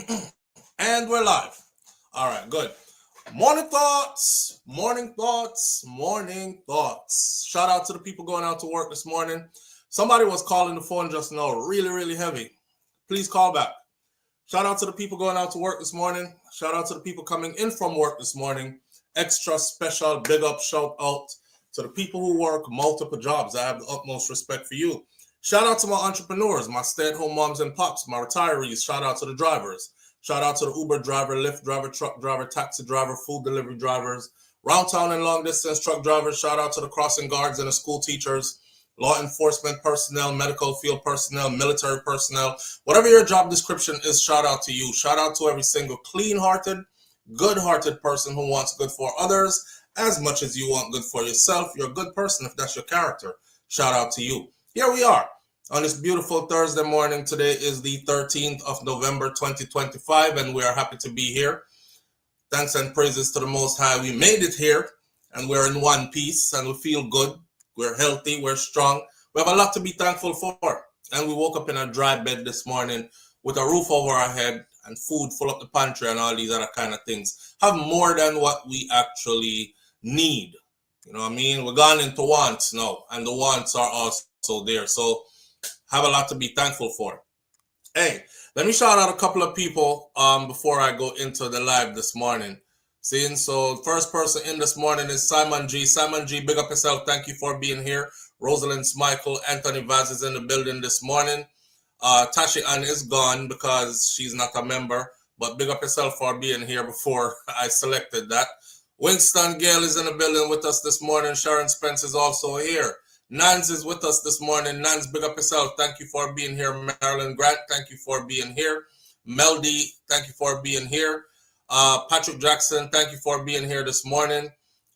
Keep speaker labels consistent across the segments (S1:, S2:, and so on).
S1: And we're live. All right, good. Morning thoughts, morning thoughts, morning thoughts. Shout out to the people going out to work this morning. Somebody was calling the phone just now, really, really heavy. Please call back. Shout out to the people going out to work this morning. Shout out to the people coming in from work this morning. Extra special big up shout out to the people who work multiple jobs. I have the utmost respect for you. Shout out to my entrepreneurs, my stay-at-home moms and pops, my retirees. Shout out to the drivers. Shout out to the Uber driver, Lyft driver, truck driver, taxi driver, food delivery drivers, round town and long distance truck drivers. Shout out to the crossing guards and the school teachers, law enforcement personnel, medical field personnel, military personnel. Whatever your job description is, shout out to you. Shout out to every single clean-hearted, good-hearted person who wants good for others as much as you want good for yourself. You're a good person if that's your character. Shout out to you. Here we are on this beautiful Thursday morning. Today is the 13th of November, 2025, and we are happy to be here. Thanks and praises to the Most High. We made it here, and we're in one piece, and we feel good. We're healthy. We're strong. We have a lot to be thankful for. And we woke up in a dry bed this morning with a roof over our head and food full up the pantry and all these other kind of things. Have more than what we actually need. You know what I mean? We're gone into wants now, and the wants are also there. So have a lot to be thankful for. Hey, let me shout out a couple of people before I go into the live this morning. Seeing, so first person in this morning is Simon G. Simon G, big up yourself. Thank you for being here. Rosalind Michael, Anthony Vaz is in the building this morning. Tashi Ann is gone because she's not a member, but big up yourself for being here before I selected that. Winston Gale is in the building with us this morning. Sharon Spence is also here. Nance is with us this morning. Nance, big up yourself. Thank you for being here. Marilyn Grant, thank you for being here. Meldy, thank you for being here. Patrick Jackson, thank you for being here this morning.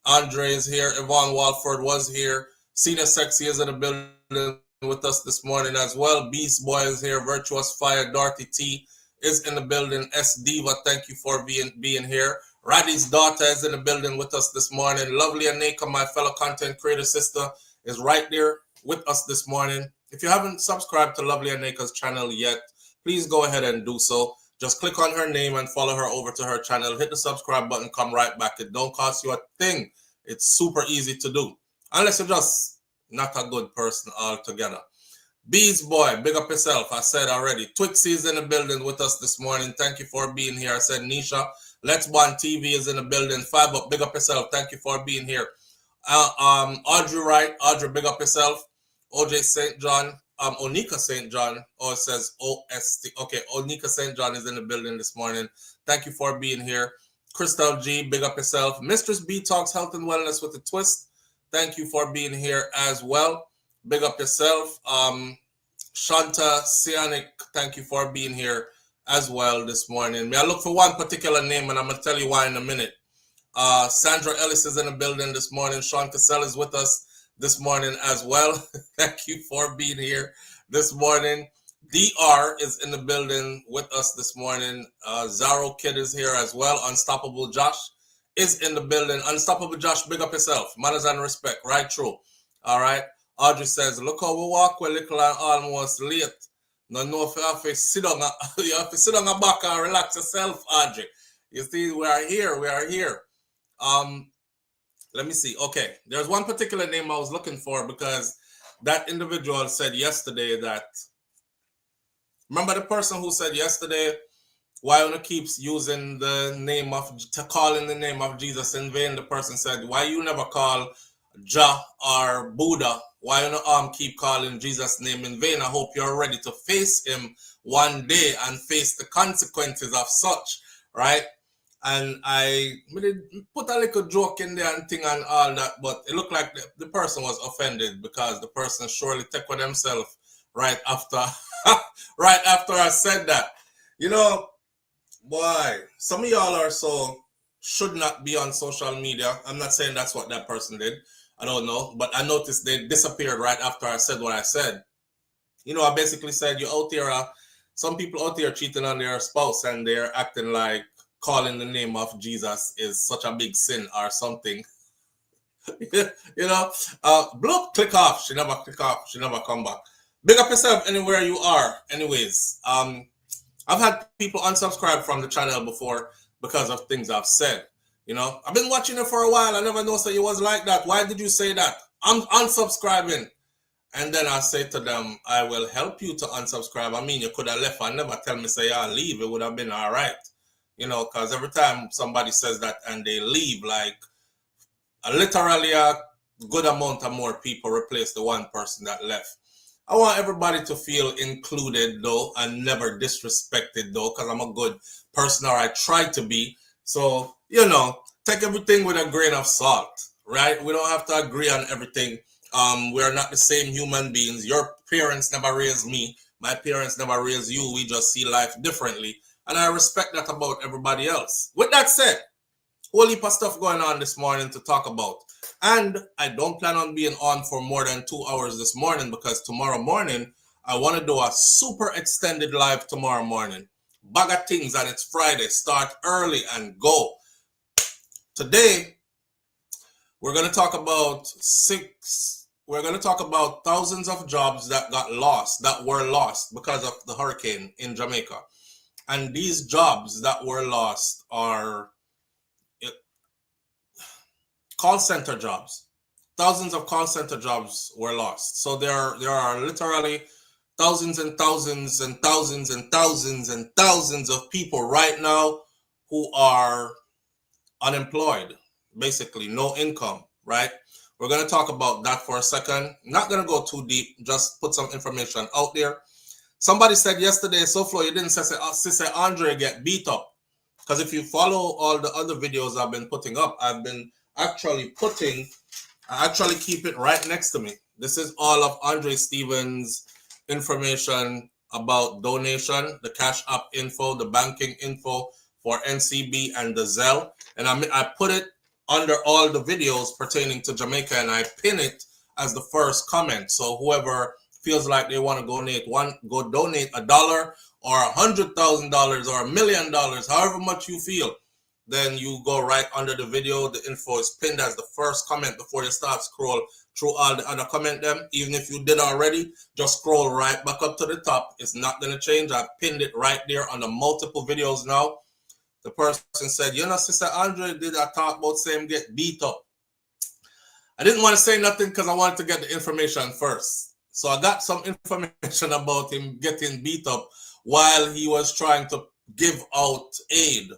S1: Andre is here. Yvonne Walford was here. Senior Sexy is in the building with us this morning as well. Beast Boy is here. Virtuous Fire. Dorothy T is in the building. S Diva, thank you for being here. Raddy's daughter is in the building with us this morning. Lovely Aneka, my fellow content creator sister, is right there with us this morning. If you haven't subscribed to Lovely Aneka's channel yet, please go ahead and do so. Just click on her name and follow her over to her channel. Hit the subscribe button, come right back. It don't cost you a thing. It's super easy to do. Unless you're just not a good person altogether. Bees Boy, big up yourself. I said already. Twixie is in the building with us this morning. Thank you for being here. I said Nisha. Let's Bond TV is in the building. 5 up, big up yourself. Thank you for being here. Audrey Wright, Audrey, big up yourself. OJ St. John, Onika St. John, it says OST. Okay, Onika St. John is in the building this morning. Thank you for being here. Crystal G, big up yourself. Mistress B Talks Health and Wellness with a Twist. Thank you for being here as well. Big up yourself. Shanta Sianic, thank you for being here as well this morning. May I look for one particular name, and I'm going to tell you why in a minute. Sandra Ellis is in the building this morning. Sean Cassell is with us this morning as well. Thank you for being here this morning. DR is in the building with us this morning. Zaro Kid is here as well. Unstoppable Josh is in the building. Unstoppable Josh, big up yourself. Manners and respect, right through. All right. Audrey says, look how we walk with little and almost late. No, if you have to sit on a back and relax yourself, Audrey. You see, we are here. We are here. Let me see. Okay, there's one particular name I was looking for because that individual said yesterday that. Remember the person who said yesterday, why you keeps using the name of calling the name of Jesus in vain? The person said, why you never call Jah or Buddha? Why you keep calling Jesus' name in vain? I hope you're ready to face him one day and face the consequences of such, right? And I put a little joke in there and thing and all that, but it looked like the person was offended because the person surely took for themselves right after right after I said that. You know, boy, some of y'all are should not be on social media. I'm not saying that's what that person did. I don't know, but I noticed they disappeared right after I said what I said. You know, I basically said you out there, some people out there cheating on their spouse and they're acting like calling the name of Jesus is such a big sin or something. You know, bloop, click off. She never click off. She never come back. Big up yourself anywhere you are. Anyways, I've had people unsubscribe from the channel before because of things I've said. You know, I've been watching it for a while. I never know so you was like that. Why did you say that? I'm unsubscribing. And then I say to them, I will help you to unsubscribe. I mean, you could have left and never tell me, say, I'll leave. It would have been all right. You know, because every time somebody says that and they leave, like literally a good amount of more people replace the one person that left. I want everybody to feel included, though, and never disrespected, though, because I'm a good person, or I try to be. So, you know, take everything with a grain of salt, right? We don't have to agree on everything. We're not the same human beings. Your parents never raised me. My parents never raised you. We just see life differently. And I respect that about everybody else. With that said, whole heap of stuff going on this morning to talk about. And I don't plan on being on for more than 2 hours this morning, because tomorrow morning, I want to do a super extended live tomorrow morning. Bag of things, and it's Friday. Start early and go. Today, we're going to talk about thousands of jobs that were lost because of the hurricane in Jamaica. And these jobs that were lost are call center jobs. Thousands of call center jobs were lost. So there are literally thousands and thousands and thousands and thousands and thousands of people right now who are unemployed, basically no income, right? We're going to talk about that for a second. Not going to go too deep, just put some information out there. Somebody said yesterday, SouFlo, you didn't say Sister Andre get beat up. Because if you follow all the other videos I've been putting up, I've been actually I actually keep it right next to me. This is all of Andre Stevens' information about donation, the Cash App info, the banking info for NCB and the Zelle. And I put it under all the videos pertaining to Jamaica, and I pin it as the first comment. So whoever feels like they want to go donate $1 or $100,000 or $1 million, however much you feel, then you go right under the video. The info is pinned as the first comment before you start scroll through all the other comment them. Even if you did already, just scroll right back up to the top. It's not going to change. I've pinned it right there on the multiple videos now. The person said, you know, Sister Andre did a talk about saying get beat up. I didn't want to say nothing because I wanted to get the information first. So I got some information about him getting beat up while he was trying to give out aid.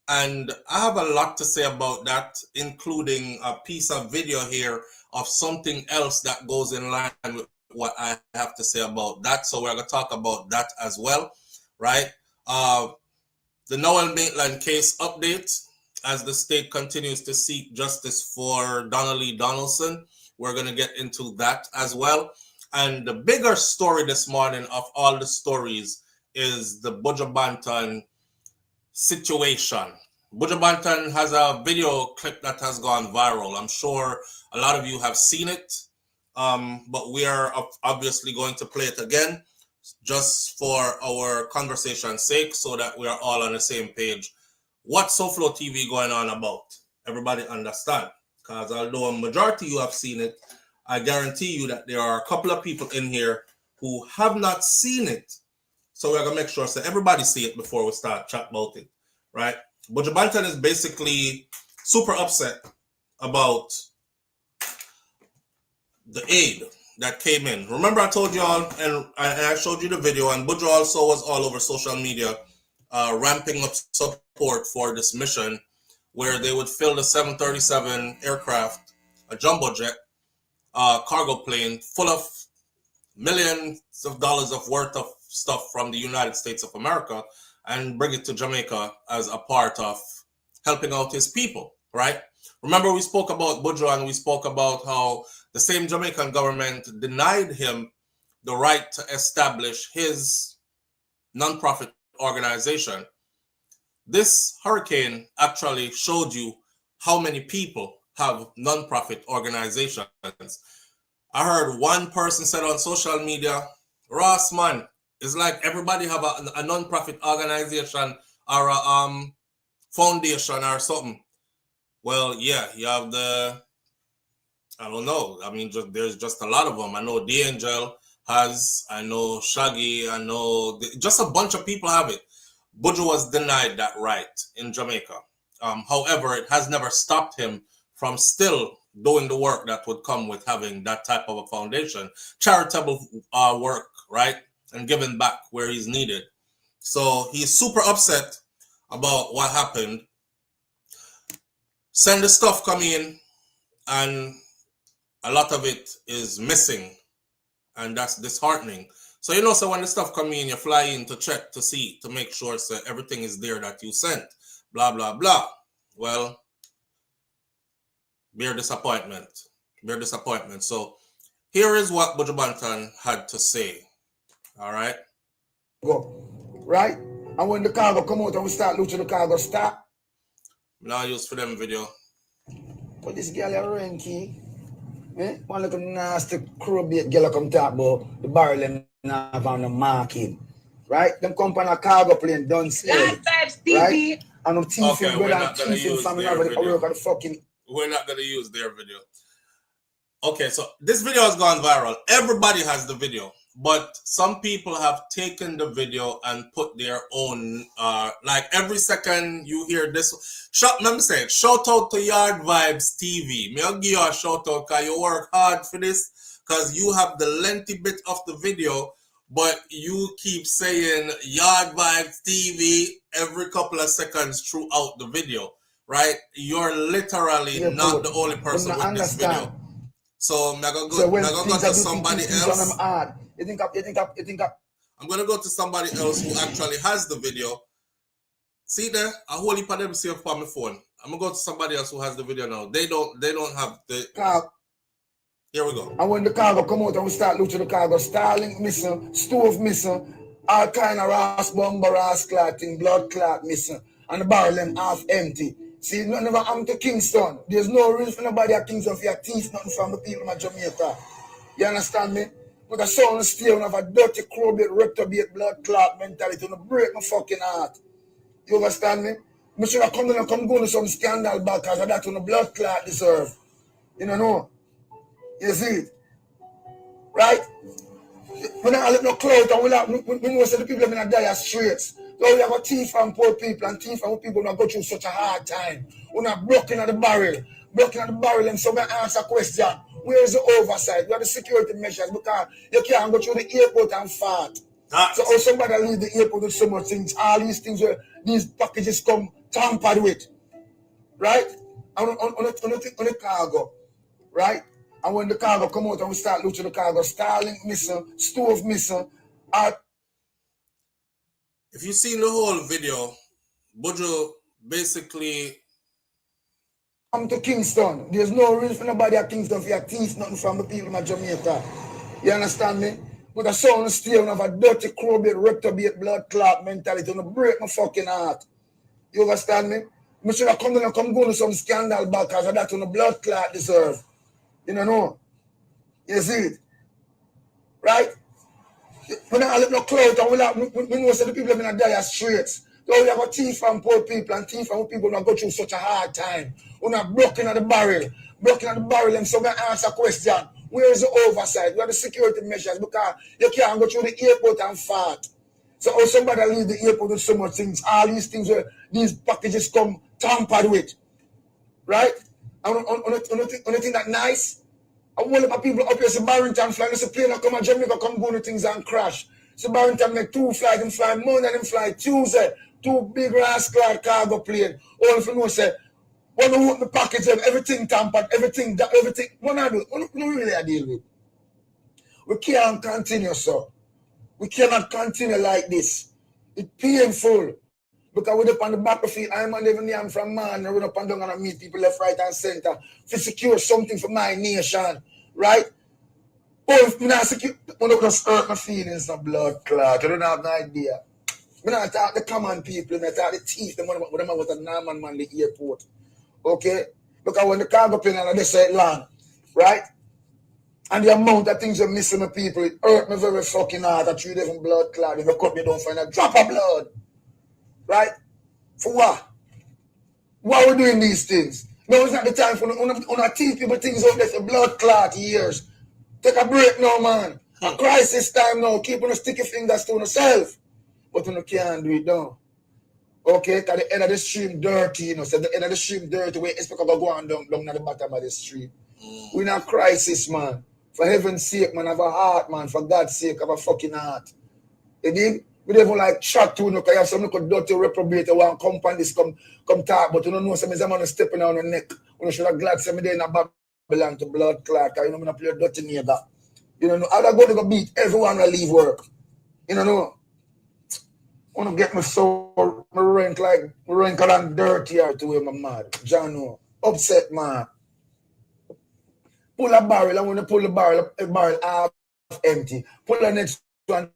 S1: And I have a lot to say about that, including a piece of video here of something else that goes in line with what I have to say about that. So we're going to talk about that as well, right? The Noel Maitland case update, as the state continues to seek justice for Donnelly Donaldson. We're going to get into that as well. And the bigger story this morning of all the stories is the Buju Banton situation. Buju Banton has a video clip that has gone viral. I'm sure a lot of you have seen it, but we are obviously going to play it again just for our conversation's sake, so that we are all on the same page. What's SouFLoTV going on about? Everybody understand? Because although a majority of you have seen it, I guarantee you that there are a couple of people in here who have not seen it. So we're going to make sure so everybody see it before we start chat about it, right? Buju Banton is basically super upset about the aid that came in. Remember I told you all, and I showed you the video, and Buju also was all over social media ramping up support for this mission where they would fill the 737 aircraft, a jumbo jet, cargo plane full of millions of dollars of worth of stuff from the United States of America and bring it to Jamaica as a part of helping out his people, right? Remember we spoke about Buju, and we spoke about how the same Jamaican government denied him the right to establish his nonprofit organization. This hurricane actually showed you how many people have nonprofit organizations. I heard one person said on social media, Ross, man, it's like everybody have a nonprofit organization or a foundation or something. Well, yeah, you have the, I don't know. I mean, there's just a lot of them. I know D-Angel has. I know Shaggy. I know just a bunch of people have it. Buju was denied that right in Jamaica. However, it has never stopped him from still doing the work that would come with having that type of a foundation, charitable work, right, and giving back where he's needed. So he's super upset about what happened. Send the stuff come in, and a lot of it is missing, and that's disheartening. So so when the stuff come in, you fly in to check to see, to make sure so everything is there that you sent, blah blah blah. Well, bare disappointment. So here is what Buju Banton had to say. All right.
S2: Go. Right? And when the cargo come out and we start looting the cargo, stop.
S1: Now use for them video.
S2: But this girl a ranky. One little nasty crowbait girl come talk about the barrel and have on the marking. Right? Them come on a cargo plane done scared. Right? And them thieving brother and thieving family over the work of the fucking.
S1: We're not gonna use their video. Okay, so this video has gone viral. Everybody has the video, but some people have taken the video and put their own, like every second you hear this. Let me say it, shout out to Yard Vibes TV. I'll give you a shout out because you work hard for this, because you have the lengthy bit of the video, but you keep saying Yard Vibes TV every couple of seconds throughout the video, right? You're literally not the only person with this video. So I'm gonna go to somebody else.
S2: You think
S1: I'm gonna go to somebody else who actually has the video. See there, a whole heap of them see up on my phone. I'm gonna go to somebody else who has the video now. They don't have the. Here we go.
S2: And when the cargo come out and we start looting the cargo, Starlink missing, stove missing, all kind of ras bomber, ras clotting, blood clot missing, and the barrel them half empty. See, nothing never happened to Kingston. There's no reason for nobody at Kingston for your teeth, nothing from the people of Jamaica. You understand me? But a sound still have a dirty, crowbait, reprobate, blood clot mentality to break my fucking heart. You understand me? I should have come going to some scandal back because that's what the blood clot deserve. You know? You see it? Right? We don't have no clout and we know that the people are going to die as streets. So we have a thief and poor people and thief and people who go through such a hard time. We're not blocking at the barrel. And so we answer a question. Where is the oversight? Where are the security measures? Because you can't go through the airport and fart. So how somebody leave the airport with so much things, all these things where these packages come tampered with. Right? On the cargo. Right? And when the cargo come out and we start looting the cargo, Starlink missing, stove missing.
S1: If you've seen the whole video, Buju basically
S2: come to Kingston. There's no reason for nobody at Kingston for your teeth, nothing from the people of Jamaica. You understand me? But a sound still have a dirty, crowbait, reprobate, blood clot mentality to break my fucking heart. You understand me? I should have come going to some scandal back because that's what the blood clot deserve. You know? You see it? Right? We don't have no clout and we know that the people are going to die as streets. So we have a thief and poor people and thief and people who go through such a hard time. We're not blocking at the barrel. And so we answer a question. Where is the oversight? Where are the security measures? Because you can't go through the airport and fart. So how somebody leave the airport with so much things, all these things where these packages come tampered with. Right? And on the thing that nice, a whole lot of people up here, so Barrington flying, so plane come and Jamaica come go to things and crash. So Barrington make 2 flights, them fly Monday, them fly Tuesday, 2 big ass cargo plane. All if you know say, when we open the package, everything tampered, everything. What I do? What really I deal with? We can't continue, so. We cannot continue like this. It's painful. Because we're up on the battlefield, I'm not living there from man, and we're up and down and meet people left, right, and center to secure something for my nation. Right? Oh, if I'm not secure, I'm not just hurt my feelings of blood clot. I don't have no idea. I'm not talk the common people, I'm not talk the thief, the one with a Norman man, the airport. Okay? Because when the cargo plane and they say land, right? And the amount of things you're missing the people, it hurt me very fucking hard. I treat them blood clot. If you cut me, don't find a drop of blood. Right? For what? Why are we doing these things? No, it's not the time for teach people things out there for blood clot years. Take a break now, man. A crisis time now. Keep on sticky fingers to yourself. But you can't do it now. Okay, because the end of the stream dirty, you know. So the end of the stream dirty, we expect to go on down at the bottom of the stream. We're in a crisis, man. For heaven's sake, man, have a heart, man. For God's sake, have a fucking heart. You dig? We don't even like chat to you, because you have some little dirty reprobate who want to come on this, come talk, but you don't know some of them are stepping on the neck. You should have glad some of them in a Babylon to blood clot, because you know, I'm going to play a dirty neighbor. You know, I'm going to go beat everyone will leave work. You know, I want to get my soul, my rank and dirtier to where I'm mad. John, upset, man. Pull a barrel, I want to pull the barrel half empty. Pull the next one,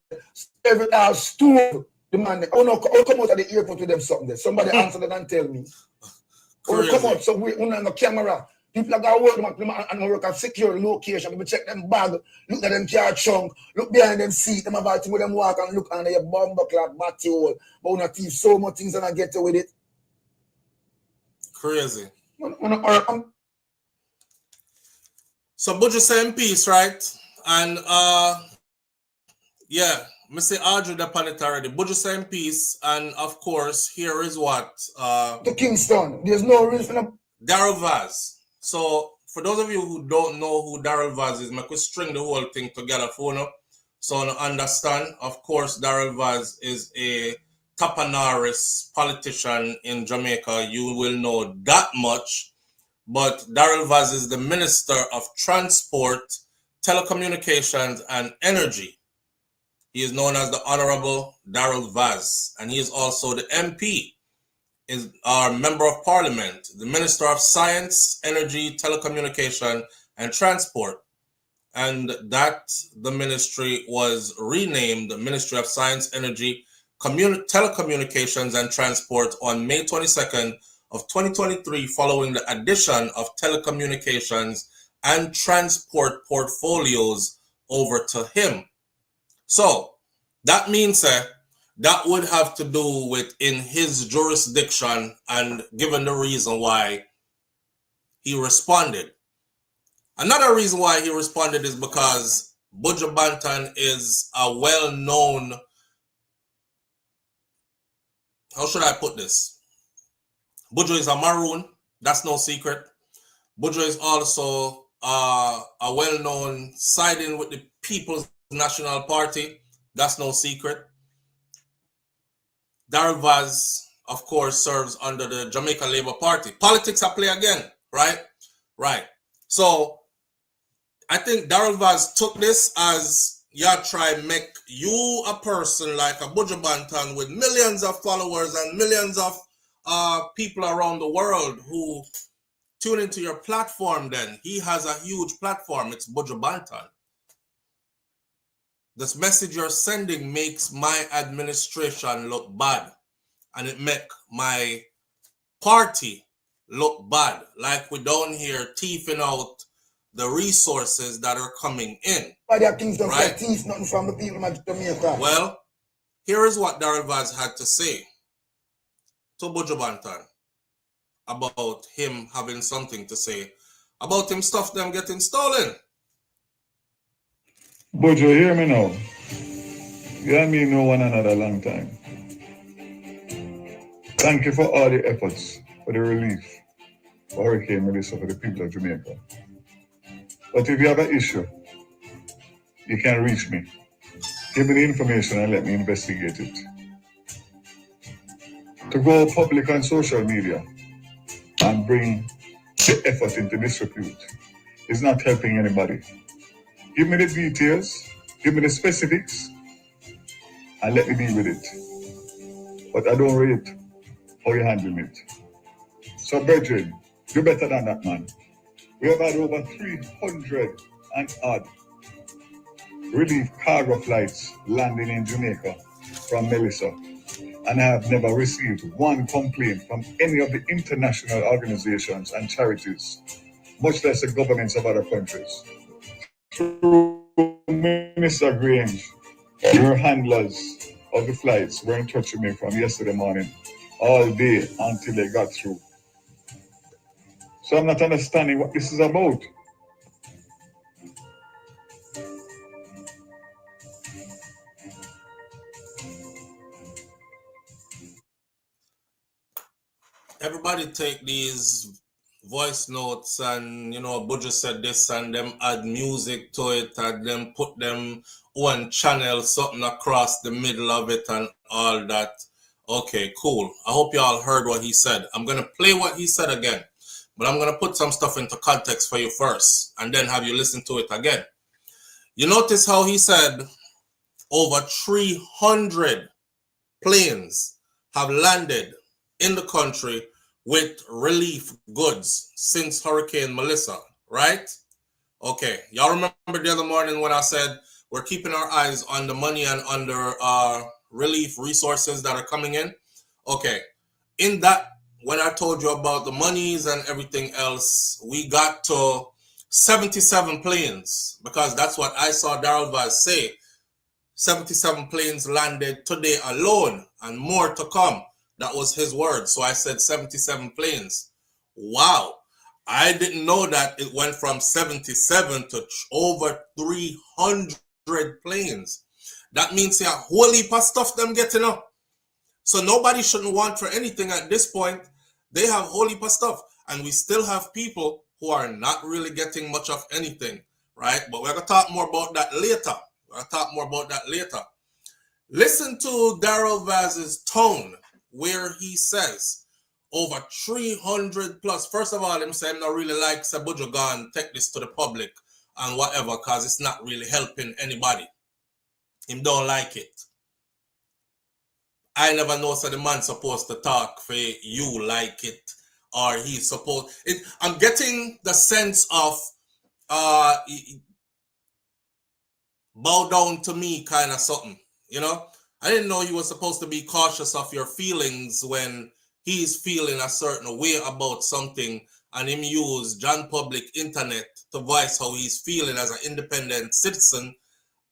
S2: every half stove. The man, I'll come out of the airport with them something there. Somebody answer that and tell me. Or come out, so we on the camera. People are going to work and work at secure location. We check them bag, look at them car trunk, look behind them seat, them about to with them walk and look under your bumper clock, batty hole. But we not teach so much things and I get with it.
S1: Crazy. So Buju saying peace, right? And yeah, I say Audrey upon it already. Buju saying peace, and of course, here is what
S2: to Kingston. There's no reason.
S1: Daryl Vaz. So for those of you who don't know who Daryl Vaz is, I could string the whole thing together for you. So to understand, of course, Daryl Vaz is a Tapanaris politician in Jamaica. You will know that much. But Daryl Vaz is the Minister of Transport, Telecommunications, and Energy. He is known as the Honorable Daryl Vaz, and he is also the MP, is our Member of Parliament, the Minister of Science, Energy, Telecommunication, and Transport. And that the ministry was renamed the Ministry of Science, Energy, Telecommunications, and Transport on May 22nd of 2023, following the addition of telecommunications and transport portfolios over to him. So that means that would have to do with in his jurisdiction, and given the reason why he responded. Another reason why he responded is because Buju Banton is a well-known, how should I put this? Buju is a Maroon, that's no secret. Buju is also a well-known siding with the People's National Party, that's no secret. Daryl Vaz, of course, serves under the Jamaica Labour Party. Politics are play again, right? Right. So I think Daryl Vaz took this as, yeah, try make you a person like a Buju Banton with millions of followers and millions of people around the world who tune into your platform. Then he has a huge platform. It's Buju Banton. This message you're sending makes my administration look bad, and it make my party look bad. Like we down here thieving out the resources that are coming in.
S2: Right? Nothing from the people of Jamaica.
S1: Well, here is what Daryl Vaz had to say to Buju Banton about him having something to say about him stuff them getting stolen.
S3: Buju, hear me now. You and me know one another a long time. Thank you for all the efforts for the relief for Hurricane Melissa for the people of Jamaica. But if you have an issue, you can reach me. Give me the information and let me investigate it. To go public on social media and bring the effort into disrepute is not helping anybody. Give me the details, give me the specifics, and let me deal with it. But I don't rate how you're handling it. So, brethren, do better than that, man. We have had over 300 and odd relief cargo flights landing in Jamaica from Melissa, and I have never received one complaint from any of the international organizations and charities, much less the governments of other countries. Through Minister Grange, your handlers of the flights were in touch with me from yesterday morning, all day until they got through. So I'm not understanding what this is about.
S1: everybody take these voice notes and, you know, Buju said this and them add music to it and them put them one channel, something across the middle of it and all that. Okay, cool. I hope y'all heard what he said. I'm going to play what he said again, but I'm going to put some stuff into context for you first and then have you listen to it again. You notice how he said over 300 planes have landed in the country with relief goods since Hurricane Melissa, right? Okay, y'all remember the other morning when I said we're keeping our eyes on the money and under relief resources that are coming in? Okay, in that, when I told you about the monies and everything else, we got to 77 planes because that's what I saw Daryl Vaz say. 77 planes landed today alone and more to come. That was his word. So I said 77 planes. Wow. I didn't know that it went from 77 to over 300 planes. That means a whole heap of stuff them getting up. So nobody shouldn't want for anything at this point. They have a whole heap of stuff. And we still have people who are not really getting much of anything, right? But we're going to talk more about that later. Listen to Daryl Vaz's tone where he says over 300 plus. First of all, him say I'm not really like Buju Banton take this to the public and whatever because it's not really helping anybody. Him don't like it. I never know so the man supposed to talk for you like it or he's supposed it. I'm getting the sense of bow down to me kind of something, you know. I didn't know you were supposed to be cautious of your feelings when he's feeling a certain way about something and him use John Public internet to voice how he's feeling as an independent citizen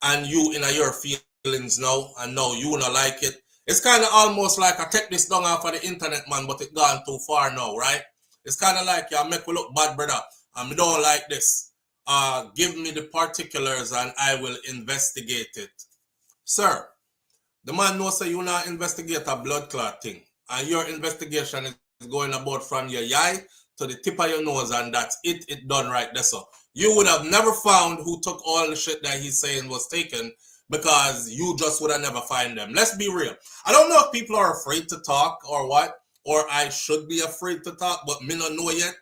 S1: and you in your feelings now and now you don't like it. It's kind of almost like I take this down off of the internet, man, but it gone too far now, right? It's kind of like you make me look bad, brother, and me don't like this. Give me the particulars and I will investigate it. Sir, the man knows that you not investigate a blood clot thing. And your investigation is going about from your eye to the tip of your nose and that's it. It done right there. So you would have never found who took all the shit that he's saying was taken because you just would have never find them. Let's be real. I don't know if people are afraid to talk or what, or I should be afraid to talk, but me not know yet.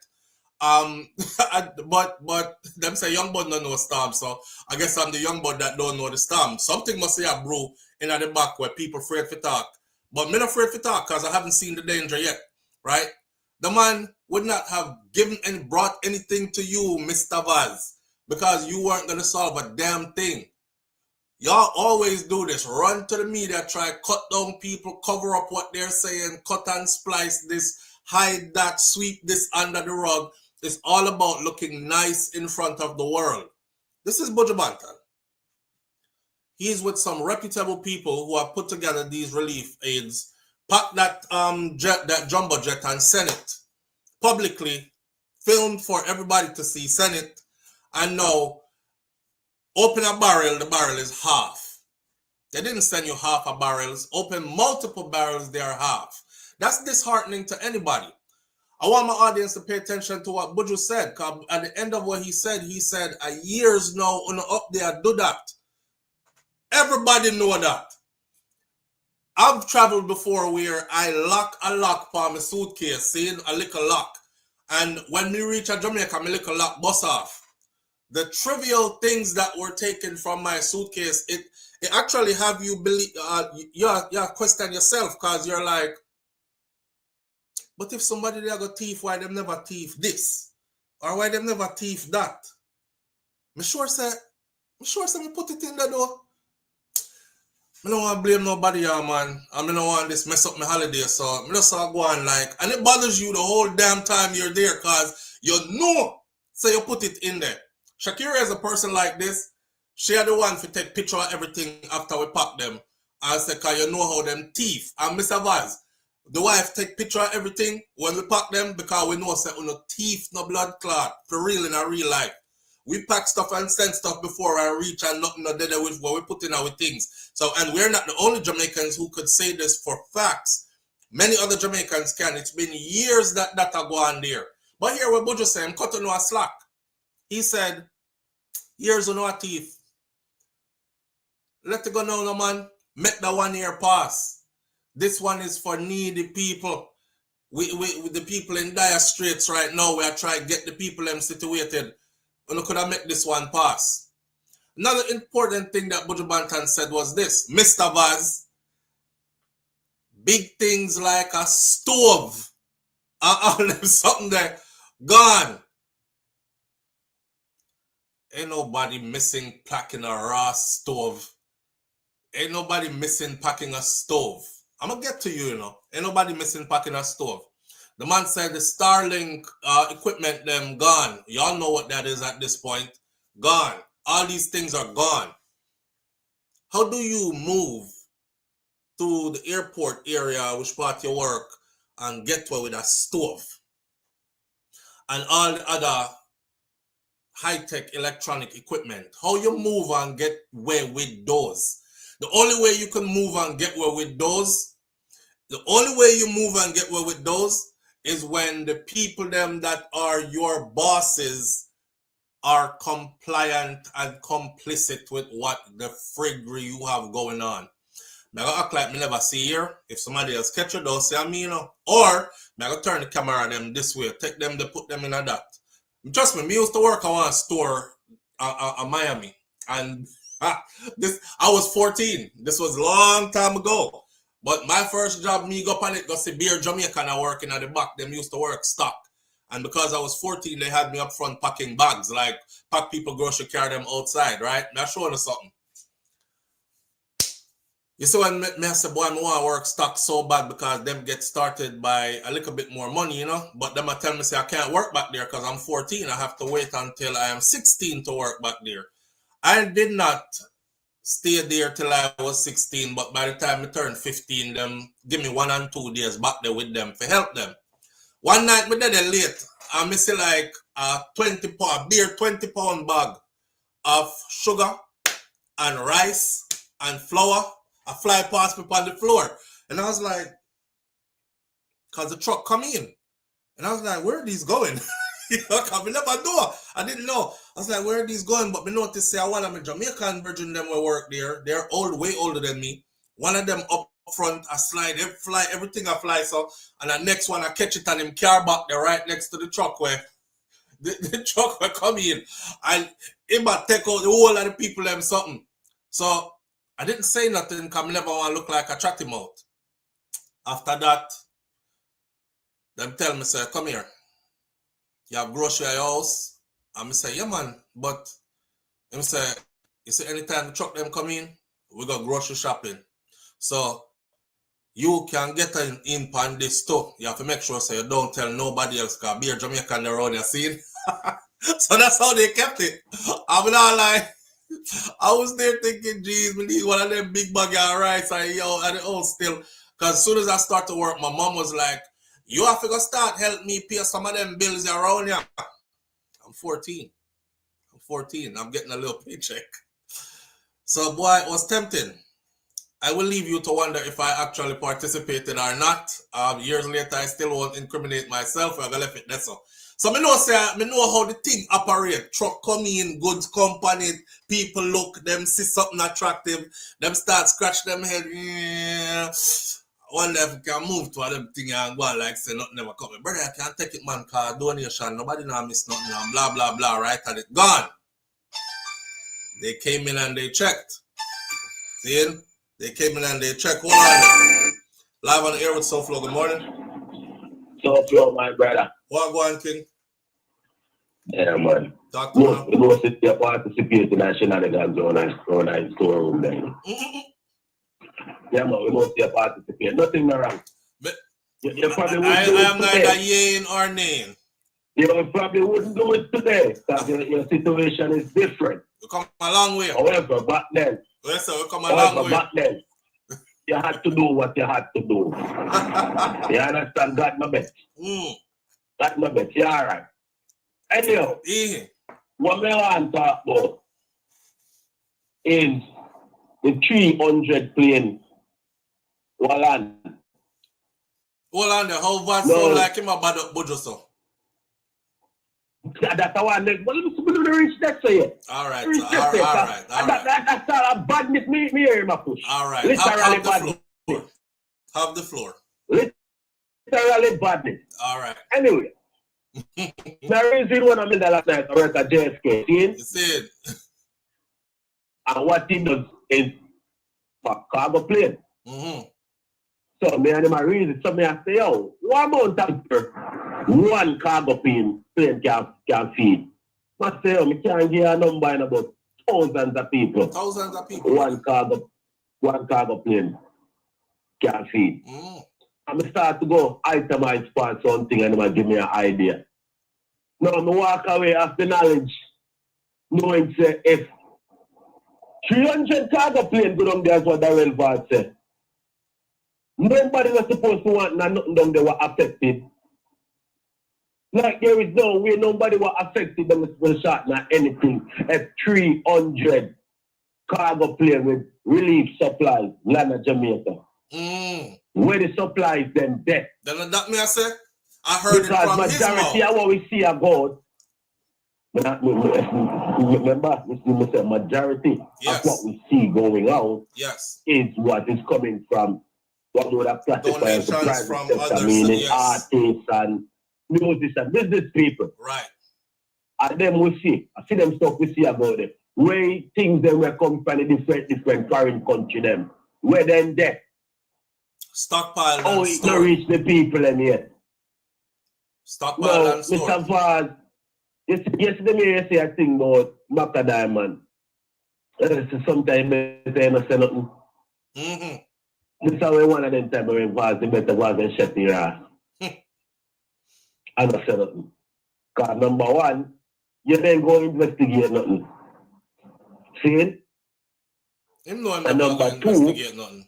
S1: But them say young bud don't know storm, so I guess I'm the young bud that don't know the storm. Something must say a brew in at the back where people afraid to talk. But me not afraid to talk because I haven't seen the danger yet, right? The man would not have given and brought anything to you, Mr. Vaz, because you weren't going to solve a damn thing. Y'all always do this. Run to the media, try cut down people, cover up what they're saying, cut and splice this, hide that, sweep this under the rug. It's all about looking nice in front of the world. This is Buju Banton. He's with some reputable people who have put together these relief aids, packed that jumbo jet and sent it publicly, filmed for everybody to see, send it, and now open a barrel, the barrel is half. They didn't send you half a barrels. Open multiple barrels, they are half. That's disheartening to anybody. I want my audience to pay attention to what Buju said, because at the end of what he said, a years now on up there do that. Everybody know that. I've traveled before where I lock a lock for my suitcase, saying a little lock. And when we reach a Jamaica, my little lock bust off. The trivial things that were taken from my suitcase, it actually have you believe, you question yourself because you're like, but if somebody there got thief, why them never thief this? Or why them never thief that? Me sure say me put it in the door. I don't want to blame nobody, man. I don't want this mess up my holiday, so I just go on like, and it bothers you the whole damn time you're there because you know, so you put it in there. Shakira is a person like this. She had the one to take picture of everything after we pack them. And say, cause you know how them thief. And Mr. Vaz, the wife take picture of everything when we pack them because we know say no thief, no blood clot. For real in a real life. We pack stuff and send stuff before I reach and nothing no dead with what we put in our things. So, and we're not the only Jamaicans who could say this for facts. Many other Jamaicans can. It's been years that are going there. But here what Buju said, I'm cutting no slack. He said, here's no teeth. Let it go now, no man. Make the 1 year pass. This one is for needy people. We the people in dire straits right now, we are trying to get the people them situated. We could have make this one pass. Another important thing that Buju Banton said was this. Mr. Vaz, big things like a stove all them something there gone. Ain't nobody missing packing a raw stove. Ain't nobody missing packing a stove. I'm gonna get to you, you know. Ain't nobody missing packing a stove. The man said the Starlink equipment them gone. Y'all know what that is at this point. Gone. All these things are gone. How do you move to the airport area, which part you work, and get to with a stove? And all the other high-tech electronic equipment. How you move and get where with those? The only way you can move and get where with those, the only way you move and get where with those is when the people them that are your bosses are compliant and complicit with what the friggery you have going on. I gotta act like me never see here. If somebody else catch it, don't say me, you know. Or I gotta turn the camera them this way, take them to put them in a that. Trust me, used to work on one store in Miami, and this I was 14. This was a long time ago. But my first job, me go up on it, go see Beer Jamaica and I working at the back. Them used to work stock. And because I was 14, they had me up front packing bags, like pack people grocery, carry them outside, right? Now showing you something. You see when me say, boy, I want to work stock so bad because them get started by a little bit more money, you know? But them I tell me, say, I can't work back there because I'm 14. I have to wait until I am 16 to work back there. I did not stay there till I was 16, but by the time I turned 15, them give me 1 and 2 days back there with them to help them. One night, me there late, I see like a 20-pound bag of sugar and rice and flour. I fly past me on the floor. And I was like, because the truck come in. And I was like, where are these going? Because we never know. I didn't know. I was like, where are these going? But me noticed say one of my Jamaican virgin them will work there. They're old, way older than me. One of them up front, I slide, fly, everything I fly. So, and the next one I catch it on him car back there right next to the truck where the truck will come in. And it might take out the whole of the people them something. So I didn't say nothing because I never want to look like I chat him out. After that, them tell me, say, come here. You have grocery at your house? And I say, yeah, man. But I say, you see, anytime the truck them come in, we got grocery shopping. So you can get in on this too. You have to make sure so you don't tell nobody else because Beer Jamaican around your scene. So that's how they kept it. I'm not like, I was there thinking, geez, we need one of them big bag of rice and yo at the house still. Because as soon as I start to work, my mom was like, you have to go start help me pay some of them bills around here. I'm 14. I'm getting a little paycheck. So boy, it was tempting. I will leave you to wonder if I actually participated or not. Years later, I still won't incriminate myself. I'm going to leave it there. So I know how the thing operate. Truck come in, goods company, people look, them see something attractive, them start scratch them head. Yeah. I wonder if we can move to them thing and go like say nothing never come. Brother, I can't take it, man, cause donation, nobody now miss nothing and blah blah blah, right? And it gone. They came in and they checked. See? They came in and they checked. Hold on. Live on the air with SouFLo. Good morning.
S4: SouFLo, my brother.
S1: What going, King?
S4: Yeah, man.
S1: Talk to me.
S4: We go sit there participate in that shenanigans on that storeroom then. Yeah, man, we go sit there participate. Nothing wrong.
S1: But
S4: you probably
S1: I am
S4: today.
S1: neither yay or nay.
S4: You probably wouldn't do it today because your situation is different.
S1: We come a long way.
S4: However, back then,
S1: Yes, sir, we come a long way.
S4: Back then, you had to do what you had to do. You understand? God no bet. God no bet. You all right. Anyhow, what we want to talk about is the 300 plane Wallan
S1: Hold on there. How Vaz sound like him a bad up Buju so?
S4: That's how I like. But let me reach that so yet.
S1: All right.
S4: That's all a badness me hear him a push.
S1: All right.
S4: Literally
S1: badness. Have the floor.
S4: Literally badness.
S1: All right.
S4: Anyway. Now reason one of me that last night I work at JSK.
S1: See?
S4: And what he does is for cargo plane. So me and him a reason. So me I say, yo, what amount of one cargo plane can feed? I say, yo, me can't give a number in about thousands of people.
S1: Thousands of people.
S4: One cargo plane can feed. And I start to go itemize for something and they give me an idea. Now I walk away after knowledge, knowing say if 300 cargo planes go down there as what Darrell Vard said. Nobody was supposed to want nothing down there were affected. Like there is no way nobody was affected them with shot not anything. If 300 cargo plane with relief supplies land of Jamaica. Where the supplies then dead.
S1: Then that me I say, I heard
S4: because
S1: it from his mouth.
S4: Majority of what we see about, remember, we say majority of what we see going on is what is coming from what would have classified as the private sector, meaning artists and musicians and business people.
S1: Right.
S4: And then we see, I see them stuff we see about it. Where things then will come from a different foreign country them. Where then there.
S1: Stockpile
S4: and it not reach the people in here.
S1: Stockpile and store.
S4: Mr. Vaz, yesterday me say a thing about Macca Diamond. Sometimes I say nothing. This is how one of them time when Vaz, the better Vaz and shut your ass. And I say nothing. Because number one, you then go investigate nothing. See?
S1: Him no
S4: and number two,
S1: investigate nothing.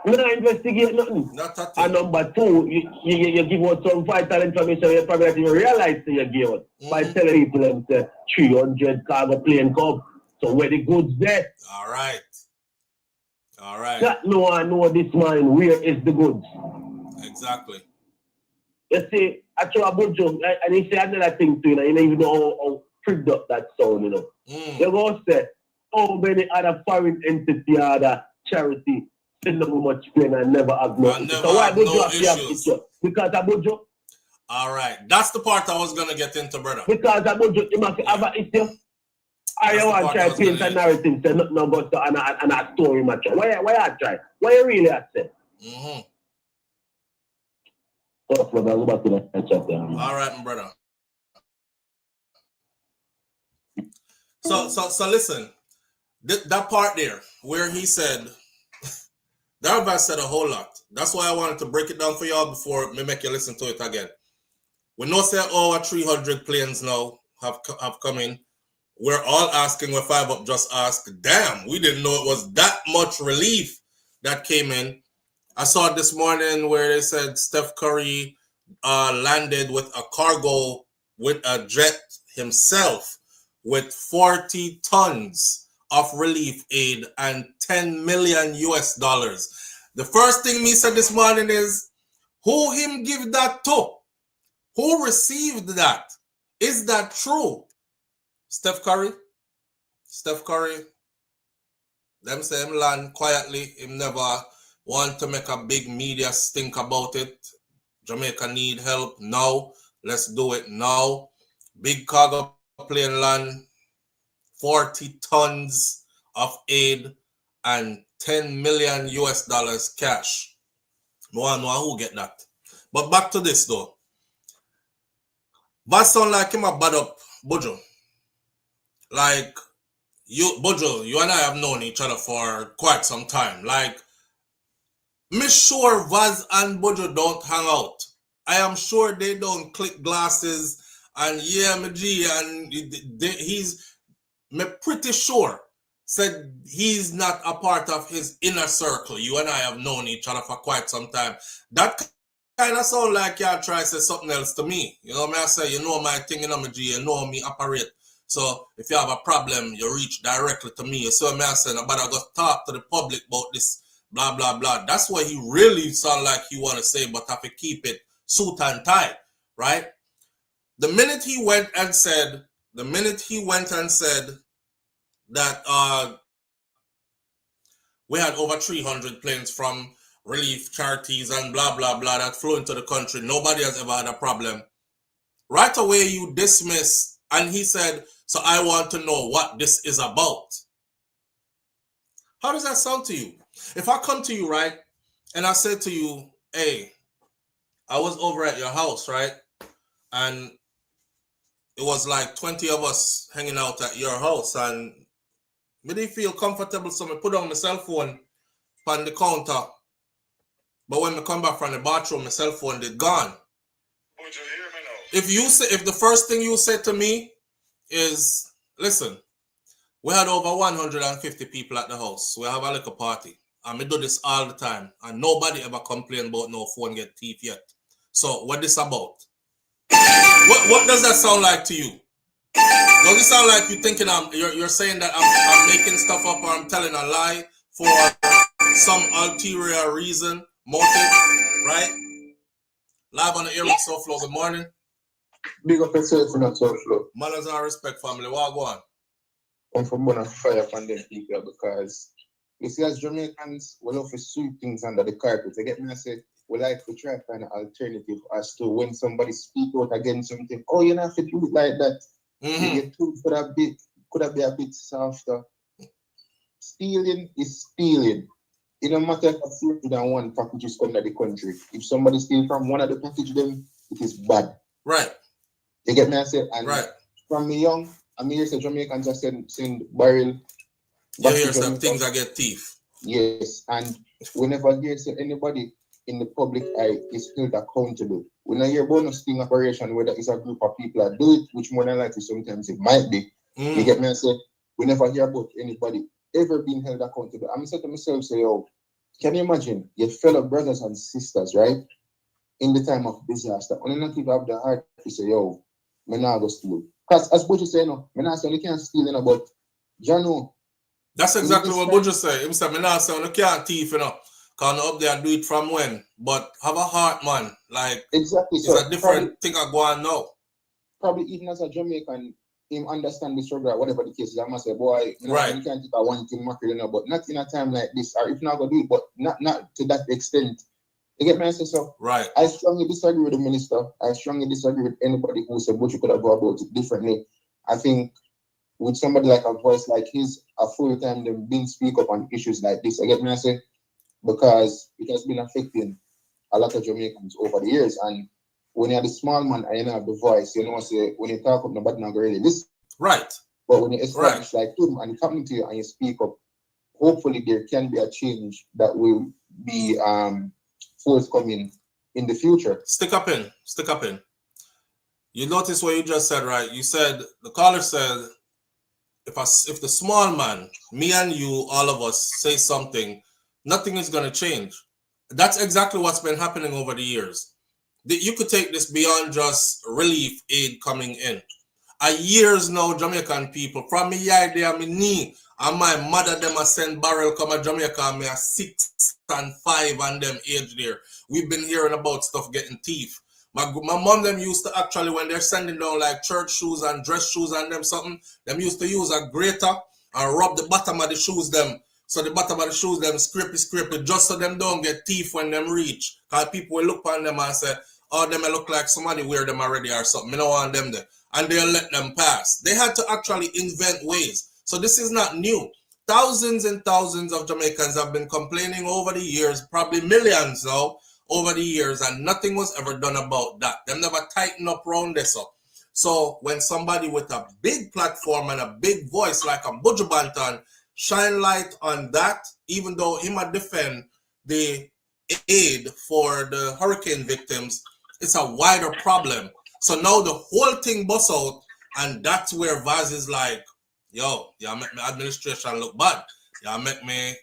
S4: We don't investigate nothing. And number two, you give out some vital information you probably didn't realize that you give out by telling people them say 300 cargo plane come. So where the goods there?
S1: All right.
S4: That no one know this man, where is the goods?
S1: Exactly.
S4: You see, I throw a Buju, and he say another thing to you, you don't even know how tricked up that sound, you know. You go say, how many other foreign entity or other charity send them much pain and never have no issue. So why Buju have to have issue? Because of Buju?
S1: All right. That's the part I was going to get into, brother.
S4: Because of Buju, you must have an issue. Or you want to try to paint a narrative, say nothing about to and a story match. Why you try? Why you really have to say? All
S1: right, my brother. So listen, that part there where he said, that advice said a whole lot. That's why I wanted to break it down for y'all before me make you listen to it again. We know say our 300 planes now have come in. We're all asking, we're 5 Up just asked, damn, we didn't know it was that much relief that came in. I saw it this morning where they said Steph Curry landed with a cargo with a jet himself with 40 tons of relief aid and $10 million US. The first thing me said this morning is, who him give that to? Who received that? Is that true? Steph Curry? Them say him land quietly. Him never want to make a big media stink about it. Jamaica need help now. Let's do it now. Big cargo plane land, 40 tons of aid and $10 million US cash. No one know who get that. But back to this though. That sound like him a bad up Buju. Like Buju, you and I have known each other for quite some time. Like, me sure Vaz and Buju don't hang out. I am sure they don't click glasses and me G and me pretty sure said he's not a part of his inner circle. You and I have known each other for quite some time. That kind of sound like y'all try to say something else to me. You know what I say? You know my thing, you know me G, you know me operate. So if you have a problem, you reach directly to me. You see what I say? I better go talk to the public about this blah, blah, blah. That's what he really sound like he want to say, but have to keep it suit and tie, right? The minute he went and said that we had over 300 planes from relief charities and blah, blah, blah that flew into the country. Nobody has ever had a problem. Right away, you dismiss, and he said, so I want to know what this is about. How does that sound to you? If I come to you, right, and I said to you, hey, I was over at your house, right, and it was like 20 of us hanging out at your house, and me didn't feel comfortable, so I put on my cell phone on the counter. But when I come back from the bathroom, my cell phone is gone.
S3: Would you hear me now?
S1: If the first thing you say to me is, listen, we had over 150 people at the house. We have a little party. And we do this all the time. And nobody ever complained about no phone get thief yet. So what this about? What does that sound like to you? Does it sound like you thinking you're saying that I'm making stuff up or I'm telling a lie for some ulterior reason, motive, right? Live on the air with SouFLo. Good morning.
S5: Big up yourself for not SouFLo.
S1: Manners and respect, family. What go on?
S5: I'm from one of fire from them people because you see, as Jamaicans, we love to sweep things under the carpet. You get me? I say, we like to try to find an alternative as to when somebody speak out against something. Oh, you don't have to do it like that. You get too could have been a bit softer. Stealing is stealing. It don't matter if it's more than one package is under the country. If somebody steals from one of the packages, then it is bad.
S1: Right.
S5: You get me? I say, and
S1: right.
S5: From me young, I mean, here's the Jamaicans just send barrel.
S1: You hear some things that get thief.
S5: Yes, and whenever hear say anybody in the public eye is held accountable. When I hear about a sting operation, whether it's a group of people that do it, which more than likely sometimes it might be. You get me? I say, we never hear about anybody ever being held accountable. I'm saying to myself, say, oh, can you imagine your fellow brothers and sisters, right? In the time of disaster, only not people have the heart to say, yo, me not go steal. Because as Buju say, no, me not say you can't steal, you know, but Jano.
S1: That's exactly what Buju say. He said, me not say you can't thief, you know. Can up there and do it from when? But have a heart, man. Like,
S5: exactly.
S1: It's
S5: so
S1: a different thing I go on now.
S5: Probably even as a Jamaican, him understand the struggle, whatever the case is. I must say, boy, you know,
S1: right.
S5: You can't take a one thing mackerel, you know, but not in a time like this, or if not gonna do it, but not to that extent. You get me? So
S1: right.
S5: I strongly disagree with the minister. I strongly disagree with anybody who said what you could have gone about it differently. I think with somebody like a voice like his, a full time them being speak up on issues like this. I get me? I say, because it has been affecting a lot of Jamaicans over the years. And when you're the small man and you have the voice, you know, say when you talk up, nobody not really listen.
S1: Right.
S5: But when you establish like him and coming to you and you speak up, hopefully there can be a change that will be forthcoming in the future.
S1: Stick up in. You notice what you just said, right? You said, the caller said, if the small man, me and you, all of us, say something, nothing is going to change. That's exactly what's been happening over the years. You could take this beyond just relief aid coming in. Years now, Jamaican people, from me idea, me knee, and my mother, them a send barrel come to Jamaica, and me a 6 and 5 and them age there. We've been hearing about stuff getting thief. My mom, them used to actually, when they're sending down like church shoes and dress shoes and them something, them used to use a grater and rub the bottom of the shoes them. So the bottom of the shoes them scrape it, just so them don't get thief when them reach. Because people will look on them and say, oh, them may look like somebody wear them already or something. I don't want them there. And they'll let them pass. They had to actually invent ways. So this is not new. Thousands and thousands of Jamaicans have been complaining over the years, probably millions now, over the years, and nothing was ever done about that. Them never tighten up around this up. So when somebody with a big platform and a big voice like a Buju Banton shine light on that, even though he might defend the aid for the hurricane victims, it's a wider problem. So now the whole thing busts out, and that's where Vaz is like, yo, y'all make my administration look bad. Y'all make me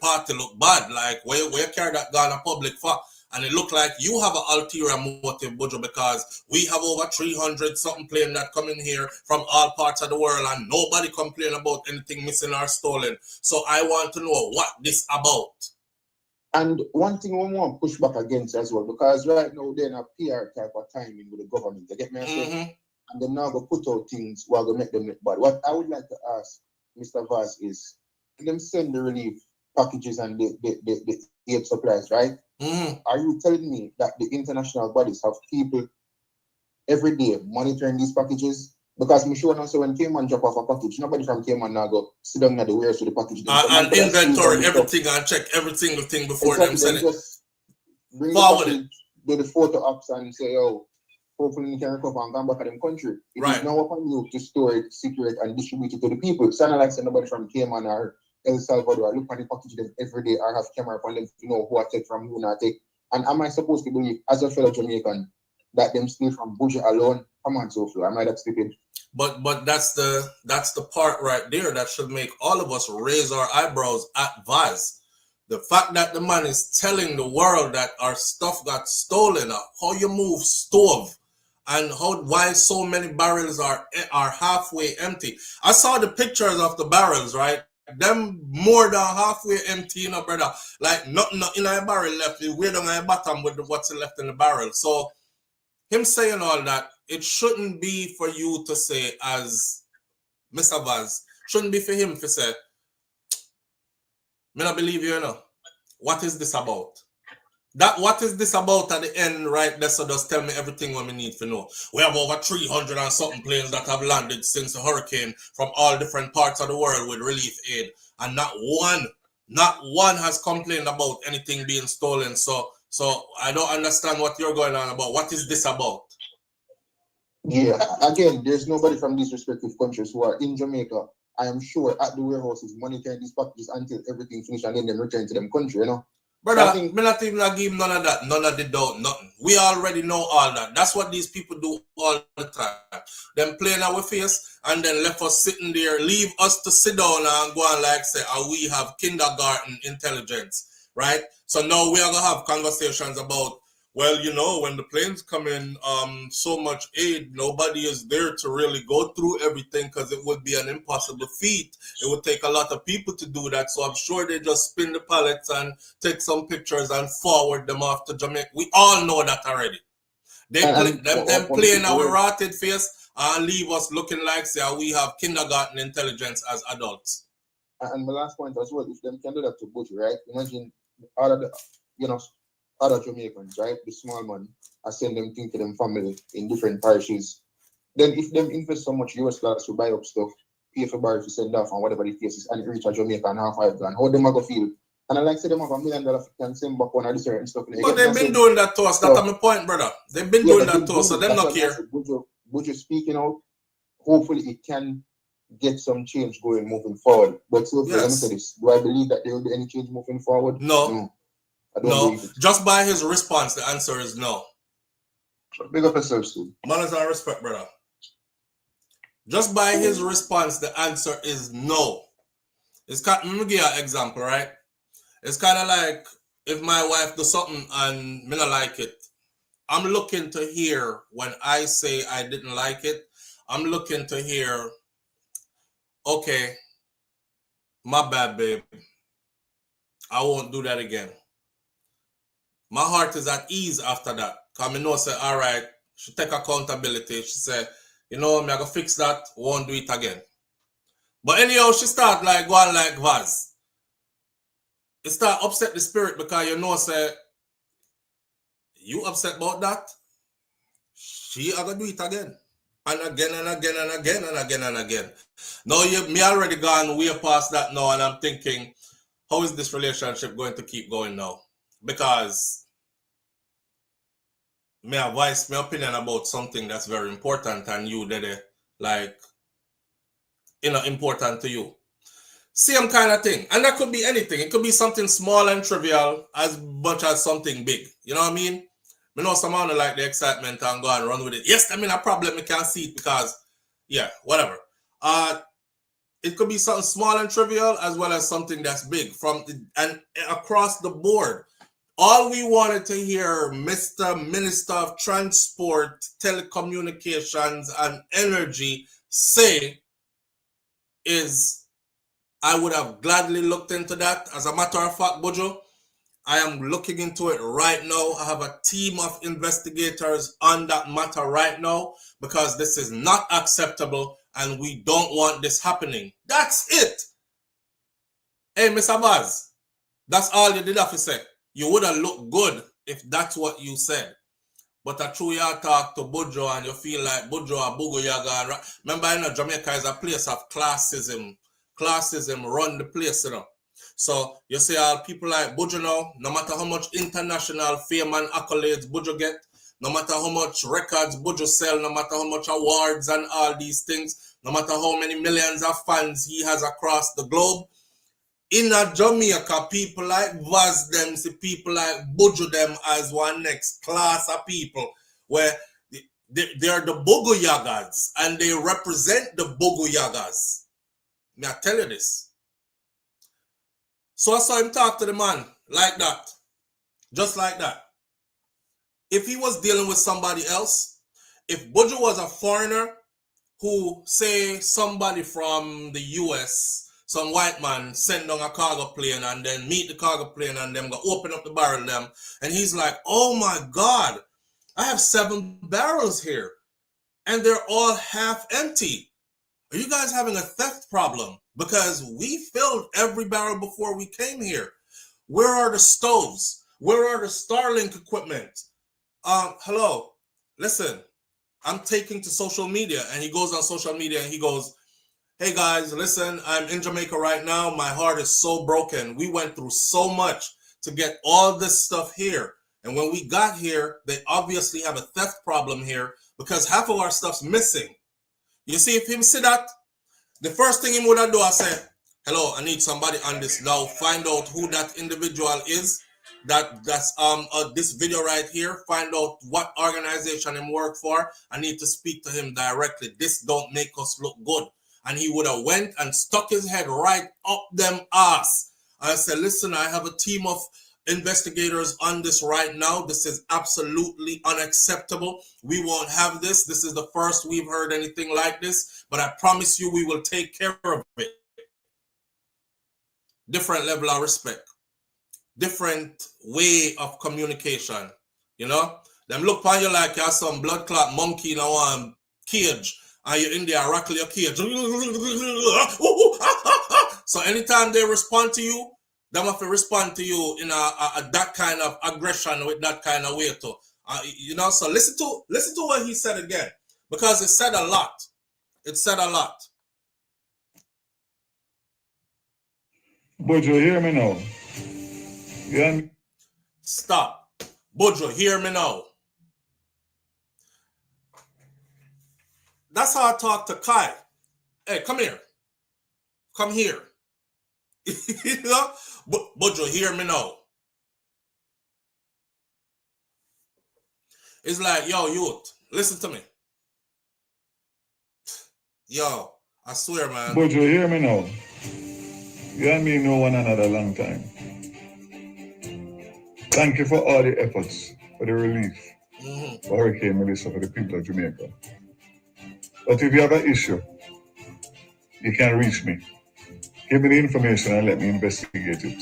S1: party look bad. Like, where you carry that gun in public for? And it look like you have an ulterior motive, Buju, because we have over 300 something plane that come in here from all parts of the world, and nobody complain about anything missing or stolen. So I want to know what this about.
S5: And one thing we want to push back against as well, because right now they're in a PR type of timing with the government. You get me? And they're now going to put out things while they make them look bad. What I would like to ask Mr. Vaz is, them send the relief packages and the aid supplies, right? Are you telling me that the international bodies have people every day monitoring these packages? Because I'm sure now, so when Cayman drop off a package, nobody from Cayman now go sit down at the warehouse with the package.
S1: And inventory everything and check every single thing before them send it.
S5: Just bring
S1: forward
S5: the package, do the photo ops and say, oh, hopefully you can recover and come back to them country. It is now upon you to store it, secure it, and distribute it to the people. So not like somebody from Cayman or El Salvador look at the package them every day or have camera upon them to know who I take from who not take. And am I supposed to believe, as a fellow Jamaican, that them steal from Buju alone? Come on, SouFlo, am I that stupid?
S1: But that's the part right there that should make all of us raise our eyebrows at Vaz. The fact that the man is telling the world that our stuff got stolen, how you move stove, and why so many barrels are halfway empty. I saw the pictures of the barrels, right? Them more than halfway empty, you know, brother. Like nothing in a barrel left. We're down at the bottom with what's left in the barrel. So him saying all that, it shouldn't be for you to say, as Mr. Vaz, shouldn't be for him to say, me not believe you, you know. What is this about? That what is this about at the end right there? So just tell me everything what we need to know. We have over 300 and something planes that have landed since the hurricane from all different parts of the world with relief aid, and not one has complained about anything being stolen. So I don't understand what you're going on about. What is this about?
S5: Yeah, again, there's nobody from these respective countries who are in Jamaica, I am sure, at the warehouses monitoring these packages until everything finished and then them return to them country, you know.
S1: Brother, me not even give none of that, none of the doubt, nothing. We already know all that. That's what these people do all the time. Them playing our face and then left us sitting there, leave us to sit down and go on like say, we have kindergarten intelligence, right? So now we are gonna have conversations about, well, you know, when the planes come in, so much aid, nobody is there to really go through everything because it would be an impossible feat. It would take a lot of people to do that. So I'm sure they just spin the pallets and take some pictures and forward them off to Jamaica. We all know that already. Them playing our rotted face and leave us looking like, say, we have kindergarten intelligence as adults.
S5: And the last point as well, if them can do that to Buju, right? Imagine all of the, you know, other Jamaicans, right? The small man, I send them things to them family in different parishes. Then if them invest so much US dollars to buy up stuff, pay for barrels to send off and whatever the case is, and reach a Jamaica and half $5 grand, how them are going to feel? And I like to say them have $1 million can send back on this certain stuff.
S1: But they've been doing that to us. That's my point, brother. They've been doing that to us, so them not care.
S5: Buju speaking out, hopefully it can get some change going moving forward. But so let me say this. Do I believe that there will be any change moving forward?
S1: No. No, just by his response, the answer is no.
S5: Big up yourself, Steve.
S1: Manners and respect, brother. Just by his response, the answer is no. It's kind. Let me give you an example, right? It's kind of like if my wife does something and me not like it. I'm looking to hear when I say I didn't like it. I'm looking to hear, okay, my bad, babe. I won't do that again. My heart is at ease after that. Because I know, say, all right, she take accountability. She said, you know, I'm going to fix that, won't do it again. But anyhow, she start like going like Vaz. It start upset the spirit because you know, say, you upset about that? She are going to do it again. And again and again and again and again and again. Now, me already gone way past that now, and I'm thinking, how is this relationship going to keep going now? Because me advise my opinion about something that's very important and you did it like, you know, important to you. Same kind of thing. And that could be anything. It could be something small and trivial as much as something big. You know what I mean? I know someone like the excitement and go and run with it. Yes, I mean, a problem, you can't see it because, yeah, whatever. It could be something small and trivial as well as something that's big and across the board. All we wanted to hear Mr. Minister of Transport, Telecommunications and Energy say is, I would have gladly looked into that. As a matter of fact, Buju, I am looking into it right now. I have a team of investigators on that matter right now because this is not acceptable and we don't want this happening. That's it. Hey, Mr. Baz, that's all you did have to say. You would have looked good if that's what you said. But I true you talk to Buju and you feel like Buju or Bugu Yaga. Remember, you know, Jamaica is a place of classism. Classism run the place, you know. So you see all people like Buju now, no matter how much international fame and accolades Buju get, no matter how much records Buju sell, no matter how much awards and all these things, no matter how many millions of fans he has across the globe, in a Jamaica, people like Vaz them, see people like Buju them as one next class of people where they're the Bugu Yagas and they represent the Bugu Yagas. May I tell you this? So I saw him talk to the man like that. Just like that. If he was dealing with somebody else, if Buju was a foreigner who, say, somebody from the US, some white man send down a cargo plane and then meet the cargo plane and them go open up the barrel them. And he's like, oh my God, I have 7 barrels here and they're all half empty. Are you guys having a theft problem? Because we filled every barrel before we came here. Where are the stoves? Where are the Starlink equipment? Hello, listen, I'm taking to social media. And he goes on social media and he goes, hey guys, listen, I'm in Jamaica right now. My heart is so broken. We went through so much to get all this stuff here. And when we got here, they obviously have a theft problem here because half of our stuff's missing. You see, if him see that, the first thing he would have do, I say, hello, I need somebody on this now. Find out who that individual is. That's this video right here. Find out what organization him work for. I need to speak to him directly. This don't make us look good. And he would have went and stuck his head right up them ass. I said, listen, I have a team of investigators on this right now. This is absolutely unacceptable. We won't have this. This is the first we've heard anything like this. But I promise you we will take care of it. Different level of respect. Different way of communication. You know? Them look upon you like you're some blood clot monkey in a cage. And you're in there rackle your cage. So anytime they respond to you, they have to respond to you in a that kind of aggression with that kind of way too. You know, so listen to what he said again. Because it said a lot. It said a lot.
S3: Buju, hear me now. Yeah.
S1: Stop. Buju, hear me now. That's how I talk to Kai. Hey, come here. Come here. You know? Buju, hear me now. It's like, yo, youth, listen to me. Yo, I swear, man.
S3: Buju, hear me now. You and me know one another a long time. Thank you for all the efforts for the relief for Hurricane Melissa for the people of Jamaica. But if you have an issue, you can reach me. Give me the information and let me investigate it.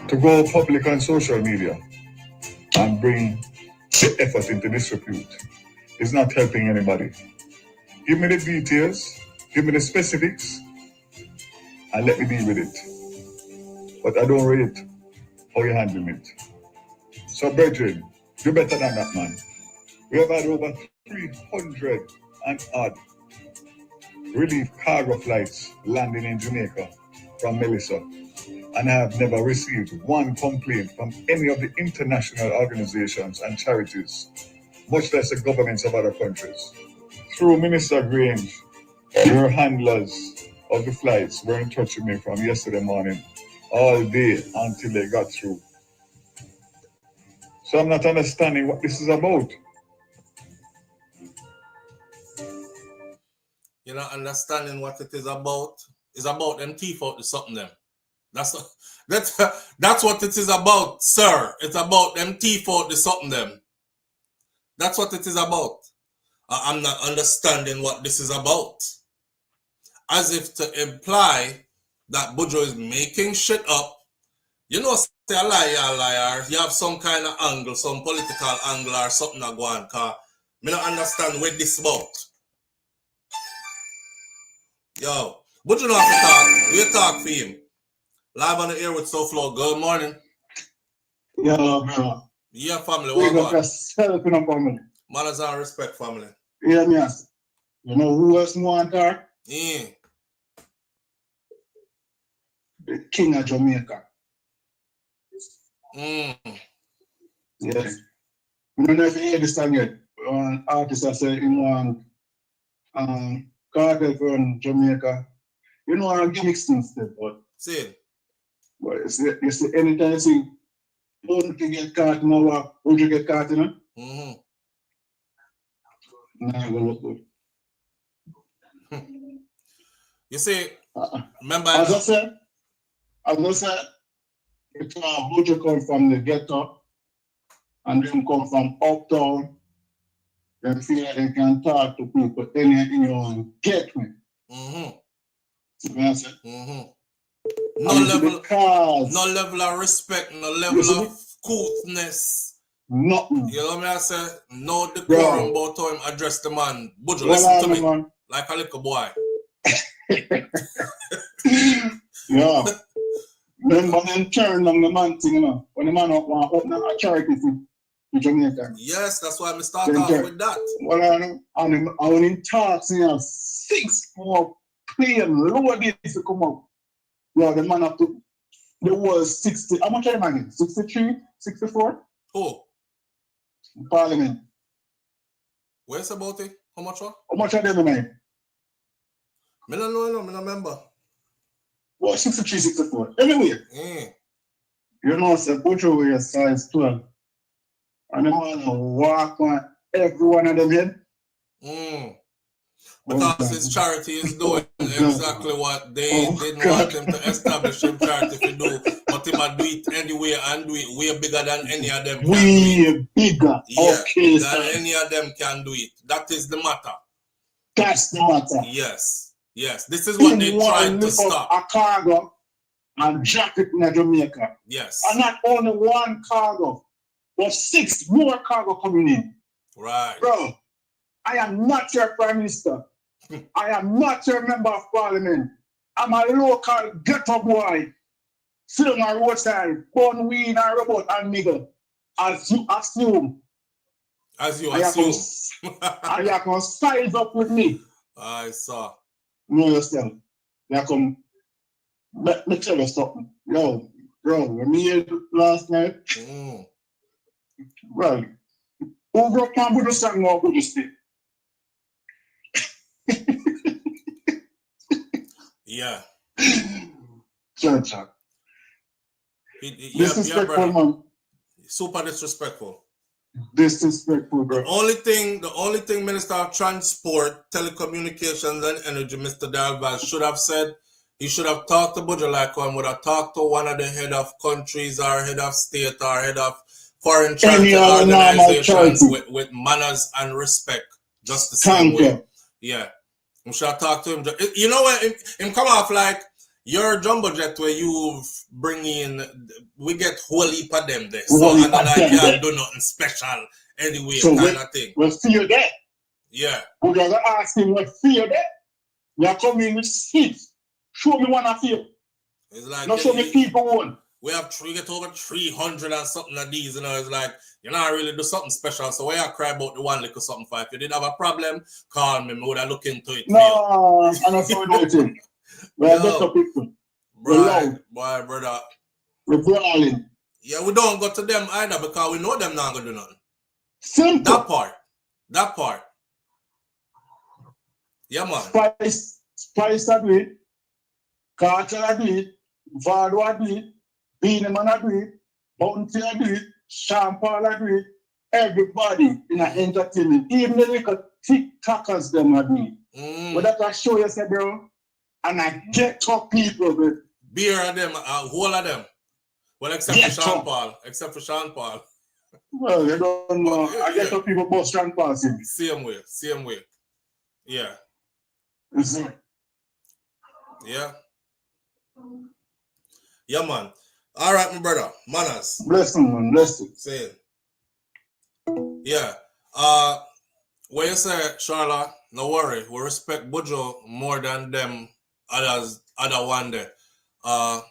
S3: To go public on social media and bring the effort into disrepute is not helping anybody. Give me the details, give me the specifics, and let me deal with it. But I don't rate how you're handling it. So, brethren, do better than that, man. We have had over 300 and odd relief cargo flights landing in Jamaica from Melissa, and I have never received one complaint from any of the international organizations and charities, much less the governments of other countries. Through Minister Grange, your handlers of the flights were in touch with me from yesterday morning, all day until they got through. So I'm not understanding what this is about.
S1: You're not understanding what it is about. It's about them teeth out to something them. That's what it is about, sir. It's about them teeth out to something them. That's what it is about. I'm not understanding what this is about. As if to imply that Buju is making shit up. You know, say a liar, you have some kind of angle, some political angle or something that go on, because I don't understand what this about. Yo, but you know have to talk. We talk for him. Live on the air with SouFLo. Good morning.
S6: Yeah, bro.
S1: Yeah, family.
S6: We
S1: What
S6: got
S1: about?
S6: yourself in a family.
S1: Manners and respect, family.
S6: Yeah, yes. You know who else want her?
S1: Yeah.
S6: The king of Jamaica.
S1: Mm.
S6: Yes. You don't know if you hear this song yet. One artist I said in one cartel from Jamaica. You know I'm gimmicks instead, but
S1: See.
S6: you see anytime you see don't you get caught in a walk, would you get caught in it?
S1: Mm-hmm.
S6: Nah, go look good.
S1: You see, remember
S6: as I said, if Buju come from the ghetto and then come from uptown, then feel like they can talk to people anyone get me.
S1: Mm-hmm.
S6: See what I said?
S1: Mm-hmm.
S6: No
S1: level of respect, no level of coolness.
S6: Nothing.
S1: You know what I say? No decorum about how him address the man. Buju, listen to me. Man. Like a little boy.
S6: Yeah. Remember them turn on the man thing, you know, when the man want to open a charity thing in Jamaica.
S1: Yes, that's why I start off with that.
S6: Well, I when he talks, you know, 6 more plane loaded to come up. Yeah, the man up to, there was 60, how much are you making? 63, 64?
S1: Who?
S6: Parliament.
S1: Where's about it? How much what?
S6: How much are they making?
S1: I don't know, I don't remember.
S6: Well, 63, 64. Anyway.
S1: Mm.
S6: You know, it's a Buju wear size 12. And the man walk on every one of them head.
S1: Mm. Because his charity is doing exactly what they didn't want him to establish him charity to do. But him do it anyway and do it way bigger than any of them can do it.
S6: Bigger.
S1: Yeah,
S6: okay,
S1: than any of them can do it. That is the matter.
S6: That's the matter.
S1: Yes. Yes. This is what they tried to stop.
S6: A cargo and drop it in Jamaica.
S1: Yes.
S6: And not only one cargo, but 6 more cargo coming in.
S1: Right.
S6: Bro, I am not your prime minister. I am not your member of parliament. I'm a local ghetto boy. Sit on my roadside, burn weed and robot and nigga. As you assume.
S1: As you assume.
S6: And you can size up with me.
S1: I saw.
S6: No, yourself. You come. Let me tell you something. Yo, bro, when me here last night, well, who broke down with the song or with the stick?
S1: Yeah.
S6: Church. Disrespectful, man.
S1: Super disrespectful.
S6: Disrespectful, bro.
S1: The only thing Minister of Transport, Telecommunications and Energy, Mr. Dalvaz, should have said, he should have talked to Buju like one would have talked to one of the head of countries or head of state or head of foreign charity organizations with manners and respect. Just the same way. Yeah. We should have talked to him. You know what? Him come off like your jumbo jet where you bring in, we get whole heap of them there. So and then I can't do nothing special anyway, so kind of thing.
S6: We'll see you there.
S1: Yeah.
S6: We're going to ask him what feel there. You're coming with seats. Show me one of you.
S1: It's like,
S6: not show me people one.
S1: We get over 300 and something of these, you know. It's like, you know, I really do something special. So why you cry about the one little something for? If you did have a problem, call me. We would have look into it.
S6: No, I'm not so nothing. We're better people.
S1: Right, boy, brother.
S6: We're brawling.
S1: Yeah, we don't go to them either because we know them not going to do nothing.
S6: Simple.
S1: That part. Yeah, man.
S6: Spice do it. Carter do it. Vado do it. Beaneman do it. Bounty do it. Champagne do it. Everybody in the entertainment, even the little TikTokers them do it. But that I show you, say, bro, and I get top people, bro.
S1: Beer of them, whole of them. Well, except for Sean Paul.
S6: Well, you don't know. I get top people both Sean Paul.
S1: Same way. Yeah.
S6: Mm-hmm.
S1: Yeah. Yeah, man. All right, my brother. Manners.
S6: Blessing, man. Blessing.
S1: Say it. Yeah. What you say, Charlotte? No worry. We respect Buju more than them other one there. But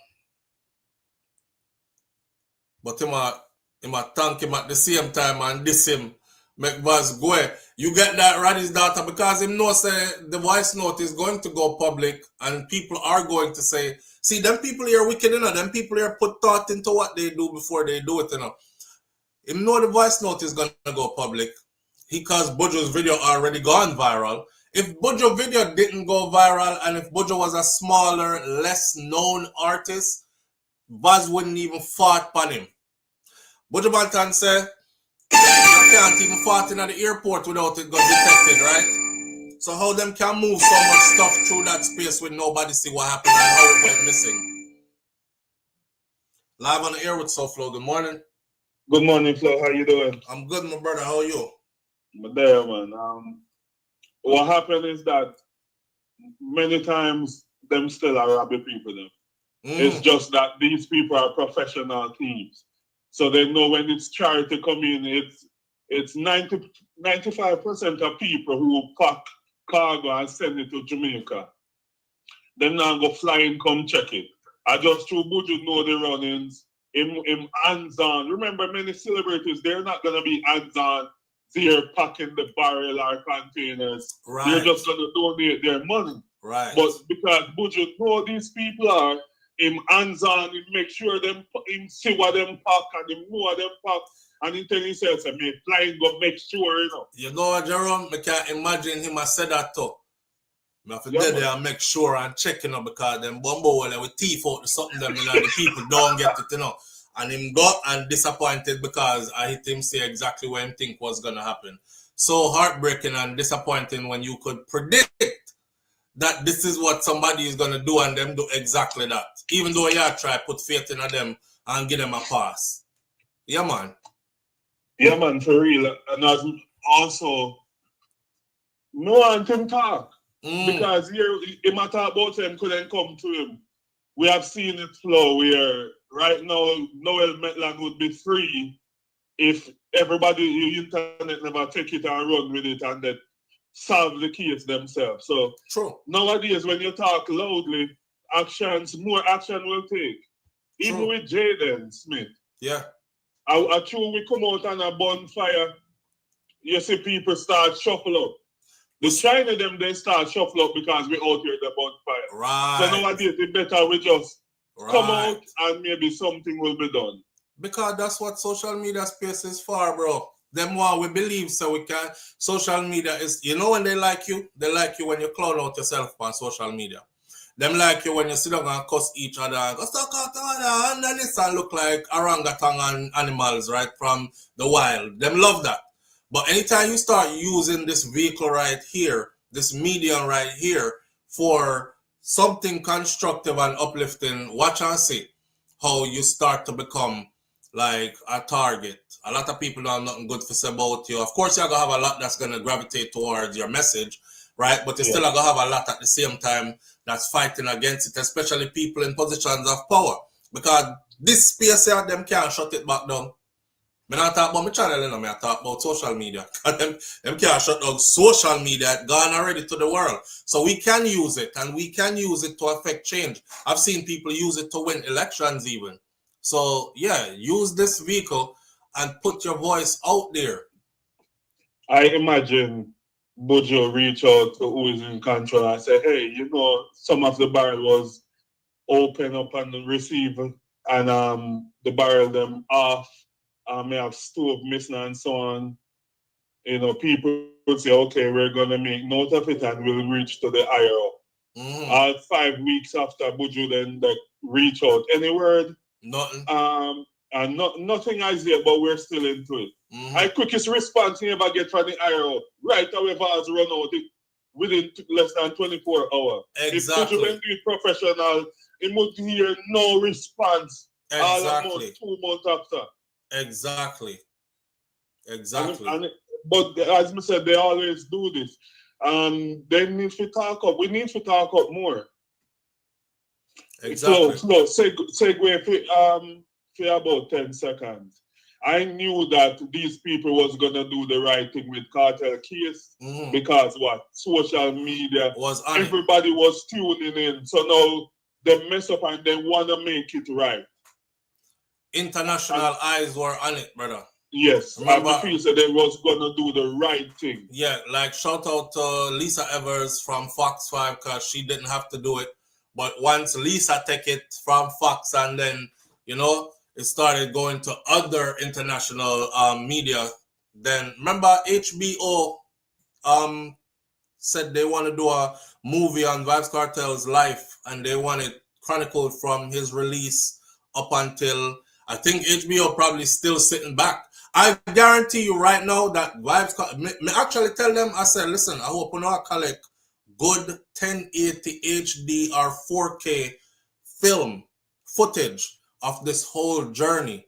S1: him a thank him at the same time and diss him. Make Vaz go. You get that Raddy's daughter because him know say the voice note is going to go public and people are going to say, see, them people here wicked, you know, them people here put thought into what they do before they do it, you know. Him know the voice note is gonna go public because Buju's video already gone viral. If Buju video didn't go viral and if Buju was a smaller, less known artist, Vaz wouldn't even fought upon him. Buju Banton said, I can't even fart in at the airport without it got detected, right? So how them can move so much stuff through that space with nobody see what happened and how it went missing? Live on the air with SouFLo. Good morning.
S7: Good morning, Flo. How you doing?
S1: I'm good, my brother. How are you?
S7: I'm there, man. What happened is that many times them still are robbing people. Them. It's just that these people are professional teams. So they know when it's charity come in, it's 95% of people who pack cargo and send it to Jamaica. Them now go fly and come check it. I just through Buju know the runnings. Him hands on. Remember, many celebrities, they're not gonna be hands on. They're packing the barrel or containers.
S1: Right.
S7: They're just gonna donate their money.
S1: Right.
S7: But because Buju know these people are, him hands on, him make sure him see what them pack and him know what them pack. And he tell himself, I mean, flying go make sure, you know.
S1: You know, Jerome, I can't imagine him I said that too. I have to get there and make sure and check, you know, because them bumbo with teeth out something them, you know, the people don't get it, you know. And him got and disappointed because I hit him say exactly what him think was gonna happen. So heartbreaking and disappointing when you could predict that this is what somebody is gonna do and them do exactly that. Even though you try put faith in them and give them a pass. Yeah, man.
S7: Yeah, man, for real. And as also, no one can talk. Because here, it matter about him couldn't come to him. We have seen it flow where right now, Noel Metland would be free if everybody, the internet never take it and run with it and then solve the case themselves. So
S1: true.
S7: Nowadays, when you talk loudly, more action will take. Even with Jaden Smith.
S1: Yeah.
S7: I true we come out on a bonfire, you see people start shuffle up. The China them they start shuffle up because we out here at the bonfire.
S1: Right.
S7: So nowadays it's better we just come out and maybe something will be done.
S1: Because that's what social media space is for, bro. Them one we believe so we can. Social media is, you know, when they like you when you clown out yourself on social media. Them like you when you sit down and cuss each other and go suck out and then this and look like orangutan and animals right from the wild. Them love that. But anytime you start using this vehicle right here, this medium right here for something constructive and uplifting, watch and see how you start to become like a target. A lot of people don't have nothing good to say about you. Of course, you're going to have a lot that's going to gravitate towards your message, right? But you still are going to have a lot at the same time that's fighting against it, especially people in positions of power. Because this space here, them can't shut it back down. I don't talk about my channel, you know, I talk about social media. them can't shut down social media, gone already to the world. So we can use it, and we can use it to affect change. I've seen people use it to win elections even. So, yeah, use this vehicle and put your voice out there.
S7: I imagine Buju reach out to who is in control and say, hey, you know, some of the barrel was open up and receive, and the barrel them off. May have stove missing and so on. You know, people would say, okay, we're going to make note of it and we'll reach to the IRO. All 5 weeks after Buju then reach out. Any word?
S1: Nothing.
S7: And nothing as yet, but we're still into it. I quickest response you ever get from the IRO. Right away, Vaz run out within less than 24 hours.
S1: Exactly.
S7: If Buju do it professional, it would hear no response.
S1: Exactly.
S7: Almost 2 months after.
S1: Exactly.
S7: But as I said, they always do this. They need to talk up. We need to talk up more.
S1: Exactly.
S7: Slow. Segue for about 10 seconds. I knew that these people was gonna do the right thing with cartel case because what? Social media
S1: was on
S7: everybody was tuning in. So now they mess up and they wanna make it right.
S1: International eyes were on it, brother.
S7: Yes,
S1: remember,
S7: I feel so they was gonna do the right thing.
S1: Yeah, like shout out to Lisa Evers from Fox 5 because she didn't have to do it. But once Lisa took it from Fox and then, you know, it started going to other international media, then remember HBO said they want to do a movie on Vybz Kartel's life and they want it chronicled from his release up until, I think HBO probably still sitting back. I guarantee you right now that Vybz, me actually tell them, I said, listen, I hope you know I collect good 1080 HD or 4K film footage of this whole journey.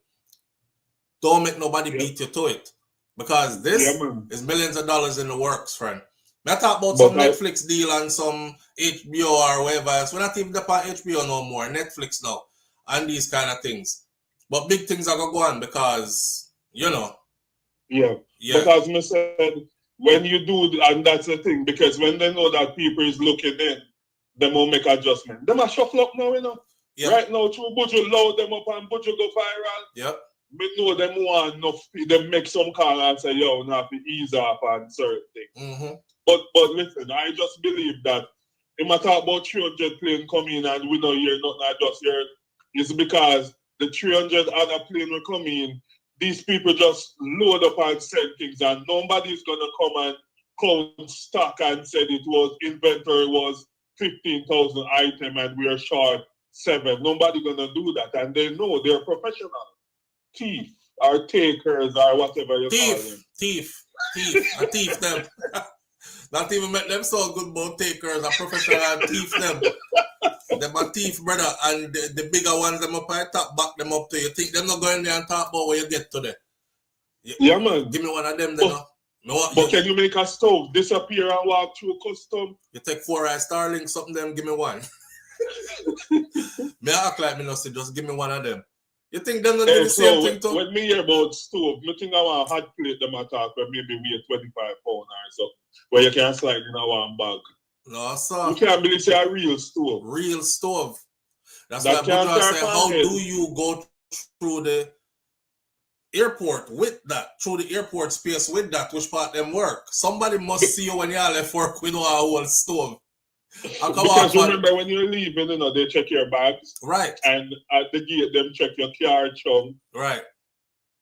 S1: Don't make nobody beat you to it. Because this is millions of dollars in the works, friend. I talk about some Netflix deal and some HBO or whatever else. We're not even up on HBO no more. Netflix now. And these kind of things. But big things are going to go on because, you know.
S7: Yeah. But as I said, when you do, and that's the thing, because when they know that people is looking in, they will make adjustment. Them a shuffle up now, you know. Right now, through Buju load them up and Buju go viral.
S1: Yep.
S7: We know them want enough, they make some call and say, yo, now to ease off on certain things. But listen, I just believe that if I talk about 300 plane coming and we don't hear nothing, I just hear it's because the 300 other plane will come in. These people just load up and send things, and nobody's gonna come and count stock and said it was inventory was 15,000 items and we are short 7. Nobody gonna do that, and they know they're professional. Thief or takers or whatever you call them.
S1: Thief them. Not even make them so good about takers or professional and thief them. Them a thief, brother, and the bigger ones them up at top back them up to you. Think them not going there and talk about where you get to there.
S7: Yeah, man.
S1: Give me one of them then.
S7: But can you make a stove disappear and walk through custom?
S1: You take 4 Starlink, something them, give me one. Me act like me not say, just give me one of them. You think them not do the same thing too?
S7: When me hear about stove, I think I want a hot plate them attack where maybe weigh 25 pounds or something, where you can slide in a one bag.
S1: No, sir.
S7: You can't believe it's a real stove.
S1: Real stove. That's why Buju say, how do you go through the airport with that, through the airport space with that, which part them work? Somebody must see you when you left work with a whole stove.
S7: Because remember when you're leaving, you know, they check your bags.
S1: Right.
S7: And at the gate, them check your car trunk.
S1: Right.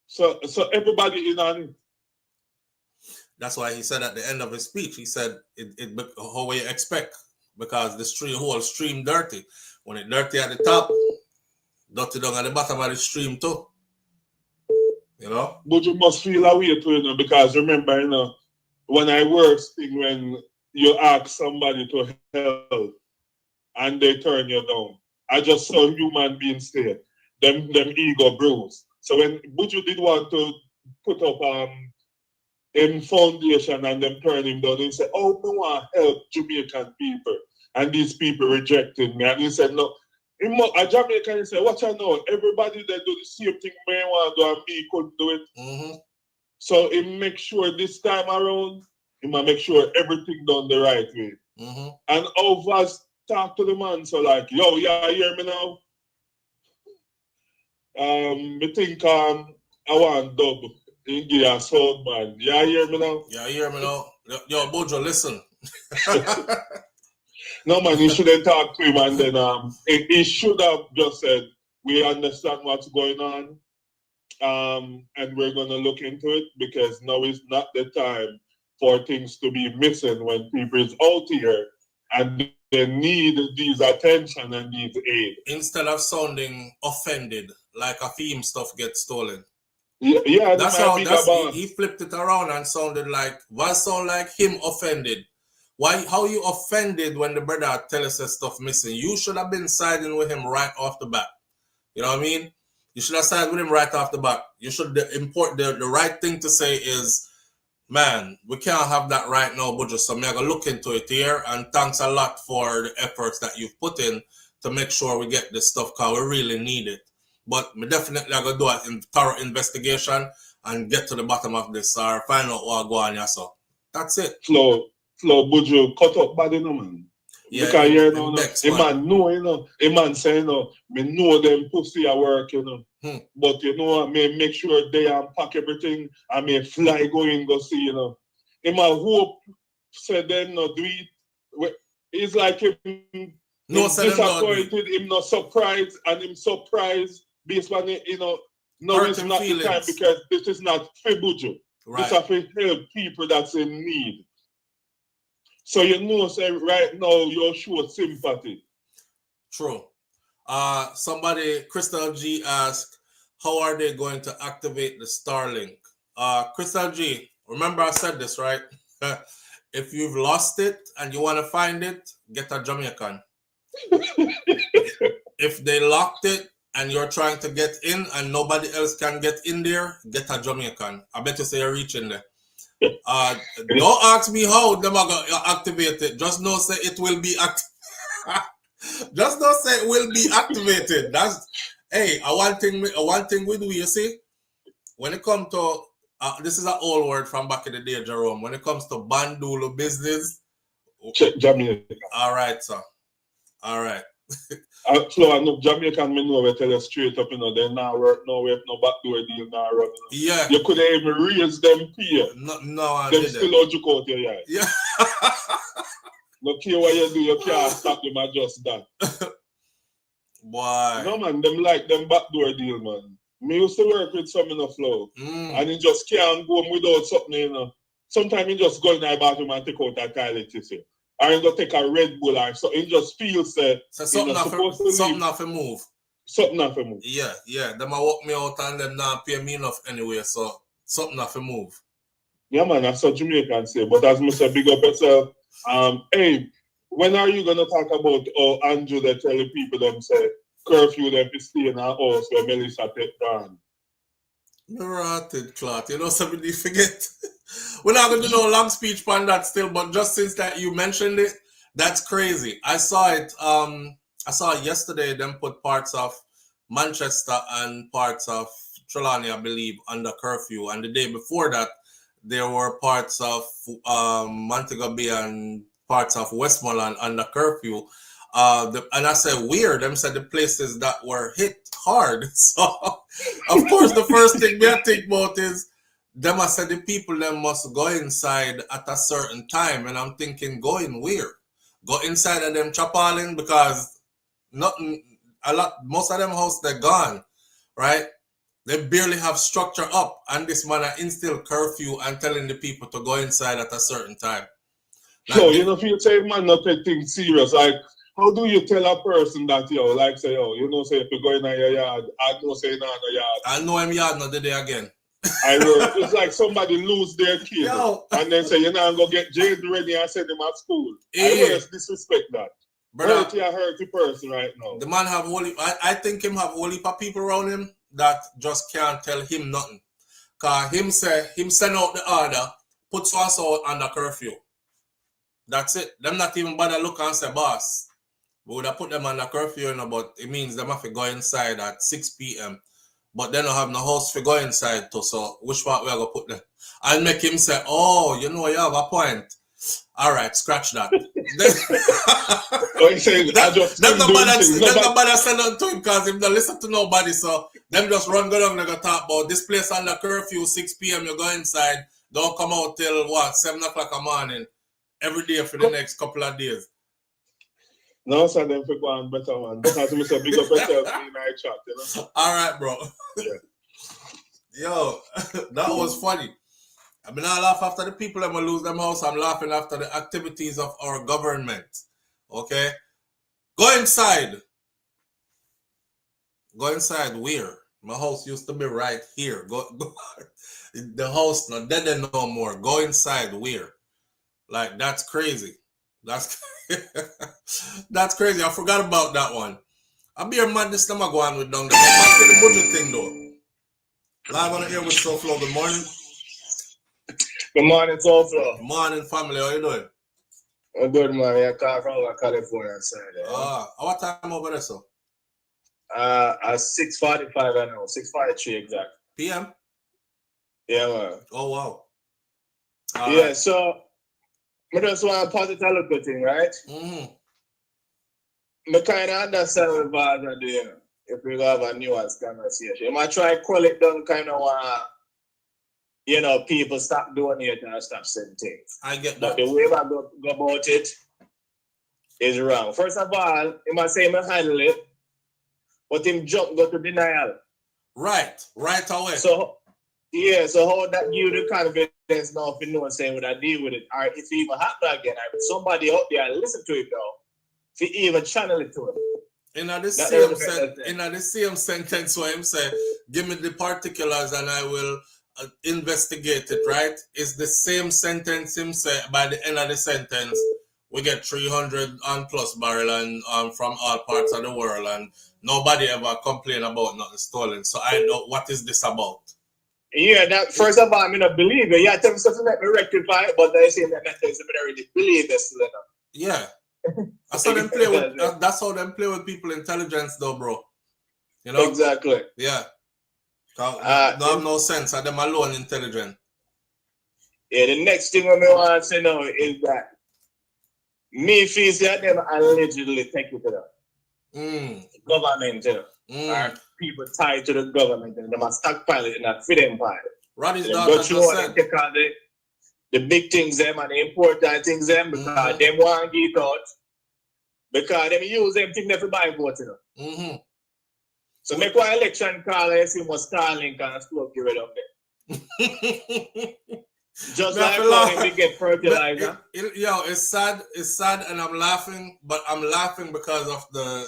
S7: So everybody in on it.
S1: That's why he said at the end of his speech, he said, it how you expect, because the whole stream dirty. When it dirty at the top, dirty down at the bottom of the stream too. You know?
S7: But you must feel a way too, you know, because remember, you know, when I worst thing when you ask somebody to help and they turn you down. I just saw human beings there. Them ego bruise. So when Buju did want to put up in foundation and them turn him down, he said, oh, I want to help Jamaican people. And these people rejected me. And he said, no. A Jamaican, he said, what I know, everybody that do the same thing may want to do and me couldn't do it. So he make sure this time around, he might make sure everything done the right way. And Ovas talk to the man, so like, yo, yeah, hear me now? I think I want dub in give a sound man. Yeah, hear me now?
S1: Yeah, hear me now. Yo, Buju, listen.
S7: No man, he shouldn't talk to him and then he should have just said, we understand what's going on. And we're gonna look into it because now is not the time for things to be missing when people is out here and they need these attention and these aid.
S1: Instead of sounding offended, like a theme stuff gets stolen.
S7: Yeah,
S1: that's how he flipped it around and sounded like, what sound like him offended? Why? How you offended when the brother tell us that stuff missing? You should have been siding with him right off the bat. You know what I mean? You should have sided with him right off the bat. You should the right thing to say is, man, we can't have that right now, Buju. So I'm going to look into it here. And thanks a lot for the efforts that you've put in to make sure we get this stuff because we really need it. But we definitely are going to do a thorough investigation and get to the bottom of this or find out what go on here. So that's it.
S7: Flo Buju cut up body, no man.
S1: Yeah,
S7: because you know,
S1: a
S7: man know, you know, a man say, you know, me know them pussy at work, you know. But you know, I may make sure they unpack everything. I may fly going go see, you know. A man hope said them not do it. It's like him disappointed, him not surprised, and him surprised based on it, you know. No, it's not the time because this is not for Buju. Right. This is for help people that's in need. So you know, say right now you show sympathy.
S1: True. Crystal G asked, how are they going to activate the Starlink? Crystal G, remember I said this, right? If you've lost it and you want to find it, get a Jamaican. If they locked it and you're trying to get in and nobody else can get in there, get a Jamaican. I bet you say you're reaching there. Don't ask me how them are going to activate it. Just know say it will be Just know say it will be activated. That's one thing we do, you see, when it comes to this is an old word from back in the day, Jerome. When it comes to bandulu business,
S7: Jamaica.
S1: All right, sir. All right.
S7: So I know Jamaican men know we tell you straight up, you know, they not work no way, no backdoor deal, not run. You know.
S1: Yeah.
S7: You could even raise them here.
S1: No, I
S7: them
S1: didn't.
S7: still out you out your yard.
S1: Yeah.
S7: No care what you do, you can't stop them at just that.
S1: Boy.
S7: No man, them like them backdoor deal, man. Me used to work with some in the flow. And you just can't go without something, you know. Sometimes you just go in the bathroom and take out a toilet, you see. Or you go take a Red Bull or so it just feels so
S1: something not to move.
S7: Something not to move.
S1: Yeah. Them a walk me out and them not pay me enough anyway, so something not to move.
S7: Yeah man, that's what Jamaican say. But as Mr. Big Up yourself, hey, when are you gonna talk about Andrew that tell the people them say curfew them to stay in our house where Melissa take down?
S1: Rotted clot, you know somebody forget. We're not going to do no long speech on that still, but just since that you mentioned it, that's crazy. I saw it yesterday, them put parts of Manchester and parts of Trelawney, I believe, under curfew. And the day before that, there were parts of Montego Bay and parts of Westmoreland under curfew. And I said, weird. Them said the places that were hit hard. So, of course, the first thing we think about is, them I said the people them must go inside at a certain time, and I'm thinking going where? Go inside of them chapalin because most of them houses they're gone, right? They barely have structure up, and this man instill curfew and telling the people to go inside at a certain time. Like,
S7: so you know if you say man not take things serious, like how do you tell a person that like say you know say if you go in your yard, I know say in the yard.
S1: I know him yard not the day again.
S7: I know it's like somebody lose their kid and then say you know I'm gonna get Jade ready and send him at school. I always disrespect that. Brother, hurty person right now.
S1: The man have I think him have whole heap of people around him that just can't tell him nothing. Cause him send out the order, put us out under curfew. That's it. Them not even bother look and say boss. We would have put them under curfew, you know, but it means them have to go inside at 6 p.m. But they don't have no house to go inside to, so which part we are going to put them? I'll make him say, oh, you know, you have a point. All right, scratch that. Them nobody send them to him because him don't listen to nobody, so them just run go down and go talk about this place under curfew, 6 p.m. you go inside, don't come out till 7 o'clock in the morning, every day for the next couple of days.
S7: No, so them for going better one. Because we say big up yourself in our chat, you know.
S1: All right, bro.
S7: Yeah.
S1: Yo, that was funny. I mean, I laugh after the people that will lose them house. I'm laughing after the activities of our government. Okay? Go inside. Go inside where? My house used to be right here. Go. The house not dead no more. Go inside where? Like, that's crazy. That's crazy. I forgot about that one. I'll be a madness number going with down there. Back to the budget thing though. Live on the air with SouFLo. Good morning.
S8: Good morning, SouFLo.
S1: Good morning, family. How you doing?
S8: A good man, I come from California side.
S1: What time over there, so?
S8: At 6:45 I know, 6:43 exact.
S1: PM?
S8: Yeah, man.
S1: Oh wow.
S8: Right. So I just want to positive look good thing, right? I kind of understand what bars are doing if we have a nuanced conversation. You might try to call it down kind of people stop donating and stop sending things.
S1: I get that.
S8: But the way I go about it is wrong. First of all, he might say he handle it, but him go to denial.
S1: Right away.
S8: So how that give you the confidence now if you know saying would I deal with it? Or if it even happen again, or if somebody out there listen to it though, if you even channel it to him.
S1: In the same sentence where him say, give me the particulars and I will investigate it, right? It's the same sentence him say by the end of the sentence, we get 300 and plus barrel and from all parts of the world and nobody ever complain about nothing stolen. So I know what is this about?
S8: Yeah, that first of all, I don't believe it. Yeah, tell me something that me rectify it, but they say that things I already believe this.
S1: Yeah. That's how them play with that's how them play with people intelligence though, bro. You know?
S8: Exactly.
S1: Yeah. Don't have no sense of them alone intelligent.
S8: Yeah, the next thing I want to say now is that me feel that them allegedly take it to the government, or people tied to the government and them are stockpile it in a freedom pile.
S1: Roddy's daughter just said
S8: take all the big things them and the important things them because them want to get out. Because them use them thing to buy vote, So make one election call and see must Starlink and stuff give it up there. Just like when we get fertilizer.
S1: It's sad and I'm laughing, but I'm laughing because of I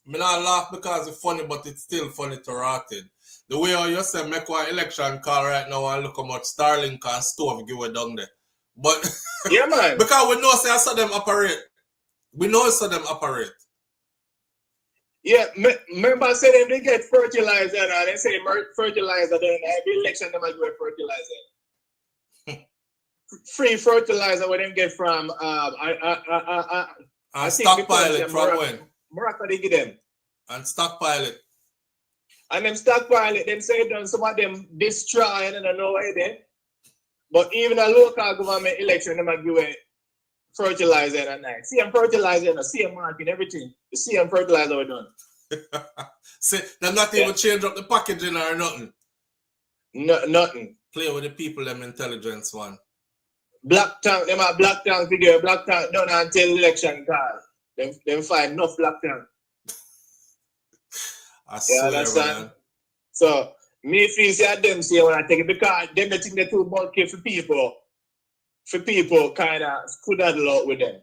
S1: not laugh because it's funny, but it's still funny to rotten. The way you say make one election call right now and look how much Starlink and stuff give it down there. But
S8: yeah, man.
S1: Because we know I saw them operate. We know I saw them operate.
S8: Yeah, remember I said they get fertilizer and they say fertilizer, then every election they might do fertilizer. Free fertilizer where them get from
S1: and stockpile it from when?
S8: Morocco they get them.
S1: And stockpile it.
S8: And them stockpile it, them say done some of them destroy and I don't know why they. But even a local government election, they might give away fertilizer and night. See them fertilizer and see them marking everything. You see them fertilizer we done.
S1: See, them not even change up the packaging or nothing.
S8: No, nothing.
S1: Play with the people, them intelligence one.
S8: Black tank, them are black tank figure, black tank done until election call. Them find enough black tank.
S1: I swear, man.
S8: So me feel say them say when I take it because them the thing they too bulky for people kind of skedaddle out with them.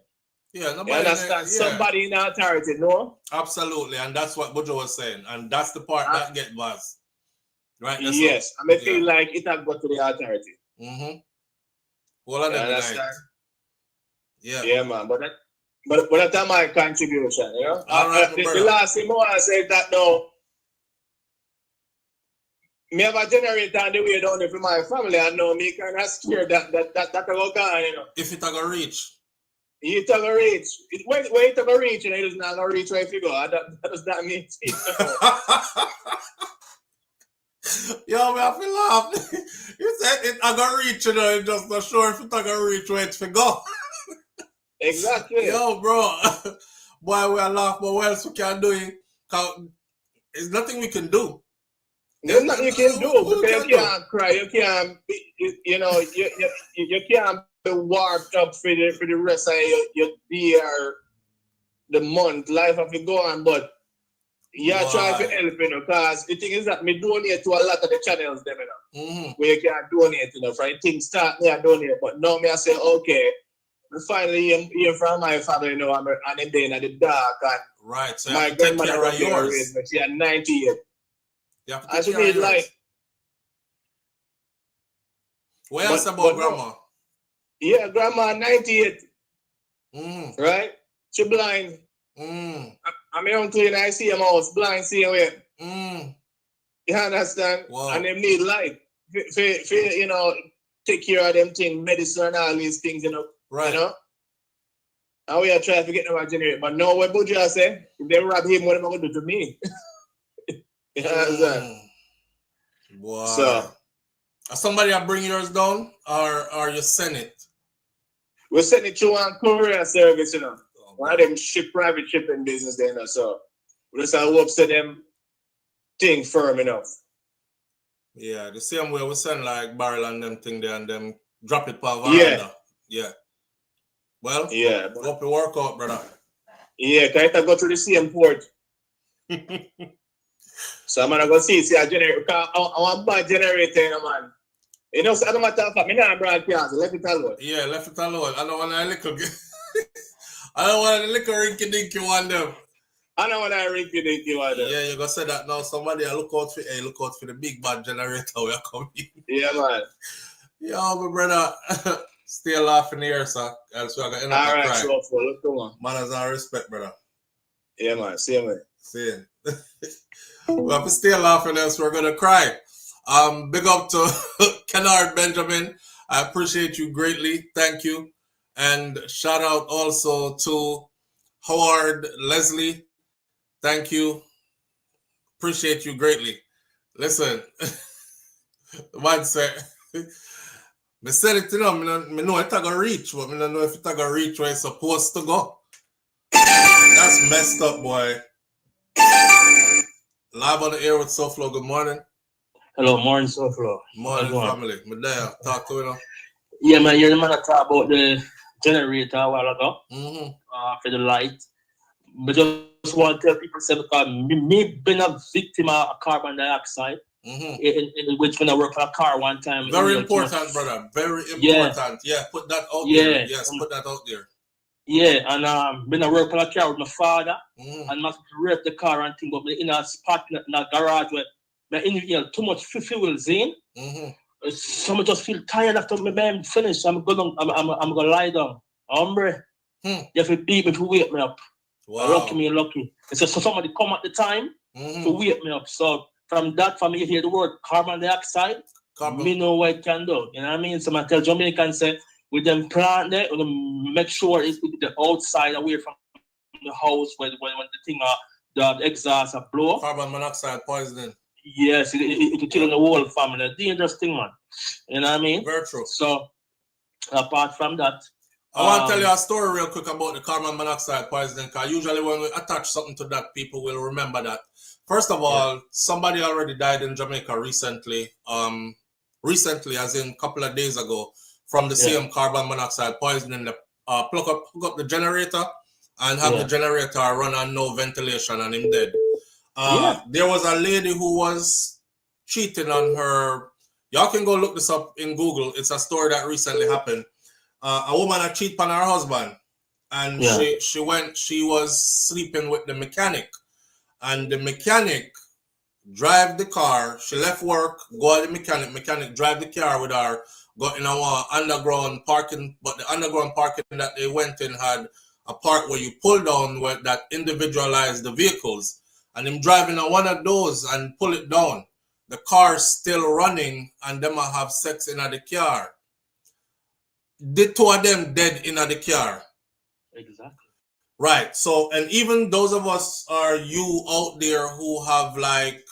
S1: Yeah,
S8: nobody. You understand? Somebody in authority, no?
S1: Absolutely, and that's what Buju was saying, and that's the part that get buzz. Right?
S8: Yes, I feel like it has got to the authority.
S1: Well, I understand.
S8: Yeah, man. But that's my contribution, you know? The last thing I want to say is that now, me have a generator on the way down there for my family, and now me kind of scared that will go, you know.
S1: If it will reach.
S8: It will reach. When it will reach, you know, it is not going to reach where if you go. That does not mean it.
S1: Yo, me have to laugh. You said it will go reach, you know, it's just not sure if it will go reach where it will go.
S8: Exactly.
S1: Yo, bro. Boy, we are laughing, but what else we can do? There's nothing we can do.
S8: There's nothing you can do because you can't cry. You can't, you know, you can't be warped up for the rest of your year, the month, life of you go on. But you're trying to help, you know, because the thing is that me donate to a lot of the channels, them, you know, where you can't donate, you know, for things start me I donate. But now me I say, okay, finally hear from my father, you know, and then in the dark, and
S1: right, so
S8: my grandmother was yours. But she had 98.
S1: I should need like. What else about grandma?
S8: Yeah, grandma 98. Right? She blind. I'm my uncle and I see him house blind, see him where. You understand?
S1: Wow.
S8: And them need light. For, you know, take care of them things, medicine and all these things, you know.
S1: Right.
S8: You know? And we are trying to get them a generator. But now what Buju say, if they rob him, what am I going to do to me? You know what I'm saying?
S1: Boy.
S8: So,
S1: somebody will bring yours down or you send it?
S8: we send it through on courier service, you know. One of them private shipping business there, you know, so we just hope to them thing firm enough.
S1: Yeah, the same way we send like barrel and them thing there and them drop it per veranda. Yeah. Well,
S8: yeah,
S1: hope it work out, brother.
S8: Yeah, can I go to the same port? So I'm gonna go see a generator. I want to buy a generator, you know, man. You know, so I don't matter if I'm not broadcast, left it alone.
S1: Yeah, left it alone. I don't want a little I don't want a little rinky dinky one them.
S8: I don't want a rinky dinky one them.
S1: Yeah, you gonna say that now. Somebody look out for the big bad generator we are coming.
S8: Yeah, man.
S1: Yeah, my brother. Stay laughing here, sir. Else we're gonna end up
S8: Alright,
S1: crying.
S8: so let's go on.
S1: Manners and respect, brother.
S8: Yeah, man. Same way.
S1: Same. We have to stay laughing else we're gonna cry. Big up to Kennard Benjamin. I appreciate you greatly. Thank you. And shout out also to Howard Leslie. Thank you. Appreciate you greatly. Listen, one sec. I said it, you know, I know it's gonna reach, but I don't know if it's gonna reach where it's supposed to go. That's messed up, boy. Live on the air with SouFLo. Good morning.
S9: Hello, morning, SouFLo.
S1: Morning, family. Medea, talk to you.
S9: Yeah, man, you're the man that talk about the generator a while ago for the light. But just want to tell people, say, because me been a victim of carbon dioxide, in which when I work for a car one time.
S1: Very important, brother. Very important. Yeah, put that out there. Yes, put that out there.
S9: Yeah, and been a work for a car with my father, and must rep the car and thing, but in a spot in a garage where I inhale too much fuel in. So I just feel tired after my finish. I'm gonna lie down. Hombre, you have to beat me to wake me up.
S1: Wow.
S9: Lucky. So somebody come at the time to wake me up. So from me hear the word carbon dioxide, me know what it can do. You know what I mean? So I tell Jamaicans say with them plant there, make sure it's the outside away from the house when the thing the exhaust are blow.
S1: Carbon monoxide poisoning.
S9: Yes, it kill the whole family. Dangerous thing, man. You know what I mean?
S1: Very true.
S9: So apart from that,
S1: I want to tell you a story real quick about the carbon monoxide poisoning, because usually when we attach something to that, people will remember that. First of all, somebody already died in Jamaica recently. Recently, as in a couple of days ago, from the same carbon monoxide poisoning. They hook up the generator and have the generator run on no ventilation, and him dead. There was a lady who was cheating on her. Y'all can go look this up in Google. It's a story that recently happened. A woman had cheated on her husband, and she was sleeping with the mechanic, and the mechanic drive the car. She left work, go to the mechanic drive the car with her, got in our underground parking, but the underground parking that they went in had a part where you pull down where that individualized the vehicles, and him driving on one of those and pull it down. The car's still running, and them have sex in the car. The two of them dead in the car.
S9: Exactly.
S1: Right. So, and even those of us are you out there who have like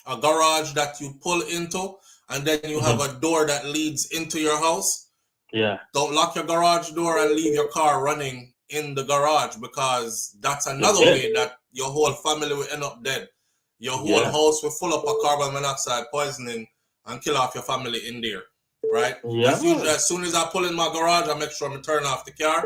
S1: a garage that you pull into, and then you have a door that leads into your house.
S9: Yeah.
S1: Don't lock your garage door and leave your car running in the garage, because that's another way that your whole family will end up dead. Your whole house will full up of carbon monoxide poisoning and kill off your family in there. Right? As soon as I pull in my garage, I make sure I turn off the car,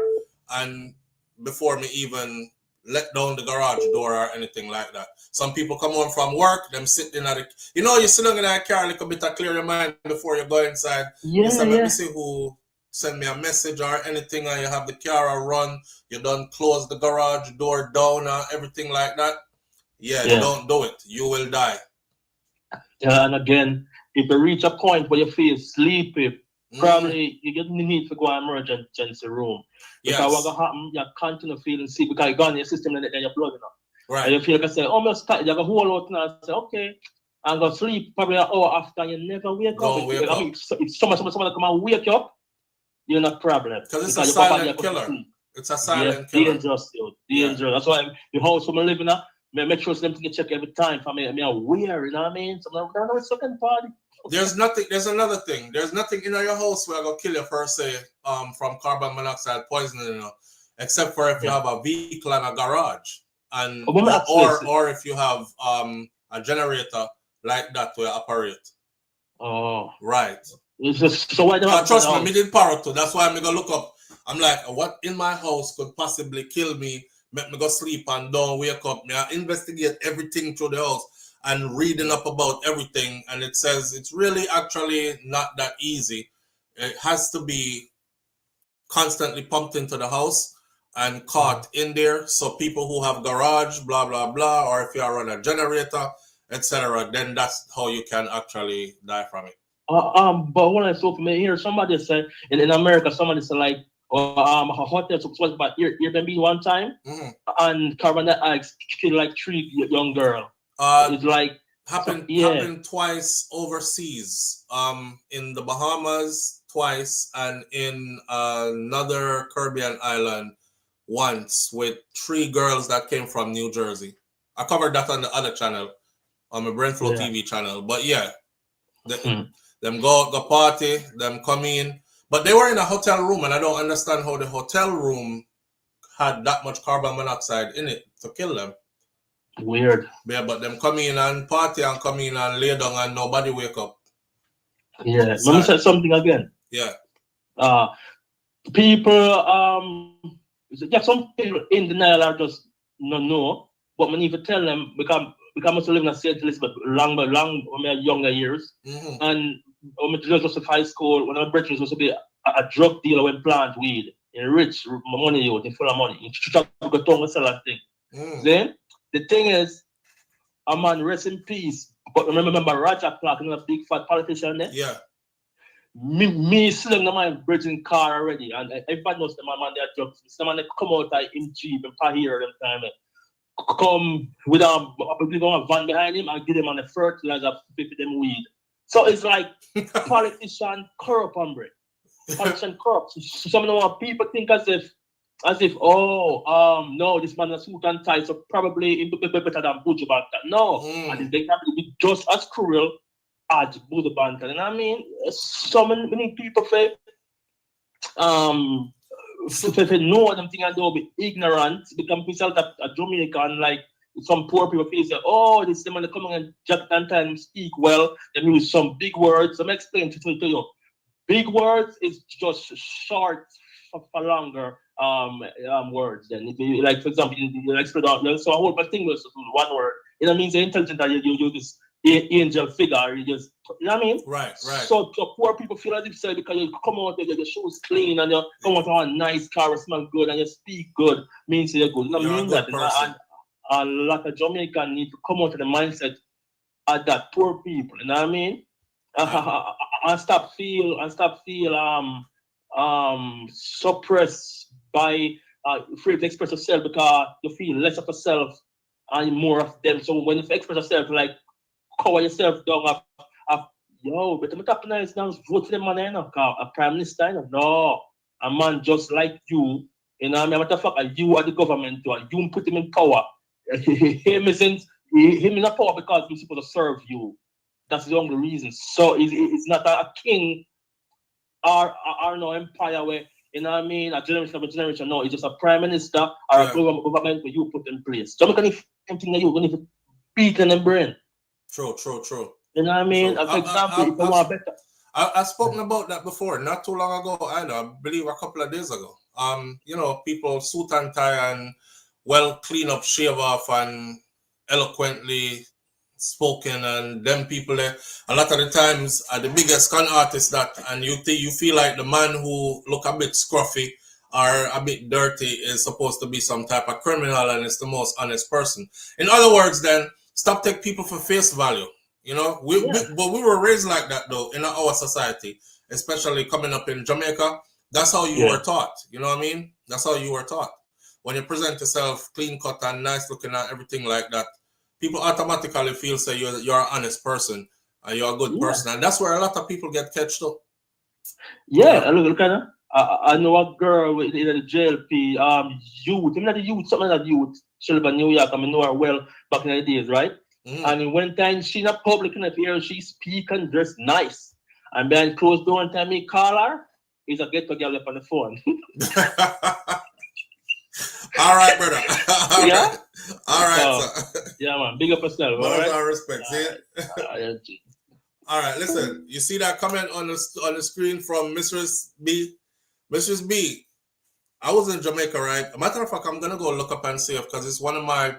S1: and before me even let down the garage door or anything like that. Some people come home from work, them sitting at it. You know, you sit down in that car a little bit to clear your mind before you go inside. Let me see who send me a message or anything, and you have the car run, you done close the garage door down or everything like that. Don't do it. You will die.
S9: And again, if you reach a point where you feel sleepy, probably you need to go to emergency room. Because what's going to happen, you continue feeling sick because you got in your system and then you're blood enough.
S1: Right.
S9: And you feel like I say, oh, I'm tired. You got a whole out now. I say, okay. And go sleep probably an hour after, you never wake up.
S1: Wake up.
S9: I mean, if someone come and wake you up, you're not problem.
S1: Because it's a silent killer. It's a silent killer.
S9: Dangerous, yo. Dangerous. Yeah. That's why the house where I'm living at, make sure them things check every time for me. I'm aware, you know what I mean? So I'm not a second party.
S1: There's nothing. There's another thing. There's nothing in your house where I go kill you per se from carbon monoxide poisoning, you know, except for if you have a vehicle and a garage, and or if you have a generator like that to operate. Oh, right. It's just, so why don't trust me? Me did power too. That's why I'm gonna look up. I'm like, what in my house could possibly kill me? Make me go sleep and don't wake up. Me I investigate everything through the house and reading up about everything, and it says it's really actually not that easy. It has to be constantly pumped into the house and caught in there. So people who have garage, blah blah blah, or if you are on a generator, etc., then that's how you can actually die from it.
S9: But when I saw from here, somebody said in America, somebody said like a hotel was about Airbnb one time, and carbon dioxide killed like 3 young girls. It's like
S1: happened twice overseas. In the Bahamas twice, and in another Caribbean island once with 3 girls that came from New Jersey. I covered that on the other channel, on my SouFLoTV channel. But yeah, them go party, them come in. But they were in a hotel room, and I don't understand how the hotel room had that much carbon monoxide in it to kill them.
S9: Weird.
S1: Yeah, but them come in and party and come in and lay down and nobody wake up.
S9: Yeah. Let me say something again.
S1: Yeah.
S9: People, yeah, some people in denial are just not know, but I need to tell them because I was living in St. Elizabeth long when my younger years, and when I was in high school, when I was was supposed to be a drug dealer when plant weed, in rich money, in full of money, in Chicago, to sell that thing. Then the thing is, a man rest in peace. But remember Roger Clark, a big fat politician there?
S1: Yeah.
S9: Me sitting in my bridging car already, and everybody knows the man they are drugs. The man they come out in Jeep and pay here them time. Come with a van behind him and give them on the fertilizer for them weed. So it's like politician corrupt, hombre. Politician corrupt. So some of the people think as if no, this man is suit and tie, so probably it would be better than Buju Banton. No, and they can be just as cruel as Buju Banton. And I mean, so many people say, if they know them thing and they'll be ignorant, become yourself a Jamaican, like some poor people feel say, oh, this man coming and Jack and speak well, they use some big words. Let me explain to you. Big words is just short for longer words. Then if you, like, for example, you explain out so a whole thing was one word. You know what I mean? It's intelligent that you use this angel figure, you just, you know what I mean?
S1: Right.
S9: So poor people feel as if say because you come out there, your shoes clean and you come out on a nice car, smell good, and you speak good, means you're good. You know what I mean? That and a lot of Jamaicans need to come out to the mindset of that poor people, you know what I mean? And stop feel suppressed by afraid to express yourself because you feel less of yourself and more of them. So when you express yourself, like cover yourself down but I'm talking nice now, vote for the man, you know, a prime minister, you know. No, a man just like you, you know, what the fuck, you are the government, you put him in power. Him in power because he's supposed to serve you. That's the only reason. So it's not a king or no empire where, you know what I mean, a generation. No, it's just a prime minister or a government where you put in place. So I'm going to anything that you're going to beat in the brain.
S1: True.
S9: You know what I mean? For example, if you want better.
S1: I've spoken about that before, not too long ago either. I believe a couple of days ago. You know, people suit and tie and well clean up, shave off, and eloquently spoken, and them people there a lot of the times are the biggest con artists that, and you feel like the man who look a bit scruffy or a bit dirty is supposed to be some type of criminal and it's the most honest person. In other words, then stop take people for face value. You know, but we were raised like that though in our society, especially coming up in Jamaica. That's how you were taught. You know what I mean? That's how you were taught. When you present yourself clean cut and nice looking and everything like that, people automatically feel say you're an honest person and you're a good person, and that's where a lot of people get catched up.
S9: Yeah, look at that. I know a girl in the JLP, youth, I'm not the youth, something like that youth, she live in New York, I know her well back in the days, right? And one time she not public enough here, she speak and dress nice. And behind closed door, one time me call her, he's a get together up on the phone.
S1: All right, brother.
S9: Yeah?
S1: All right, sir.
S9: Yeah, man. Big up yourself.
S1: All
S9: right?
S1: our respect. See? All right, listen. You see that comment on the screen from Mistress B? Mistress B, I was in Jamaica, right? A matter of fact, I'm going to go look up and see it because it's one of my...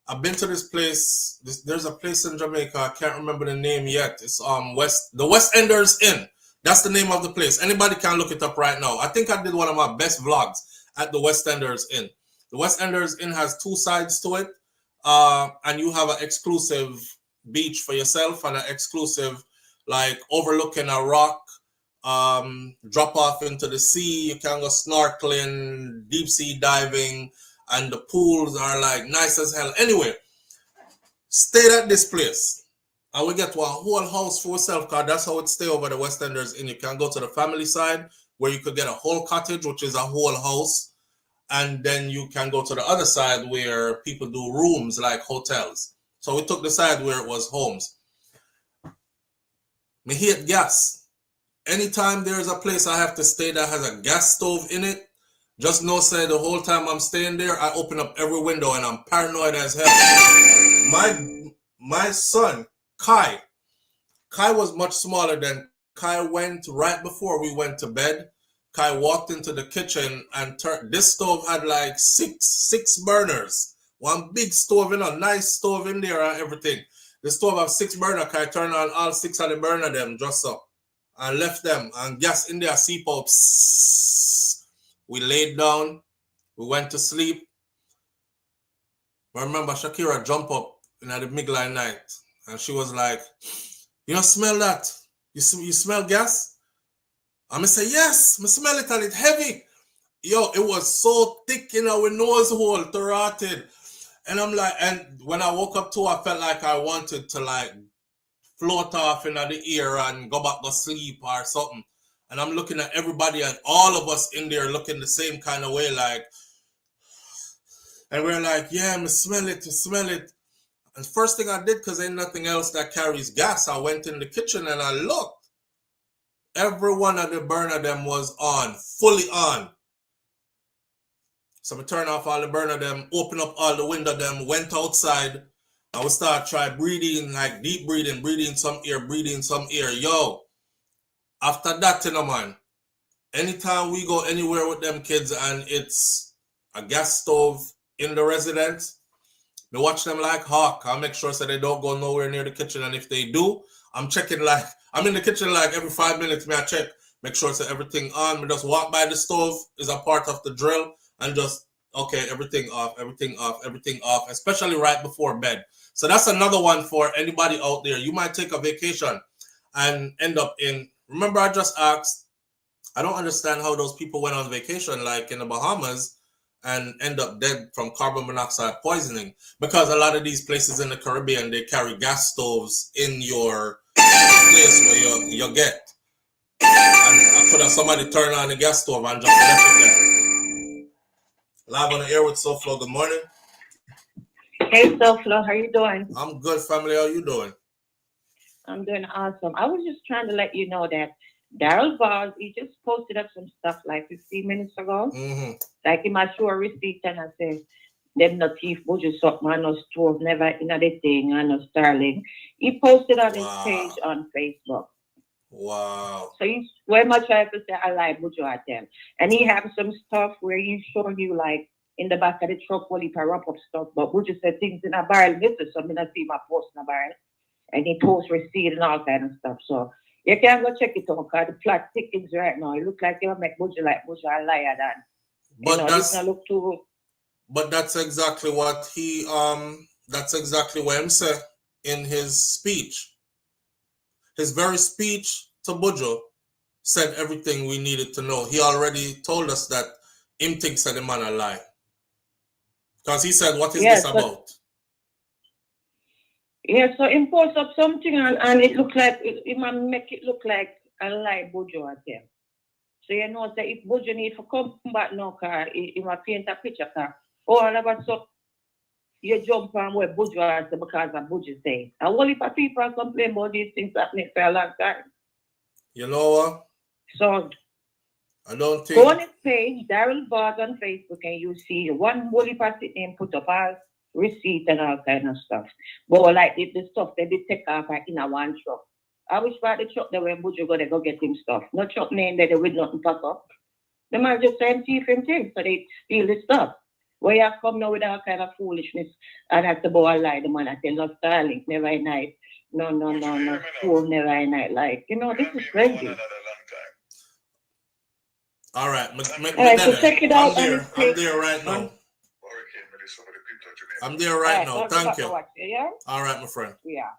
S1: I've been to this place. There's a place in Jamaica. I can't remember the name yet. It's the West Enders Inn. That's the name of the place. Anybody can look it up right now. I think I did one of my best vlogs at the West Enders Inn. The West Enders Inn has two sides to it, and you have an exclusive beach for yourself and an exclusive, like, overlooking a rock, drop off into the sea. You can go snorkeling, deep sea diving, and the pools are like nice as hell. Anyway, stayed at this place. And we get to a whole house for yourself, because that's how it stay over the West Enders Inn. You can go to the family side where you could get a whole cottage, which is a whole house. And then you can go to the other side where people do rooms like hotels. So we took the side where it was homes. Me hate gas. Anytime there's a place I have to stay that has a gas stove in it, just know, say, the whole time I'm staying there, I open up every window and I'm paranoid as hell. My son, Kai was much smaller than Kai went right before we went to bed. Kai walked into the kitchen and this stove had like six burners. One big stove, nice stove in there and everything. The stove have 6 burners. Kai turned on all 6 of the burner them just so. And left them and gas in there, seep out. We laid down. We went to sleep. I remember Shakira jumped up in the middle of the night and she was like, "You don't smell that? You smell gas?" I'm going to say, "Yes, I smell it and it's heavy." Yo, it was so thick in our nose hole, rotted. And I'm like, and when I woke up too, I felt like I wanted to like float off in the air and go back to sleep or something. And I'm looking at everybody and all of us in there looking the same kind of way, like, and we're like, "Yeah, I smell it, smell it." And first thing I did, because ain't nothing else that carries gas, I went in the kitchen and I looked. Every one of the burner them was on, fully on. So I turn off all the burner them, open up all the window them, went outside. I would start try breathing, like deep breathing some air. Yo, after that, man, anytime we go anywhere with them kids and it's a gas stove in the residence, we watch them like hawk. I'll make sure so they don't go nowhere near the kitchen. And if they do, I'm checking, like, I'm in the kitchen like every 5 minutes, I check, make sure so everything on. We just walk by the stove, is a part of the drill, and just, okay, everything off, especially right before bed. So that's another one for anybody out there. You might take a vacation and end up in, remember I just asked, I don't understand how those people went on vacation like in the Bahamas and end up dead from carbon monoxide poisoning, because a lot of these places in the Caribbean, they carry gas stoves in your place where you get. And I could have somebody turn on the gas stove and just left it there. Live on the air with SouFLo. Good morning.
S10: Hey, SouFLo, how you doing?
S1: I'm good, family. How you doing?
S10: I'm doing awesome. I was just trying to let you know that Daryl Vaz, he just posted up some stuff like 15 minutes ago. Like in my show receipt, and I said, them no thief, Buju something, and no stove, never in the thing, and no Starling. He posted on his page on Facebook.
S1: Wow.
S10: So he's very much trying to say, I like Buju at them. And he have some stuff where he's showing you, like, in the back of the truck, while he can wrap up stuff. But Buju said things in a barrel, this is something I see my post in a barrel. And he posts receipt and all kind of stuff. So you can go check it out, because the plot thickens right now. It looks like you'll make Buju like Buju a liar than.
S1: But
S10: that's not look too.
S1: But that's exactly what he that's exactly what him said in his speech. His very speech to Buju said everything we needed to know. He already told us that him thinks that the man a lie. Because he said, "What is this about?"
S10: Yeah, so he post up something and it look like it might make it look like a lie Buju at them. So you know that if Buju need to come back now, car, he might paint a picture car. All of a sudden, you jump on where Buju has because of Buju say. And all if people complain about these things happening for a long time.
S1: You know what?
S10: So
S1: I don't think.
S10: Go on his page, Daryl Bard on Facebook, and you see one bully person name put up as receipt and all kind of stuff. But like the stuff they did take off in a one truck. I wish by the truck that when Buju go get him stuff. No truck name that they would not pack up. They might just send thief him things, so they steal the stuff. Where you come now with all kind of foolishness and have to go and lie the man I tell no Starlink, never a night. No, fool, never a night. Like, you know, this is crazy.
S1: All right,
S10: so check it out.
S1: I'm there right now. I'm there right now. Thank you.
S10: Yeah?
S1: All right, my friend.
S10: Yeah.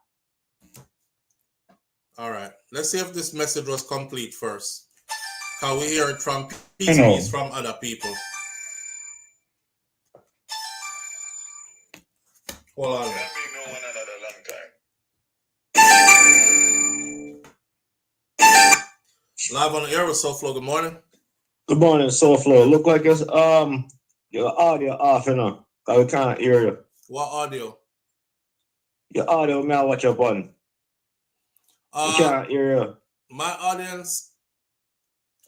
S1: All right. Let's see if this message was complete first. Can we hear it from PCs from other people? Hold on. Live on the air with SouFLo. Good morning.
S11: Good morning, SouFLo. Look like it's your audio off, you know. Cause we can't hear you.
S1: What audio?
S11: Your audio, may I watch your button? We can't hear you.
S1: My audience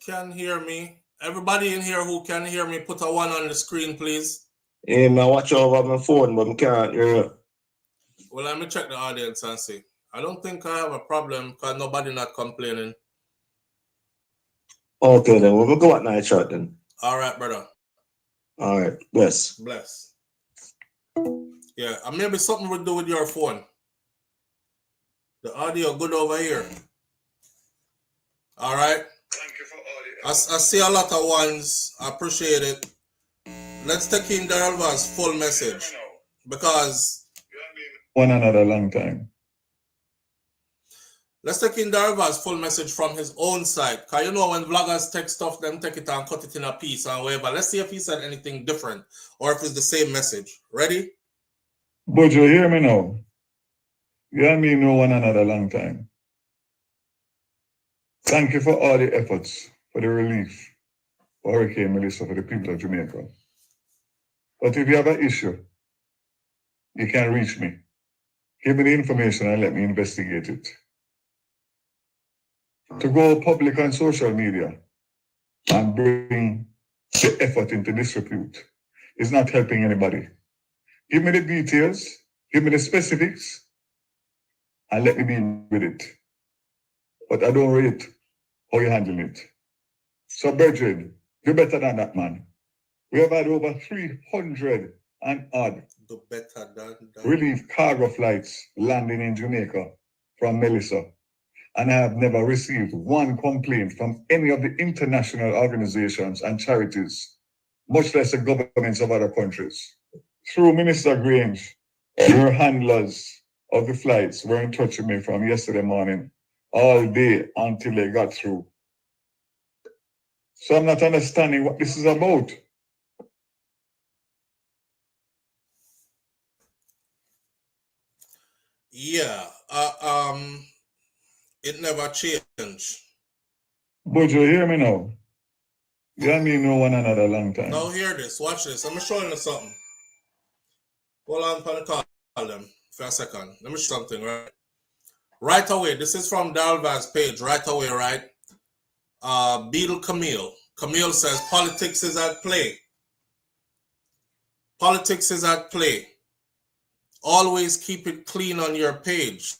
S1: can hear me. Everybody in here who can hear me, put a 1 on the screen, please.
S11: Yeah, man, watch over my phone, but we can't hear you.
S1: Well, let me check the audience and see. I don't think I have a problem because nobody not complaining.
S11: Okay, then we'll go at night shot then.
S1: All right, brother.
S11: All right, bless.
S1: Bless. Yeah, and maybe something will do with your phone. The audio good over here. All right.
S3: Thank you for audio.
S1: I see a lot of ones. I appreciate it. Let's take in Daryl's full message because
S3: one another long time.
S1: Let's take in Daryl's full message from his own side. Because you know when vloggers take stuff, them take it and cut it in a piece and whatever. Let's see if he said anything different or if it's the same message. Ready?
S3: Buju, hear me now. You and me know one another long time. Thank you for all the efforts for the relief for Hurricane Melissa for the people of Jamaica. But if you have an issue, you can reach me. Give me the information and let me investigate it. To go public on social media and bring the effort into disrepute is not helping anybody. Give me the details, give me the specifics, and let me deal with it. But I don't rate how you handle it. So, brethren, you're better than that, man. We have had over 300 and odd relief cargo flights landing in Jamaica from Melissa. And I have never received one complaint from any of the international organizations and charities, much less the governments of other countries. Through Minister Grange, your handlers of the flights were in touch with me from yesterday morning, all day until they got through. So I'm not understanding what this is about.
S1: Yeah, it never changed.
S3: Buju, hear me now. You and me know one another a long time.
S1: Now hear this, watch this. I'm showing you something. Hold on for the call them for a second. Let me show something, right? Right away, this is from Dalva's page, right away, right? Beetle Camille. Camille says, politics is at play. Politics is at play. Always keep it clean on your page.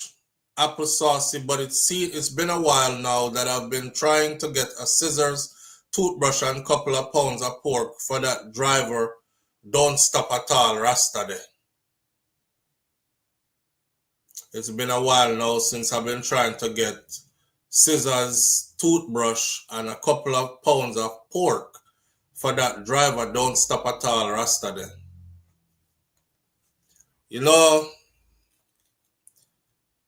S1: Applesauce, but it's been a while now that I've been trying to get a scissors, toothbrush, and a couple of pounds of pork for that driver. Don't stop at all, Rasta there. It's been a while now since I've been trying to get scissors, toothbrush, and a couple of pounds of pork for that driver. Don't stop at all, Rasta there. You know,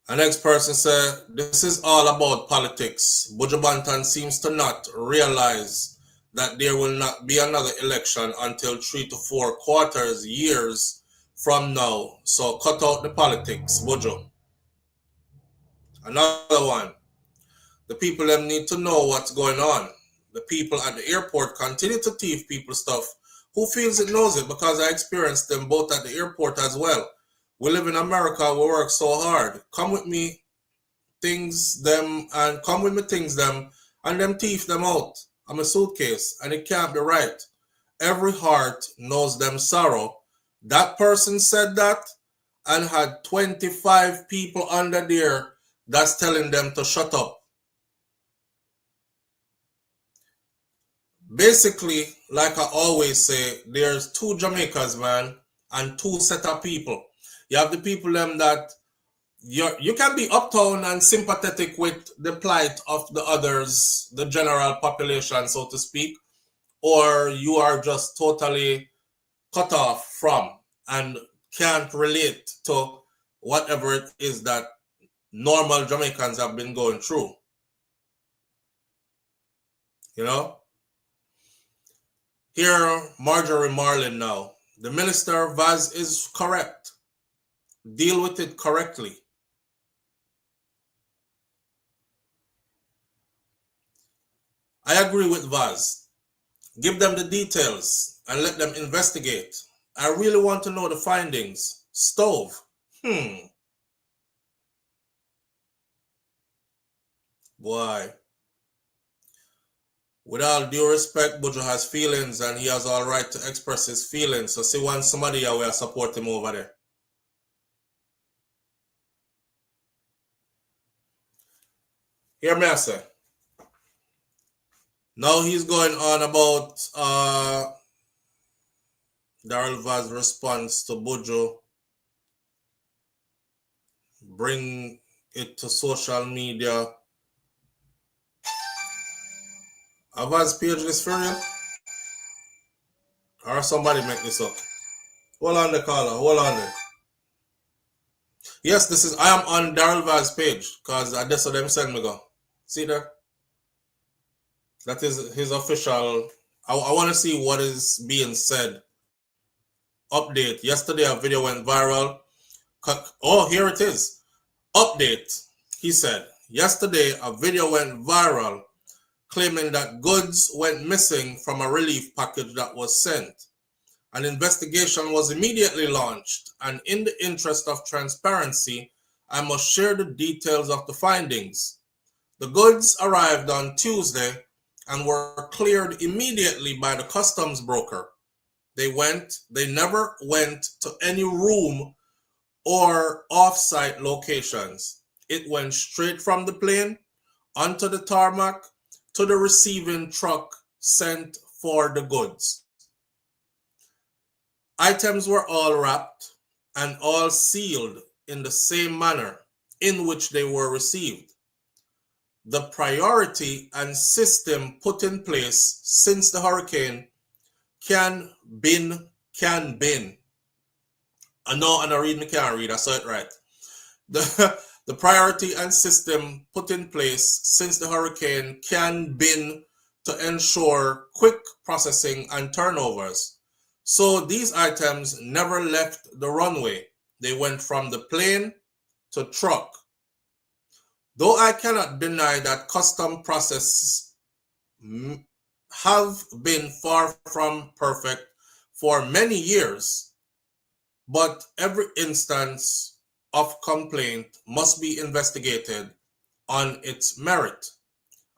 S1: the next person said, this is all about politics. Buju Banton seems to not realize that there will not be another election until 3 to 4 quarters, years from now. So cut out the politics, Buju. Another one. The people them need to know what's going on. the people at the airport continue to thief people stuff, who feels it knows it, because I experienced them both at the airport as well. We live in America, we work so hard. Come with me, things them, and come with me things them, and them thief them out. I'm a suitcase, and it can't be right. Every heart knows them sorrow. That person said that and had 25 people under there that's telling them to shut up. Basically, like I always say, there's two Jamaicas, man, and two set of people. You have the people them that you can be uptown and sympathetic with the plight of the others, the general population, so to speak, or you are just totally cut off from and can't relate to whatever it is that normal Jamaicans have been going through. You know? Here, Marjorie Marlin now. The Minister Vaz is correct. Deal with it correctly. I agree with Vaz. Give them the details and let them investigate. I really want to know the findings. Stove. Boy. With all due respect, Buju has feelings and he has all right to express his feelings. So see when somebody will support him over there. Hear me, I say. Now he's going on about Daryl Vaz's response to Buju. Bring it to social media. A Vaz page this for real? Or somebody make this up? Hold on the caller, hold on there. Yes, this is, I am on Daryl Vaz's page because that's what them send me go. See there? That is his official. I want to see what is being said. Update. Yesterday a video went viral. Oh, here it is. Update. He said, yesterday a video went viral claiming that goods went missing from a relief package that was sent. An investigation was immediately launched, and in the interest of transparency, I must share the details of the findings. The goods arrived on Tuesday and were cleared immediately by the customs broker. They never went to any room or off-site locations. It went straight from the plane onto the tarmac to the receiving truck sent for the goods. Items were all wrapped and all sealed in the same manner in which they were received. The priority and system put in place since the hurricane can bin. I know, and I read, I can't read, I saw it right. The priority and system put in place since the hurricane can bin to ensure quick processing and turnovers. So these items never left the runway. They went from the plane to truck. Though I cannot deny that custom processes have been far from perfect for many years, but every instance of complaint must be investigated on its merit.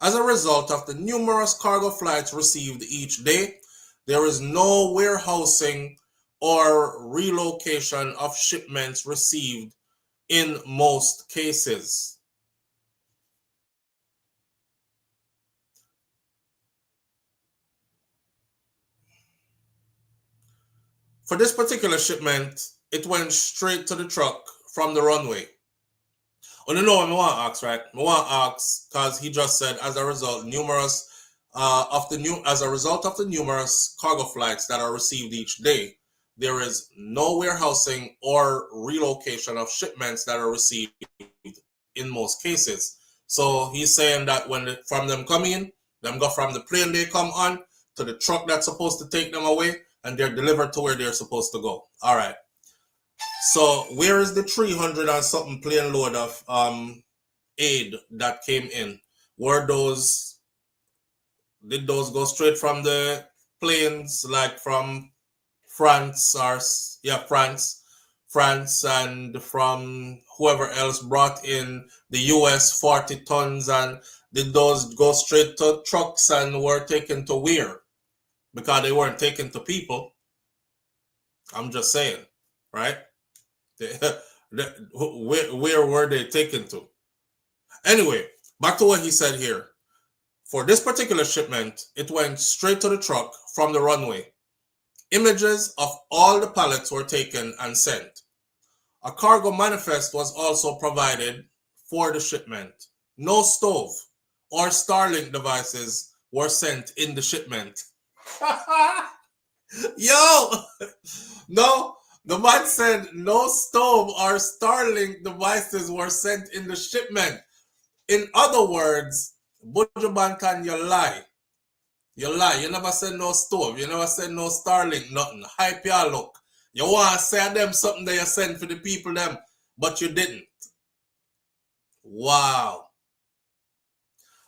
S1: As a result of the numerous cargo flights received each day, there is no warehousing or relocation of shipments received in most cases. For this particular shipment, it went straight to the truck from the runway. Oh, no, I want to ask, right? I want to ask because he just said, as a result of the numerous cargo flights that are received each day, there is no warehousing or relocation of shipments that are received in most cases. So he's saying that from them come in, them go from the plane they come on to the truck that's supposed to take them away, and they're delivered to where they're supposed to go. All right. So where is the 300 and something plane load of aid that came in? Were those did those go straight from the planes, like from France or France and from whoever else brought in the US 40 tons, and did those go straight to trucks and were taken to where? Because they weren't taken to people. I'm just saying, right? Where were they taken to? Anyway, back to what he said here. For this particular shipment, it went straight to the truck from the runway. Images of all the pallets were taken and sent. A cargo manifest was also provided for the shipment. No stove or Starlink devices were sent in the shipment. Yo! No, the man said no stove or Starlink devices were sent in the shipment. In other words, Buju Banton, you lie. You lie. You never said no stove. You never said no Starlink, nothing. Hype y'all look. You want to say them something that you send for the people them, but you didn't. Wow.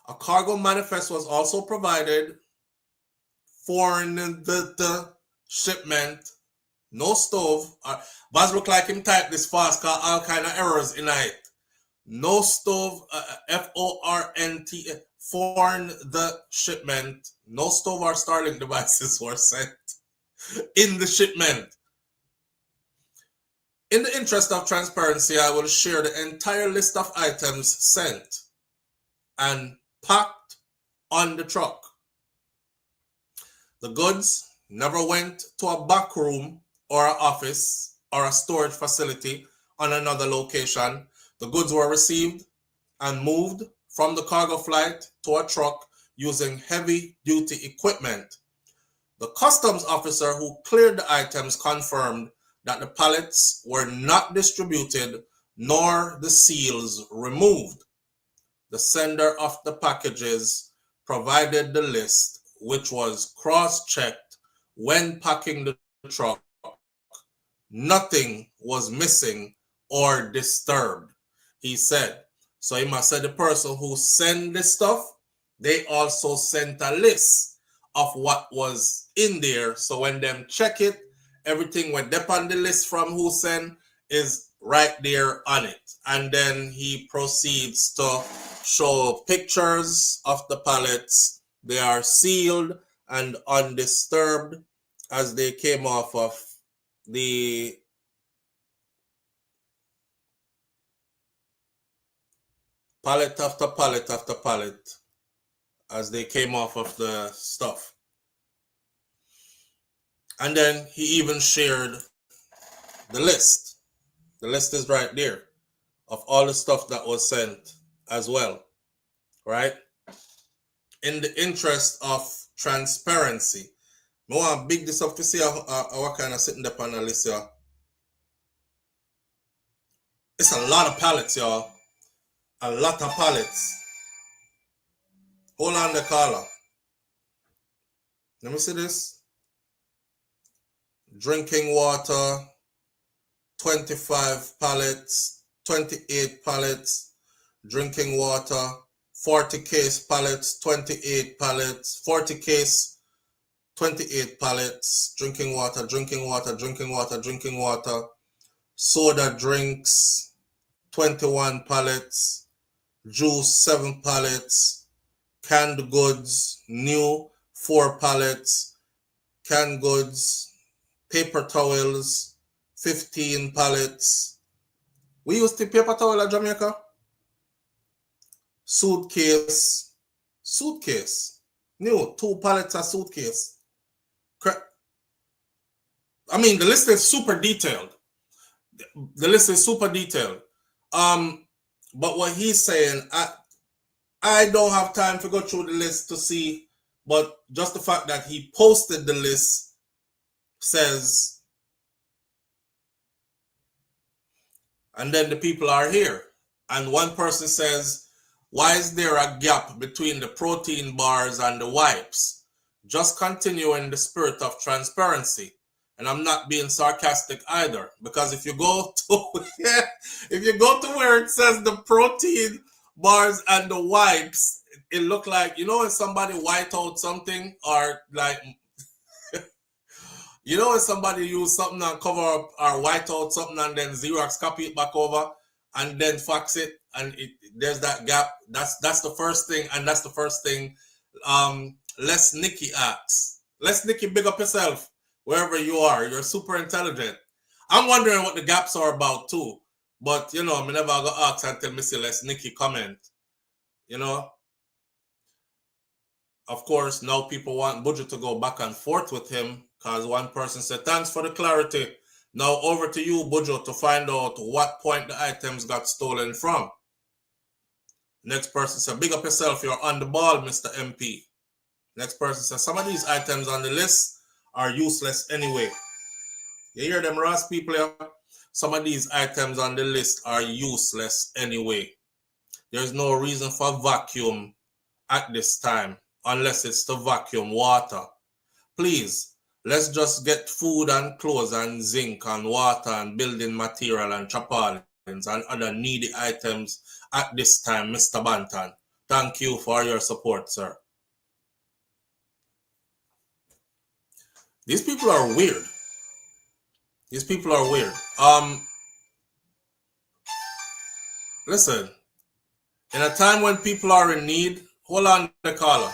S1: A cargo manifest was also provided for the shipment. No stove. Baz look like him type this fast because all kind of errors in it. No stove, FORNT, for the shipment. No stove or Starlink devices were sent in the shipment. In the interest of transparency, I will share the entire list of items sent and packed on the truck. The goods never went to a back room or an office or a storage facility on another location. The goods were received and moved from the cargo flight to a truck using heavy-duty equipment. The customs officer who cleared the items confirmed that the pallets were not distributed nor the seals removed. The sender of the packages provided the list, which was cross-checked when packing the truck. Nothing was missing or disturbed, he said. So he must say the person who sent this stuff, they also sent a list of what was in there. So when them check it, everything went up on the list from who sent is right there on it. And then he proceeds to show pictures of the pallets. They are sealed and undisturbed as they came off of the pallet after pallet after pallet as they came off of the stuff. And then he even shared the list. The list is right there of all the stuff that was sent as well, right? In the interest of transparency, I want to big this up to see what kind of sitting up on the list, y'all. It's a lot of pallets, y'all. A lot of pallets. Hold on the caller. Let me see this. Drinking water, 25 pallets, 28 pallets. Drinking water, 40 case pallets, 28 pallets, 40 case, 28 pallets. Drinking water, drinking water, drinking water, drinking water. Soda drinks, 21 pallets. Juice, 7 pallets. Canned goods, new, 4 pallets. Canned goods, paper towels, 15 pallets. We used the paper towel at Jamaica. Suitcase, new, 2 pallets of suitcase. I mean, the list is super detailed. The list is super detailed. But what he's saying, I don't have time to go through the list to see, but just the fact that he posted the list says, and then the people are here. And one person says, why is there a gap between the protein bars and the wipes? Just continue in the spirit of transparency. And I'm not being sarcastic either, because if you go to where it says the protein bars and the wipes, it looked like, you know, when somebody white out something, or like, you know, when somebody use something and cover up or white out something and then Xerox copy it back over and then fax it, and there's that gap. That's the first thing, and that's the first thing Les Nicky asks. Les Nicky, big up yourself wherever you are. You're super intelligent. I'm wondering what the gaps are about too. But you know, me never got asked until me see Les Nicky comment. You know? Of course, now people want Buju to go back and forth with him, because one person said, thanks for the clarity. Now over to you, Buju, to find out what point the items got stolen from. Next person said, big up yourself, you're on the ball, Mr. MP. Next person said, some of these items on the list are useless anyway. You hear them, Ross people? Yeah? Some of these items on the list are useless anyway. There's no reason for vacuum at this time, unless it's to vacuum water. Please, let's just get food and clothes and zinc and water and building material and tarpaulins and other needy items at this time, Mr. Banton. Thank you for your support, sir. These people are weird. These people are weird. Listen, in a time when people are in need, hold on, the caller.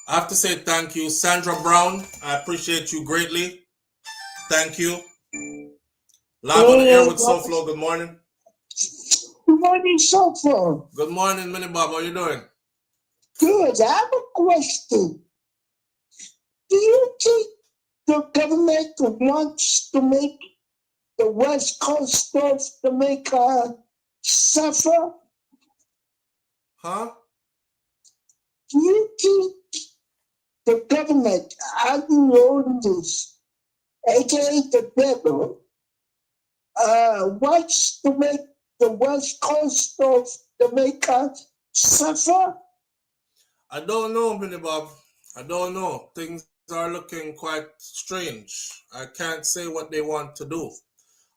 S1: I have to say thank you, Sandra Brown. I appreciate you greatly. Thank you. Live on the air with SouFLo. Good morning.
S12: Good morning, SouFLo.
S1: Good morning, Minnie Bob. How you doing?
S12: Good. I have a question. Do you think the government wants to make the West Coast of Jamaica suffer?
S1: Huh?
S12: Do you think the government, as you own this, aka the devil, wants to make the West Coast of Jamaica suffer?
S1: I don't know, Minnie Bob. I don't know. Things are looking quite strange. I can't say what they want to do.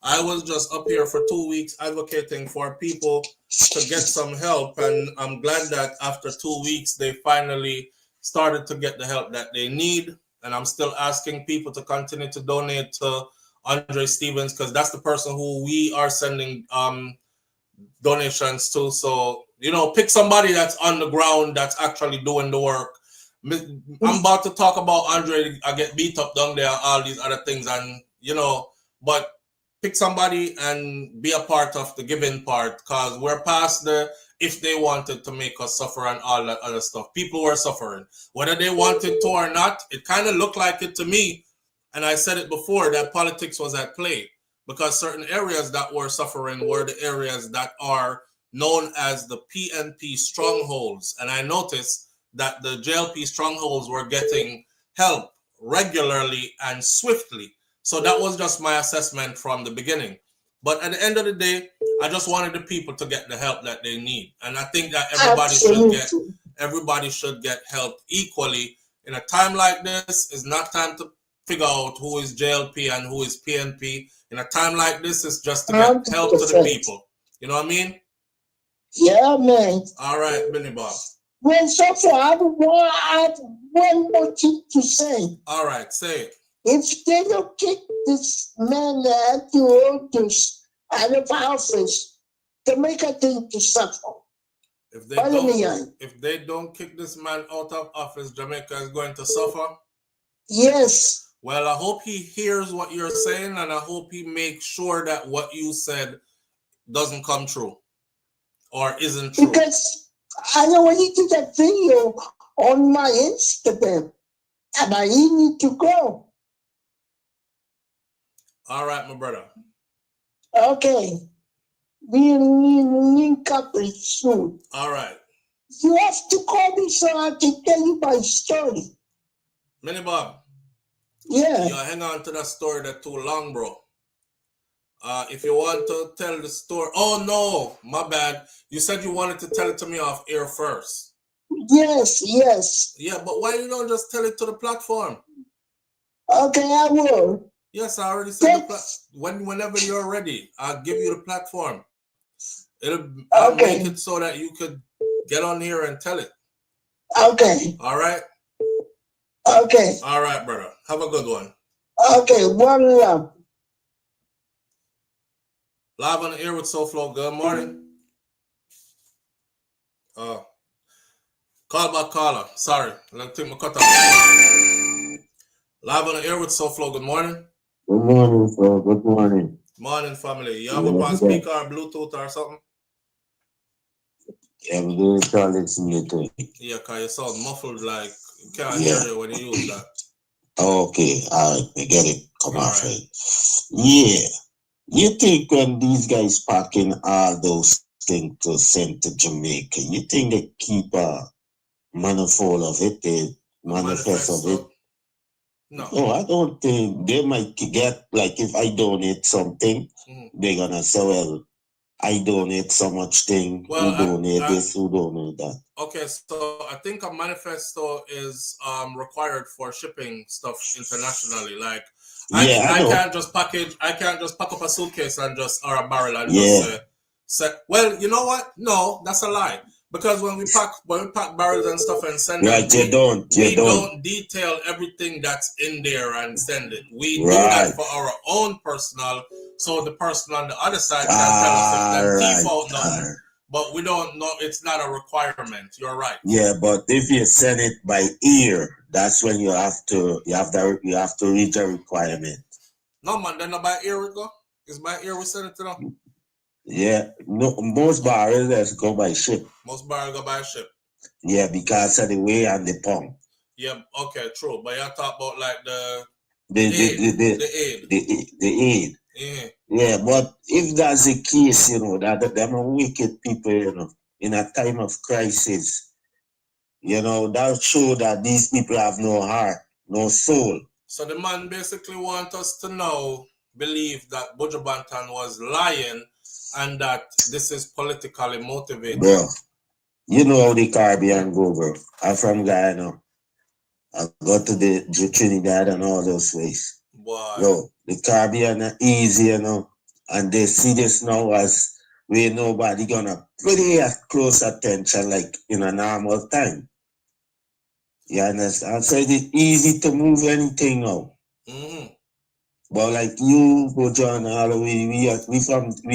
S1: I was just up here for 2 weeks advocating for people to get some help, and I'm glad that after 2 weeks they finally started to get the help that they need. And I'm still asking people to continue to donate to Andre Stevens, because that's the person who we are sending donations to. So, you know, pick somebody that's on the ground that's actually doing the work. I'm about to talk about Andre. I get beat up down there, all these other things, and you know, but pick somebody and be a part of the giving part, because we're past the if they wanted to make us suffer and all that other stuff. People were suffering, whether they wanted to or not. It kind of looked like it to me, and I said it before, that politics was at play, because certain areas that were suffering were the areas that are known as the PNP strongholds, and I noticed that the JLP strongholds were getting help regularly and swiftly. So that was just my assessment from the beginning. But at the end of the day, I just wanted the people to get the help that they need. And I think that everybody should get help equally. In a time like this, it's not time to figure out who is JLP and who is PNP. In a time like this, it's just to get help to the people. You know what I mean?
S12: Yeah, man.
S1: All right, Benny Bob.
S12: Well, SouFLo, I have one more thing to say.
S1: All right, say it.
S12: If they don't kick this man that you orders out of office, to make a thing to suffer.
S1: If they don't kick this man out of office, Jamaica is going to suffer?
S12: Yes.
S1: Well, I hope he hears what you're saying, and I hope he makes sure that what you said doesn't come true or isn't true.
S12: Because I know when he did that video on my Instagram, and I need to go.
S1: All right, my brother.
S12: Okay. We'll link up soon.
S1: All right.
S12: You have to call me so I can tell you my story.
S1: Minnie Bob.
S12: Yeah.
S1: You hang on to that story that's too long, bro. If you want to tell the story. Oh, no. My bad. You said you wanted to tell it to me off air first.
S12: Yes, yes.
S1: Yeah, but why you don't just tell it to the platform?
S12: Okay, I will.
S1: Yes, I already said whenever you're ready, I'll give you the platform. I'll make it so that you could get on here and tell it.
S12: Okay.
S1: All right.
S12: Okay.
S1: All right, brother. Have a good one.
S12: Okay, one love.
S1: Live on the air with SouFLo. Good morning. Call back caller. Sorry. Let me take my cut off. Live on the air with SouFLo. Good morning.
S11: Good morning, sir. Good morning.
S1: Morning, family. You have a speaker or Bluetooth or something?
S11: Yeah, we're doing toilets later.
S1: Yeah, because you sound muffled, like you can't hear you when you use that.
S11: Okay, all right, I get it. Come
S1: All
S11: off
S1: right.
S11: it. Yeah. You think when these guys packing all those things to send to Jamaica, you think they keep a manifold of it, the manifest of it?
S1: No.
S11: No, I don't think they might get, like, if I donate something, they're gonna say, well, I donate so much thing,
S1: Well,
S11: who donate this, who donate that.
S1: Okay, so I think a manifesto is required for shipping stuff internationally. Like, I can't just pack up a suitcase and just or a barrel and just say, well, you know what? No, that's a lie. Because when we pack barrels and stuff and send them, we don't detail everything that's in there and send it. We do that for our own personal, so the person on the other side can tell us if them default nothing. But we don't know. It's not a requirement. You're right.
S11: Yeah, but if you send it by ear, that's when you have to reach a requirement.
S1: No, man, they're not by ear we go. It's by ear we send it to them.
S11: Yeah, no, most barrels go by ship.
S1: Most barrels go by ship.
S11: Yeah, because of the way and the pump.
S1: Yeah, okay, true. But y'all talk about like the
S11: aid. Yeah, but if that's the case, you know, that them are wicked people, you know, in a time of crisis, you know, that show that these people have no heart, no soul.
S1: So the man basically want us to now believe that Buju Banton was lying and that this is politically motivated.
S11: Bro, you know how the Caribbean go, bro. I'm from Guyana. I go to the Trinidad and all those ways.
S1: Boy.
S11: Bro, the Caribbean are easy, you know. And they see this now as where nobody gonna pay close attention like in a normal time. You understand? So it's easy to move anything now. But like you, Buju and all, we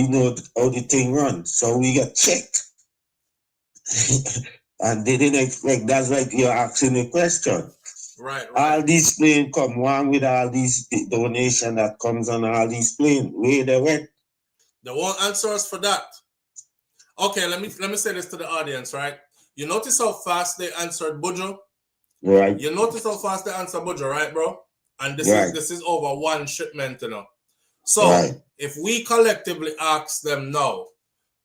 S11: know how the thing runs. So we got checked. And they didn't expect, that's like you're asking a question.
S1: Right.
S11: All these planes come one with all these donation that comes on all these planes. Where they went?
S1: They won't answer us for that. Okay, let me say this to the audience, right? You notice how fast they answered Buju?
S11: Right.
S1: You notice how fast they answered Buju, right, bro? And this is over one shipment, you know. So if we collectively ask them now,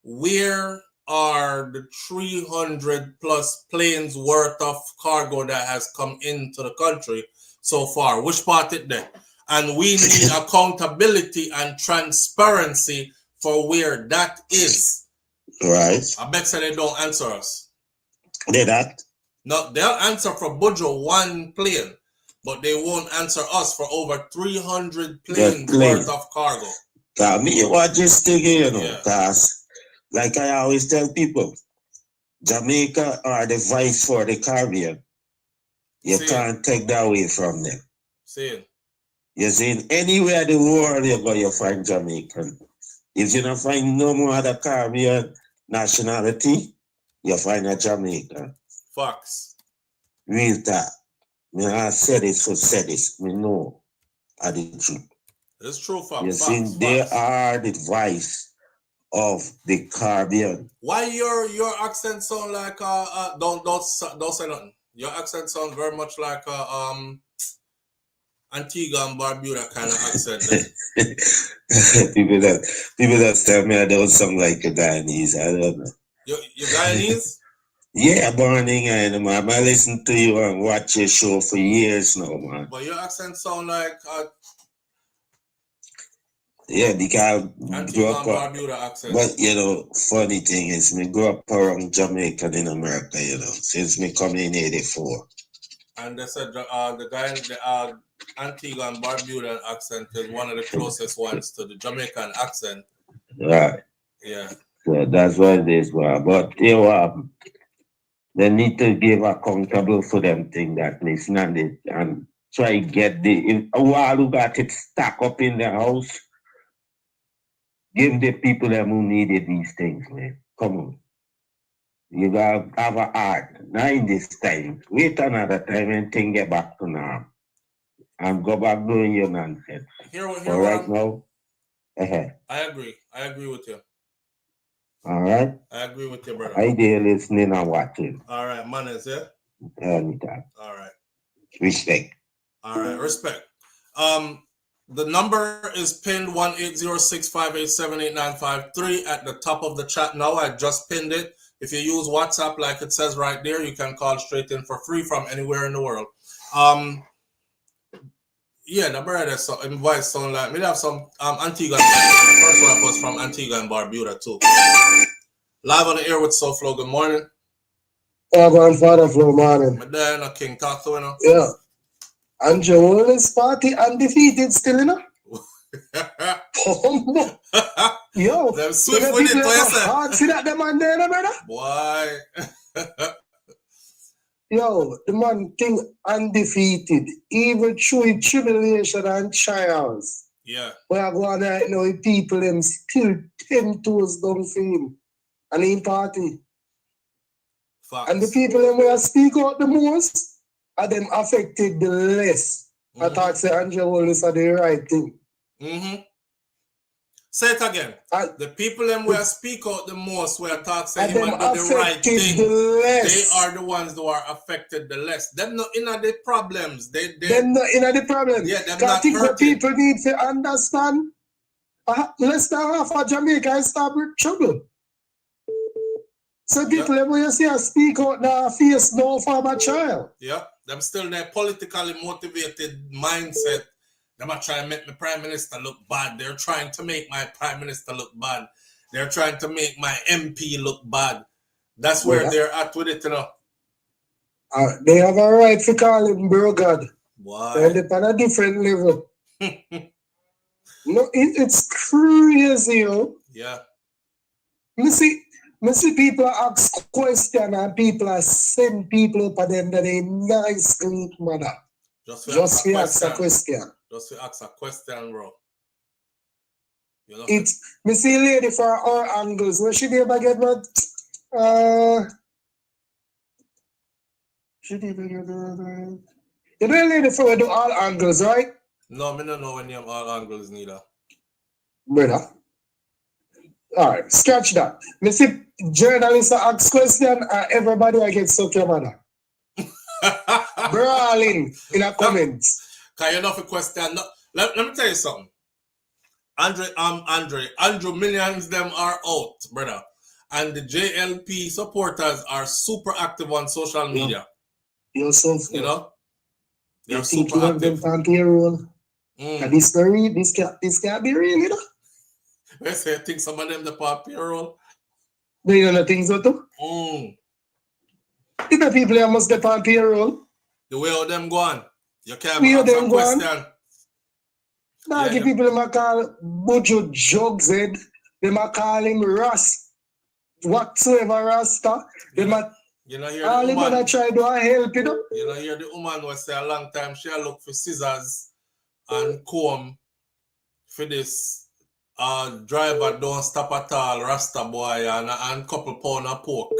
S1: where are the 300 plus planes worth of cargo that has come into the country so far? Which part it there? And we need accountability and transparency for where that is.
S11: Right.
S1: I bet you they don't answer us.
S11: They not?
S1: No, they'll answer for Buju one plane, but they won't answer us for over 300 planes worth of cargo.
S11: Me watch this thing here, you know, because like I always tell people, Jamaica are the vice for the Caribbean. You can't take that away from them. You see, anywhere in the world you go, you find Jamaican. If you don't find no more other Caribbean nationality, you find a Jamaican.
S1: Facts.
S11: Real talk. I said it, so said it. We know are the truth.
S1: It's true, facts.
S11: You see, they are the vice of the Caribbean.
S1: Why your accent sound like don't say nothing. Your accent sounds very much like Antigua and Barbuda kind of accent.
S11: people that tell me I don't sound like a Guyanese. I don't know.
S1: You Guyanese?
S11: Yeah, born in Guyana, man. I listen to you and watch your show for years now, man.
S1: But your accent sound like
S11: yeah, because
S1: Antigua and Barbuda accent.
S11: But you know, funny thing is, me grew up around Jamaica in America, you know, since me come in '84.
S1: And they said the Antigua and Barbuda accent is one of the closest ones to the Jamaican accent.
S11: Right.
S1: Yeah.
S11: So that's what it is, man. But you know, They need to give accountable for them thing that missing it and try get the while who got it stack up in the house. Give the people them who needed these things, man. Come on. You gotta have a heart. Not in this time. Wait another time and things get back to normal. And go back doing your nonsense. All right now.
S1: I agree. I agree with you.
S11: All right.
S1: I agree with you, brother.
S11: I there listening and watching.
S1: All right, manners, yeah?
S11: Anytime.
S1: All right.
S11: Respect.
S1: All right, respect. The number is pinned 1-806-587-8953 at the top of the chat now. I just pinned it. If you use WhatsApp, like it says right there, you can call straight in for free from anywhere in the world. Yeah, the brother invite sound like me have some Antigua. The first one was from Antigua and Barbuda too. Live on the air with SouFLo. Good morning.
S13: Grandfather Flow morning.
S1: My dad and King talk to you know.
S13: Yeah. And Joel's party undefeated still, you know? Yo,
S1: them swift with it,
S13: hard see that the man there, no, brother?
S1: Boy.
S13: Yo, the man thing undefeated, even through tribulation and trials.
S1: Yeah.
S13: Where I go on right now, people them still 10 toes down for him. And in party.
S1: Facts.
S13: And the people them where speak out the most are them affected the less. I thought say Andrew Wallace are the right thing.
S1: Say it again. The people them where speak out the most, where talk say him and do the right thing, they are the ones who are affected the less. Them not in the problems.
S13: Them not in the problems.
S1: Yeah, them not
S13: think
S1: hurting.
S13: what people need to understand. Less than half of Jamaica is start with trouble. So people them where you see speak out now face no farmer child.
S1: Yeah, them still their politically motivated mindset. They're not trying to make my prime minister look bad. They're trying to make my prime minister look bad. They're trying to make my MP look bad. That's where they're at with it, you know.
S13: They have a right to call him bro God.
S1: Why?
S13: They're on a different level. No, it's crazy, yo.
S1: Yeah.
S13: Me see people ask questions and people send people up at them that they nice sleep, mother. Just to ask a question.
S1: Just to ask a question, bro. You know?
S13: It's me see a lady for all angles. Where she ever get what? She did you know a lady for do all angles, right?
S1: No, me don't know when you have all angles neither.
S13: Brother. Alright, scratch that. Me see journalists ask question and everybody I get suck your mother. Brawling in the comments.
S1: Can you know if a question? No, let me tell you something. Andrew, millions them are out, brother. And the JLP supporters are super active on social media.
S13: You're so
S1: you know? They're
S13: super
S1: super active.
S13: Them payroll. This can't be real, you know?
S1: Let's say I think some of them the payroll.
S13: Do you know things what too? The people that must get on payroll.
S1: The way how them go on. You can't ask a question.
S13: Now the people them call Buju Jughead. They might call him Ras. Whatsoever Rasta. They might all the man try to help, you know.
S1: You know, hear the woman was say a long time she look for scissors and comb for this driver don't stop at all, Rasta boy, and couple pound of pork.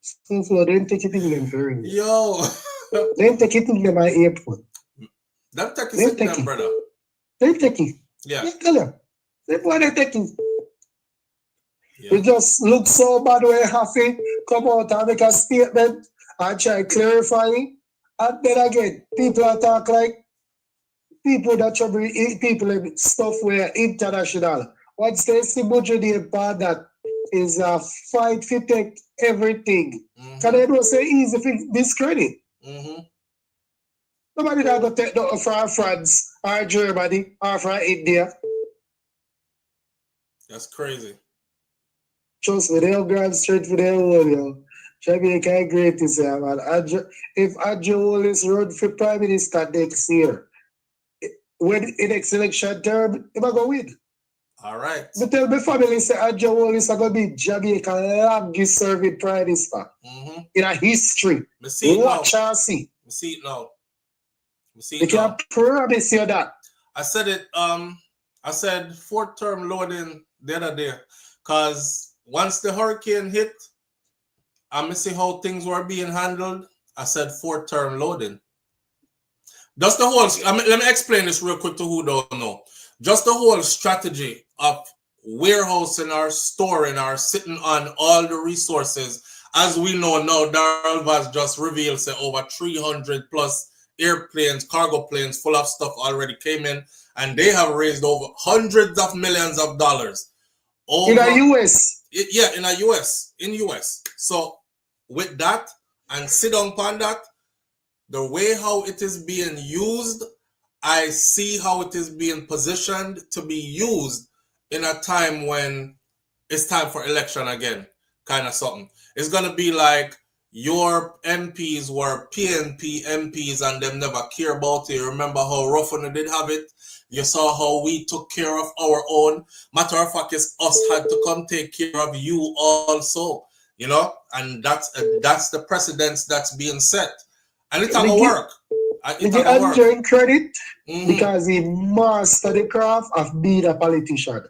S13: So they take it in them for real.
S1: Yo.
S13: They take it in them at airport.
S1: Them take it in them, brother.
S13: They take it.
S1: Yeah.
S13: They tell them. They why they take it. It just looks so bad when you have to come out and make a statement and try clarifying. And then again, people attack like people that trouble people in stuff where international. What's the Buju the part that is a fight to take everything. Because they don't say easy for discredit. Nobody that go take the for France or Germany or for India.
S1: That's crazy.
S13: Trust me, they'll grab straight for their own, yo. Jamaica great to say, man. If Andrew Wallace run for Prime Minister next year, when in next election term, he might go win.
S1: All right.
S13: But tell my family say a Joel is going to be Jamaican longest serving prime minister in a history. Watch and see.
S1: I see it now.
S13: I can promise you that.
S1: I said it. I said 4th term loading the other day, cause once the hurricane hit, I see how things were being handled. I said 4th term loading. Just the whole. Let me explain this real quick to who don't know. Just the whole strategy of warehousing or storing or sitting on all the resources. As we know now, Darrell Vaz just revealed say over 300 plus airplanes, cargo planes full of stuff already came in, and they have raised over hundreds of millions of dollars.
S13: In the US?
S1: In the US. In US. So with that, and sit down upon that, the way how it is being used, I see how it is being positioned to be used in a time when it's time for election again, kind of something. It's going to be like your MPs were PNP MPs and them never care about it. Remember how rough one did have it? You saw how we took care of our own. Matter of fact, is us had to come take care of you also, you know? And that's the precedence that's being set. And it's going to work.
S13: Give Andrew credit because he mastered the craft of being a politician.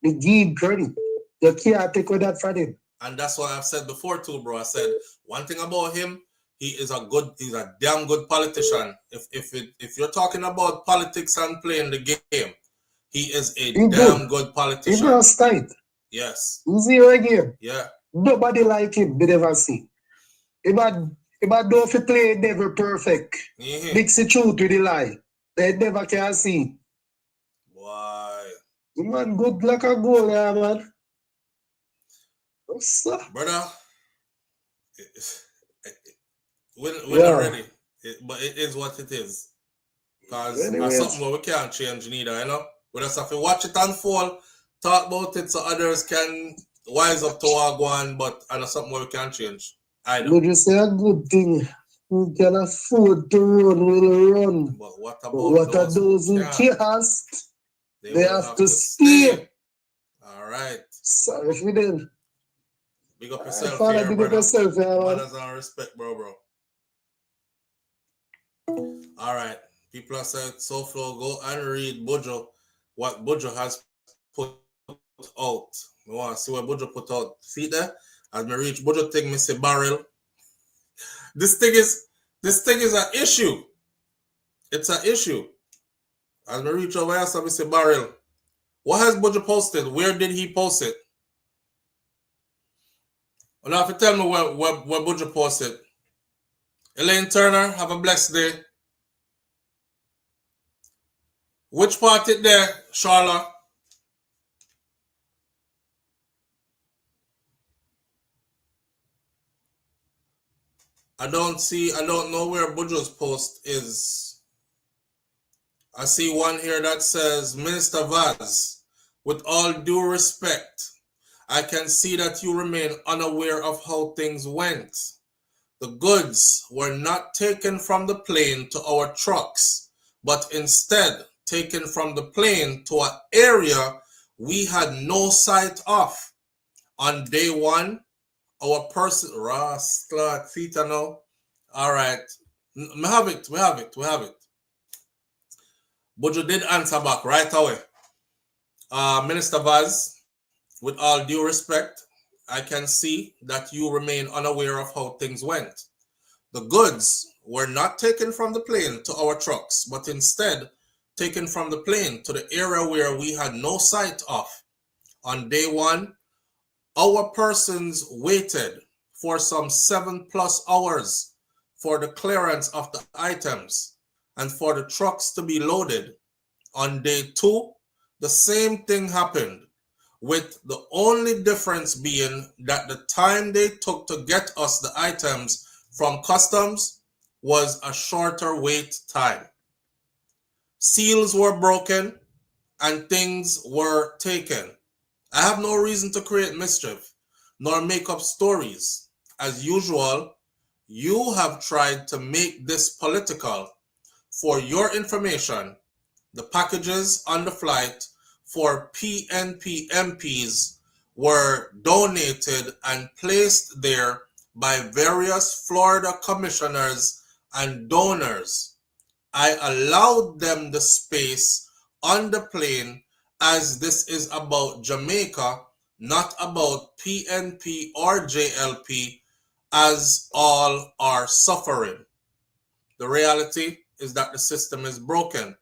S13: We give credit. You can't take that from him.
S1: And that's what I've said before too, bro. I said one thing about him, he's a damn good politician. If you're talking about politics and playing the game, he is a damn good politician.
S13: He's not tight.
S1: Yes.
S13: He's here again.
S1: Yeah.
S13: Nobody like him, they never see. If I don't play never perfect. Mix the truth with the lie. They never can see.
S1: Why?
S13: Man, good luck and goal, yeah, man.
S1: Brother, we're not ready. But it is what it is. Because it's something where we can't change neither, you know? We just have to watch it unfold, talk about it so others can wise up to what go on, but it's something where we can't change. I know.
S13: Would you say a good thing? Who can afford to run will run.
S1: But what
S13: are those who can't? They have to stay.
S1: All right.
S13: Sorry for them.
S1: Big up yourself,
S13: Father, big up yourself,
S1: manners and respect, bro. All right. People are saying, SouFlo, go and read Buju, what Buju has put out. We want to see what Buju put out. See there? As me reach Buju thing, me say barrel. This thing is an issue. It's an issue. As me reach over here, so me say barrel. What has Buju posted? Where did he post it? Well, now if you tell me where Buju posted. Elaine Turner, have a blessed day. Which part it there, Charlotte? I don't know where Buju's post is. I see one here that says, Minister Vaz, with all due respect, I can see that you remain unaware of how things went. The goods were not taken from the plane to our trucks, but instead taken from the plane to an area we had no sight of. On day one, our person, Rastla, Theta now. All right. We have it. Buju did answer back right away. Minister Vaz, with all due respect, I can see that you remain unaware of how things went. The goods were not taken from the plane to our trucks, but instead taken from the plane to the area where we had no sight of. On day one, our persons waited for some 7+ hours for the clearance of the items and for the trucks to be loaded. On day two, the same thing happened, with the only difference being that the time they took to get us the items from customs was a shorter wait time. Seals were broken and things were taken. I have no reason to create mischief nor make up stories. As usual, you have tried to make this political. For your information, the packages on the flight for PNP MPs were donated and placed there by various Florida commissioners and donors. I allowed them the space on the plane as this is about Jamaica, not about PNP or JLP, as all are suffering. The reality is that the system is broken.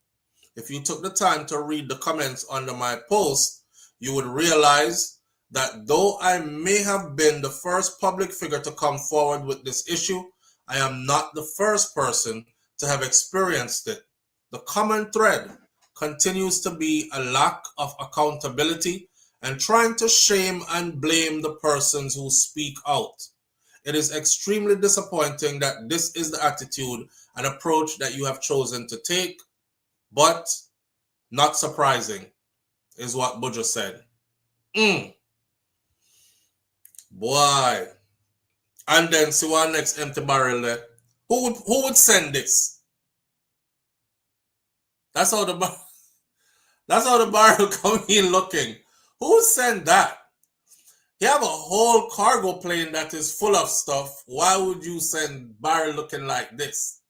S1: If you took the time to read the comments under my post, you would realize that though I may have been the first public figure to come forward with this issue, I am not the first person to have experienced it. The common thread continues to be a lack of accountability and trying to shame and blame the persons who speak out. It is extremely disappointing that this is the attitude and approach that you have chosen to take, but not surprising, is what Buju said. Boy. And then see one next empty barrel there. Who would send this? That's how the barrel come in looking. Who would send that? You have a whole cargo plane that is full of stuff. Why would you send barrel looking like this?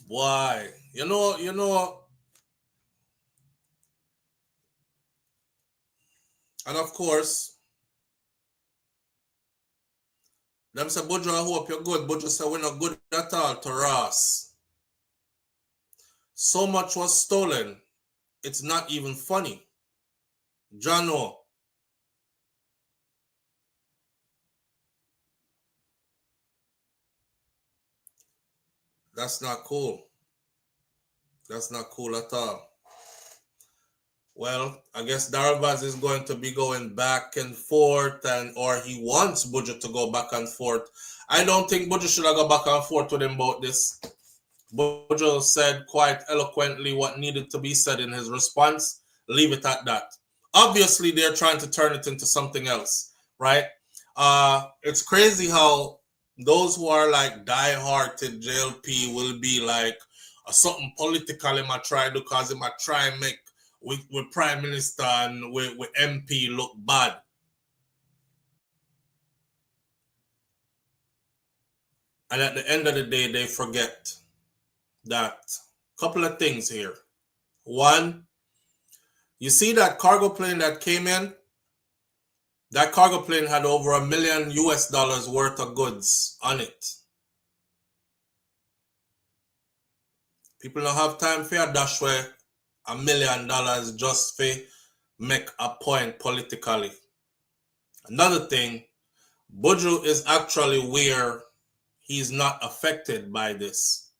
S1: Why? You know. And of course, them say, Buju, I hope you're good. Buju say, we're not good at all to Ross. So much was stolen. It's not even funny. Jano. That's not cool. That's not cool at all. Well, I guess Darvaz is going to be going back and forth, or he wants Buju to go back and forth. I don't think Buju should have gone back and forth with him about this. Buju said quite eloquently what needed to be said in his response. Leave it at that. Obviously, they're trying to turn it into something else, right? It's crazy how those who are like die-hearted JLP will be like something political in my try because in my try make with Prime Minister and with MP look bad. And at the end of the day, they forget that couple of things here. One, you see that cargo plane that came in? That cargo plane had over $1 million worth of goods on it. People don't have time for a dash where $1 million just for make a point politically. Another thing, Buju is actually where he's not affected by this.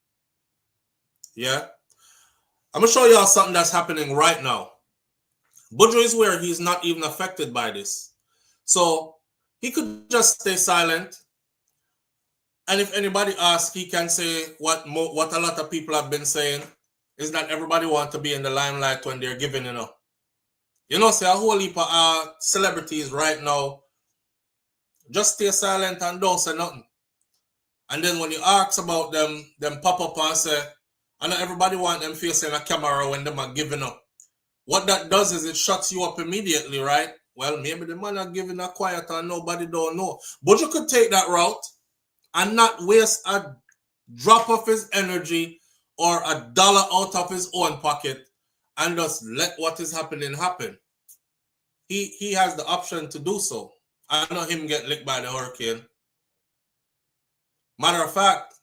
S1: Yeah? I'm going to show y'all something that's happening right now. Buju is where he's not even affected by this. So he could just stay silent. And if anybody asks, he can say what a lot of people have been saying is that everybody wants to be in the limelight when they're giving, say a whole heap of celebrities right now just stay silent and don't say nothing. And then when you ask about them pop up and say, I know everybody want them facing a camera when them are giving up. What that does is it shuts you up immediately, right? Well, maybe the man are giving a quiet and nobody don't know. But you could take that route and not waste a drop of his energy or $1 out of his own pocket and just let what is happening happen. He has the option to do so. I know him get licked by the hurricane. Matter of fact,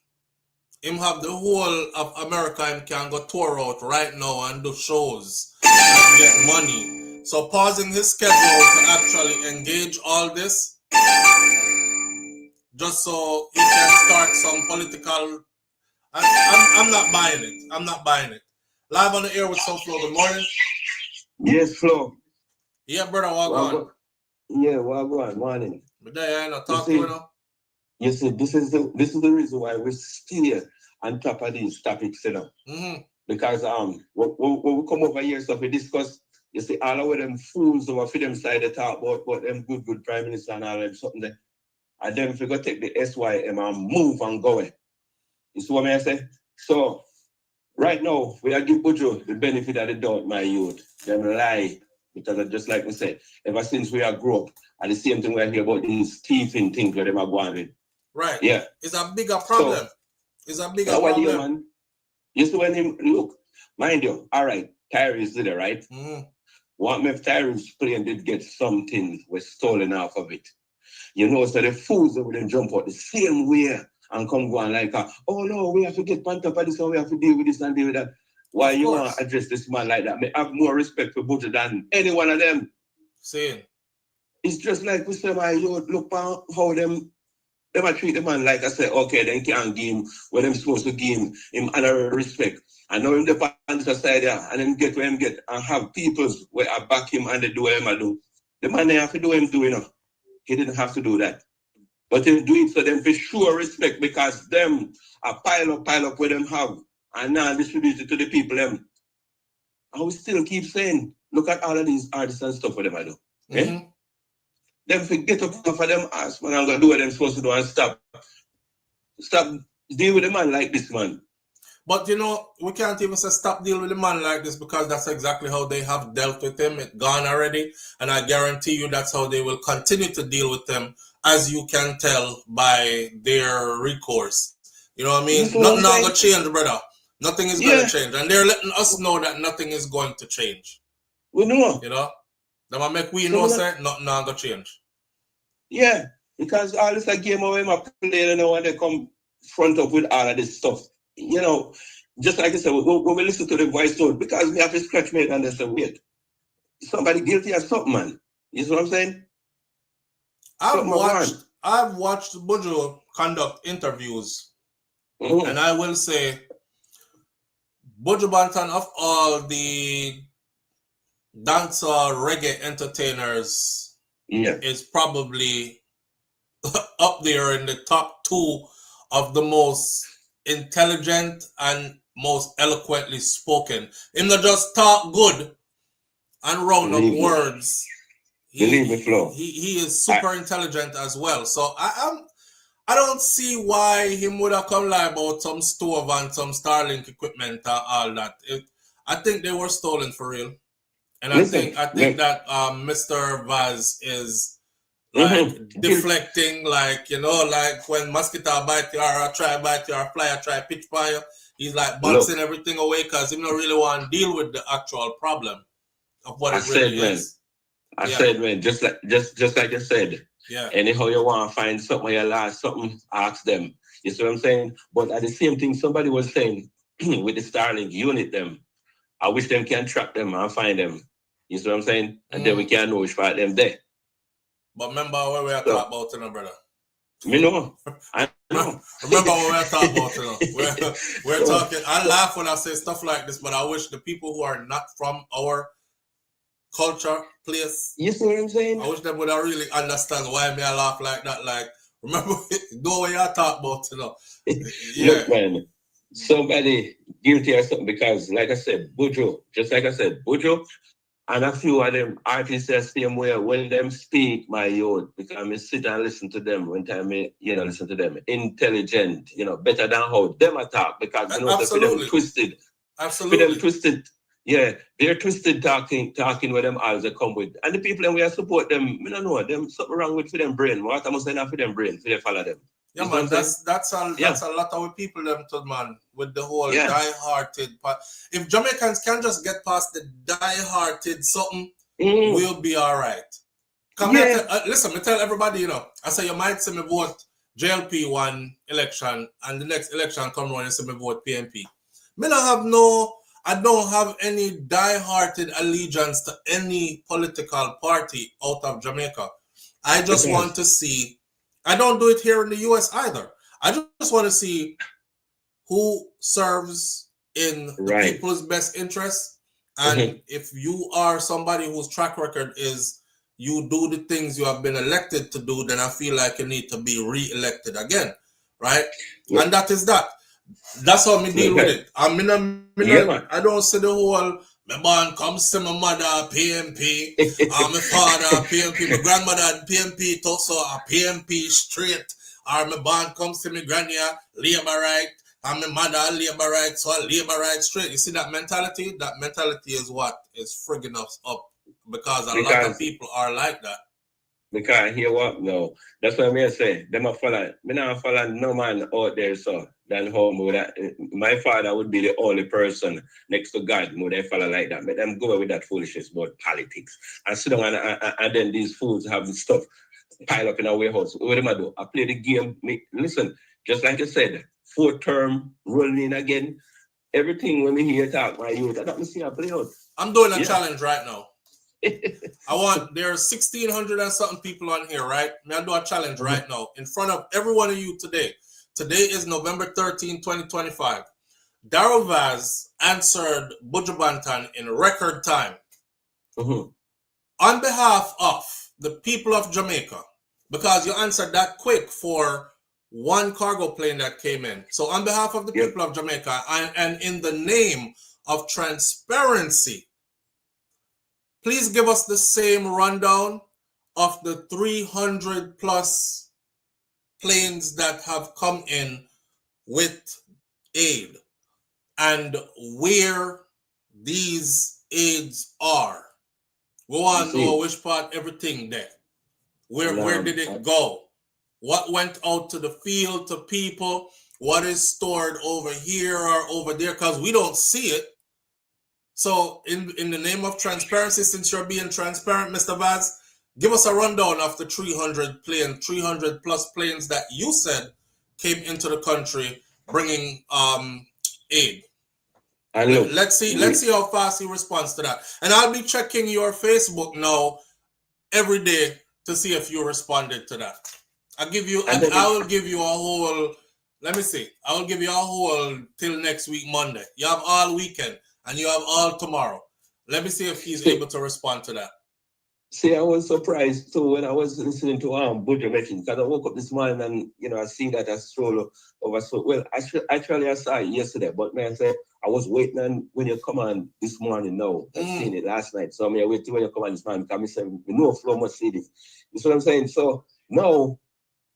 S1: him have the whole of America and can go tour out right now and do shows and get money. So pausing his schedule to actually engage all this just so he can start some political. I'm not buying it. I'm not buying it. Live on the air with SouFLo. Good morning.
S11: Yes, Flo.
S1: Yeah, brother. What
S11: yeah, what morning.
S1: But there, I know. Talk to you now.
S11: You see, this is the reason why we stay on top of these topics, Because when we come over here, so we discuss. You see, all of them fools over for them side they talk about them good prime minister and all them something there. And then if we go take the SYM and move and go. You see what I say? So
S14: Right now, we are give Buju the benefit of the doubt, my youth. Them lie. Because just like we said, ever since we are grew up, and the same thing we hear about these thieving things where them are going with.
S1: Right.
S14: Yeah.
S1: It's a bigger problem. It's a bigger
S14: problem.
S1: problem.
S14: Man. You see when him look, mind you, all right, Tyrese did it, right? What if Tyrese plane did get something was stolen off of it? You know, so the fools that would jump out the same way and come go on like, oh no, we have to get pumped up at this one, we have to deal with this and deal with that. Why you want to address this man like that? I have more respect for Buju than any one of them.
S1: Same.
S14: It's just like we say, my youth, look how them treat the man like I said, okay, then can't give him what them supposed to give him honor respect. I know him the on the side there, and then get where him get and have people where I back him and they do what him do. The man they have to do him do, you know. He didn't have to do that. But he do it so them for sure respect because them a pile up where them have and now distribute it to the people them. And we still keep saying, look at all of these artists and stuff for them I do. Okay? Them forget up for them ass when I'm gonna do what them supposed to do and stop deal with a man like this man.
S1: But you know, we can't even say stop dealing with a man like this because that's exactly how they have dealt with him. It's gone already, and I guarantee you that's how they will continue to deal with them, as you can tell by their recourse. You know what I mean? Nothing not gonna change, brother. Nothing is gonna change, and they're letting us know that nothing is going to change.
S14: We know.
S1: You know, that might make we know say nothing not gonna change.
S14: Yeah, because all this game where my play, you know, when they come front up with all of this stuff. You know, just like I said, when we listen to the voice tone, because we have to scratch me and they say, wait, somebody guilty of something, man. You see what I'm saying?
S1: I've watched Buju conduct interviews, and I will say, Buju Banton, of all the dancehall reggae entertainers, is probably up there in the top 2 of the most intelligent and most eloquently spoken. Him not just talk good and round up words. He is super intelligent as well. So I don't see why him would have come lie about some stove and some Starlink equipment and all that. I think they were stolen for real. And I think that Mr. Vaz is like deflecting, like, you know, like when mosquito bite you or try bite you or fly try pitch by you, he's like bouncing everything away because he don't really want to deal with the actual problem of what it really is.
S14: I said, man, just like you said, anyhow you want to find something you lost, something, ask them. You see what I'm saying? But at the same thing, somebody was saying with the Starlink unit them, I wish them can track them and find them. You see what I'm saying? And then we can know which part them there.
S1: But remember where we are talking about, you know, brother.
S14: Me know. I know.
S1: Remember what we are talking about, you know. We're talking. I laugh when I say stuff like this, but I wish the people who are not from our culture, place.
S14: You see what I'm saying?
S1: I wish them would really understand why me I laugh like that. Like, remember, know what y'all talk about, you know.
S14: Look, man, somebody guilty or something because, like I said, Buju, just like I said, Buju, and a few of them artists the same way when them speak, my youth, because I sit and listen to them when time listen to them. Intelligent, better than how them attack because for them twisted.
S1: Absolutely.
S14: For them twisted, they're twisted talking with them as they come with. And the people that we support them, we don't know them something wrong with for them brain. What I must say not for them brain, for they follow them.
S1: Yeah, man, that's a lot of people them to, man, with the whole die-hearted part. If Jamaicans can just get past the die-hearted something, we'll be all right. Listen, me tell everybody, I say you might see me vote JLP one election and the next election come around and say me vote PNP. I don't have any die-hearted allegiance to any political party out of Jamaica. I just want to see. I don't do it here in the US either. I just want to see who serves in the people's best interest. And if you are somebody whose track record is you do the things you have been elected to do, then I feel like you need to be re-elected again. Right? Yeah. And that is that. That's how me deal with it. I don't see the whole my man come see my mother PMP, my father PMP, my grandmother PMP, so a PMP straight, or my band come see my granny Labour right, I'm a mother of labor rights, so labor rights straight. You see that mentality? That mentality is what is frigging us up because a lot of people are like that.
S14: Because hear what? No. That's what I'm going to say. Them a follow. Me not follow no man out there, so than home. My father would be the only person next to God who they follow like that. But them go with that foolishness about politics. And sit down and then these fools have stuff pile up in our warehouse. What am I do? I play the game. Listen, just like I said, 4th term rolling in again. Everything when we hear talk, my youth, I don't see I play out.
S1: I'm doing a challenge right now. There's 1,600 and something people on here, right? I'm doing a challenge right now in front of every one of you today. Today is November 13, 2025. Daryl Vaz answered Buju Banton in record time. On behalf of the people of Jamaica, because you answered that quick for one cargo plane that came in. So on behalf of the people of Jamaica and in the name of transparency, please give us the same rundown of the 300 plus planes that have come in with aid and where these aids are. We want to know which part, everything there. Where did it go? What went out to the field, to people? What is stored over here or over there? Because we don't see it. So in the name of transparency, since you're being transparent, Mr. Vaz, give us a rundown of the 300 plus planes that you said came into the country bringing aid. Let's see how fast he responds to that. And I'll be checking your Facebook now every day to see if you responded to that. I will give you a whole, let me see. I will give you a whole till next week, Monday. You have all weekend and you have all tomorrow. Let me see if he's able to respond to that.
S14: See, I was surprised too when I was listening to Buju Banton, because I woke up this morning and I see that I stroll over. So well, actually I saw it yesterday, but man, I said I was waiting on when you come on this morning. No, I seen it last night, so I'm here waiting when you come on this morning. Because I said we know Flo must see this. You see what I'm saying? So now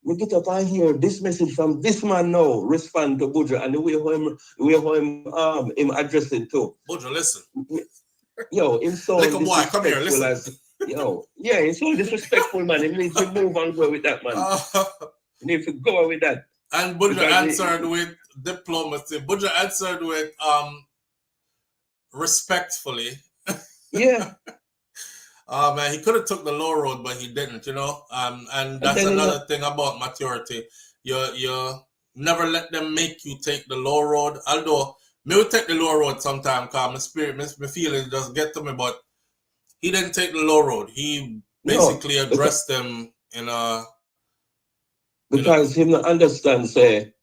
S14: we get up and hear this message from this man now respond to Buju and the way him addressing too.
S1: Buju, listen.
S14: Yo, him so
S1: like a boy, come here, listen.
S14: It's so disrespectful, man. You need to move and go with that, man. You need to go with that.
S1: And Buju answered with diplomacy. Buju answered with respectfully.
S14: Yeah.
S1: Man, he could have took the low road, but he didn't, and that's another thing about maturity. You never let them make you take the low road. Although me will take the low road sometime, because my spirit, my feelings just get to me, but he didn't take the low road. He basically addressed them in a...
S14: Because him not understand, say,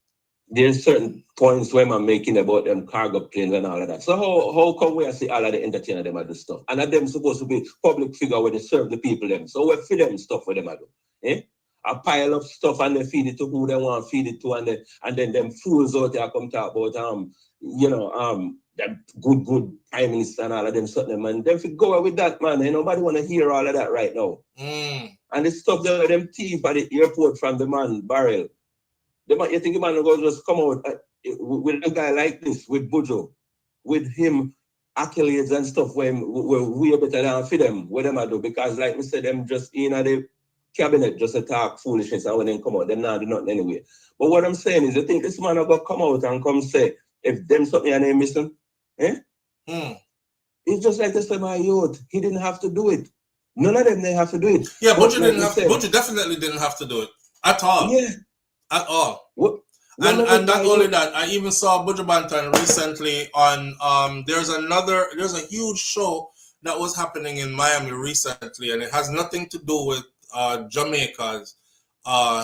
S14: there's certain points where I'm making about them cargo planes and all of that. So how come we see all of the entertainer them and the stuff? And them supposed to be public figure where they serve the people them. So we feed them stuff where them do. A pile of stuff and they feed it to who they want to feed it to, and then them fools out there come talk about them good prime minister and all of them something, man. Them fi go with that, man. Nobody want to hear all of that right now. And the stuff that them thief at the airport from the man barrel. You think the man will just come out with a guy like this, with Buju, with him accolades and stuff where we are better than for them, what them I do, because like we said, them just in the cabinet just talk foolishness and when they come out, them not do nothing anyway. But what I'm saying is, you think this man will go come out and come say, if them something and they missing, It's just like this my youth. He didn't have to do it. None of them they have to do it.
S1: Yeah, Buju definitely didn't have to do it at all.
S14: Yeah,
S1: at all. And not only that, I even saw Buju Banton recently on there's a huge show that was happening in Miami recently, and it has nothing to do with Jamaica's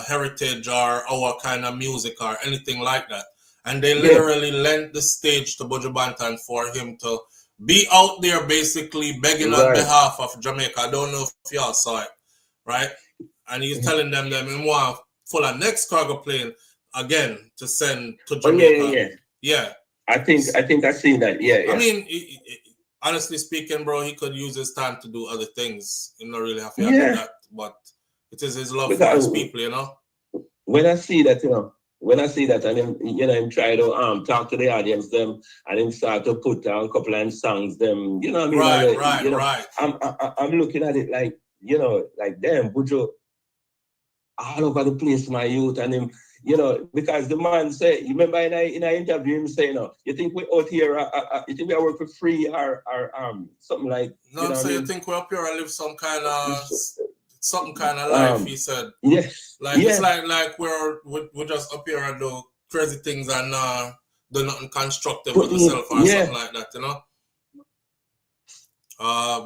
S1: heritage or our kind of music or anything like that. And they literally lent the stage to Buju Banton for him to be out there basically begging on behalf of Jamaica. I don't know if y'all saw it, right? And he's telling them in one full of next cargo plane again to send to Jamaica. Yeah.
S14: I think I've seen that. Yeah.
S1: I mean, honestly speaking, bro, he could use his time to do other things. You don't really have to do that, but it is his love for his people,
S14: When I see that, when I see that, and him, you know, him try to talk to the audience, them, and him start to put a couple of songs, them, you know what I mean?
S1: Right,
S14: you know,
S1: right.
S14: I'm looking at it like, you know, like damn, Buju, all over the place, my youth, and him, you know, because the man said, you remember in an interview, him saying, you think we out here, you think we are work for free or something like,
S1: No,
S14: you know
S1: so
S14: what I
S1: you
S14: mean?
S1: think we're up here and live some kind of life, he said.
S14: Yes.
S1: Like it's like we're just up here and do crazy things and do nothing constructive with yourself or something like that, you know?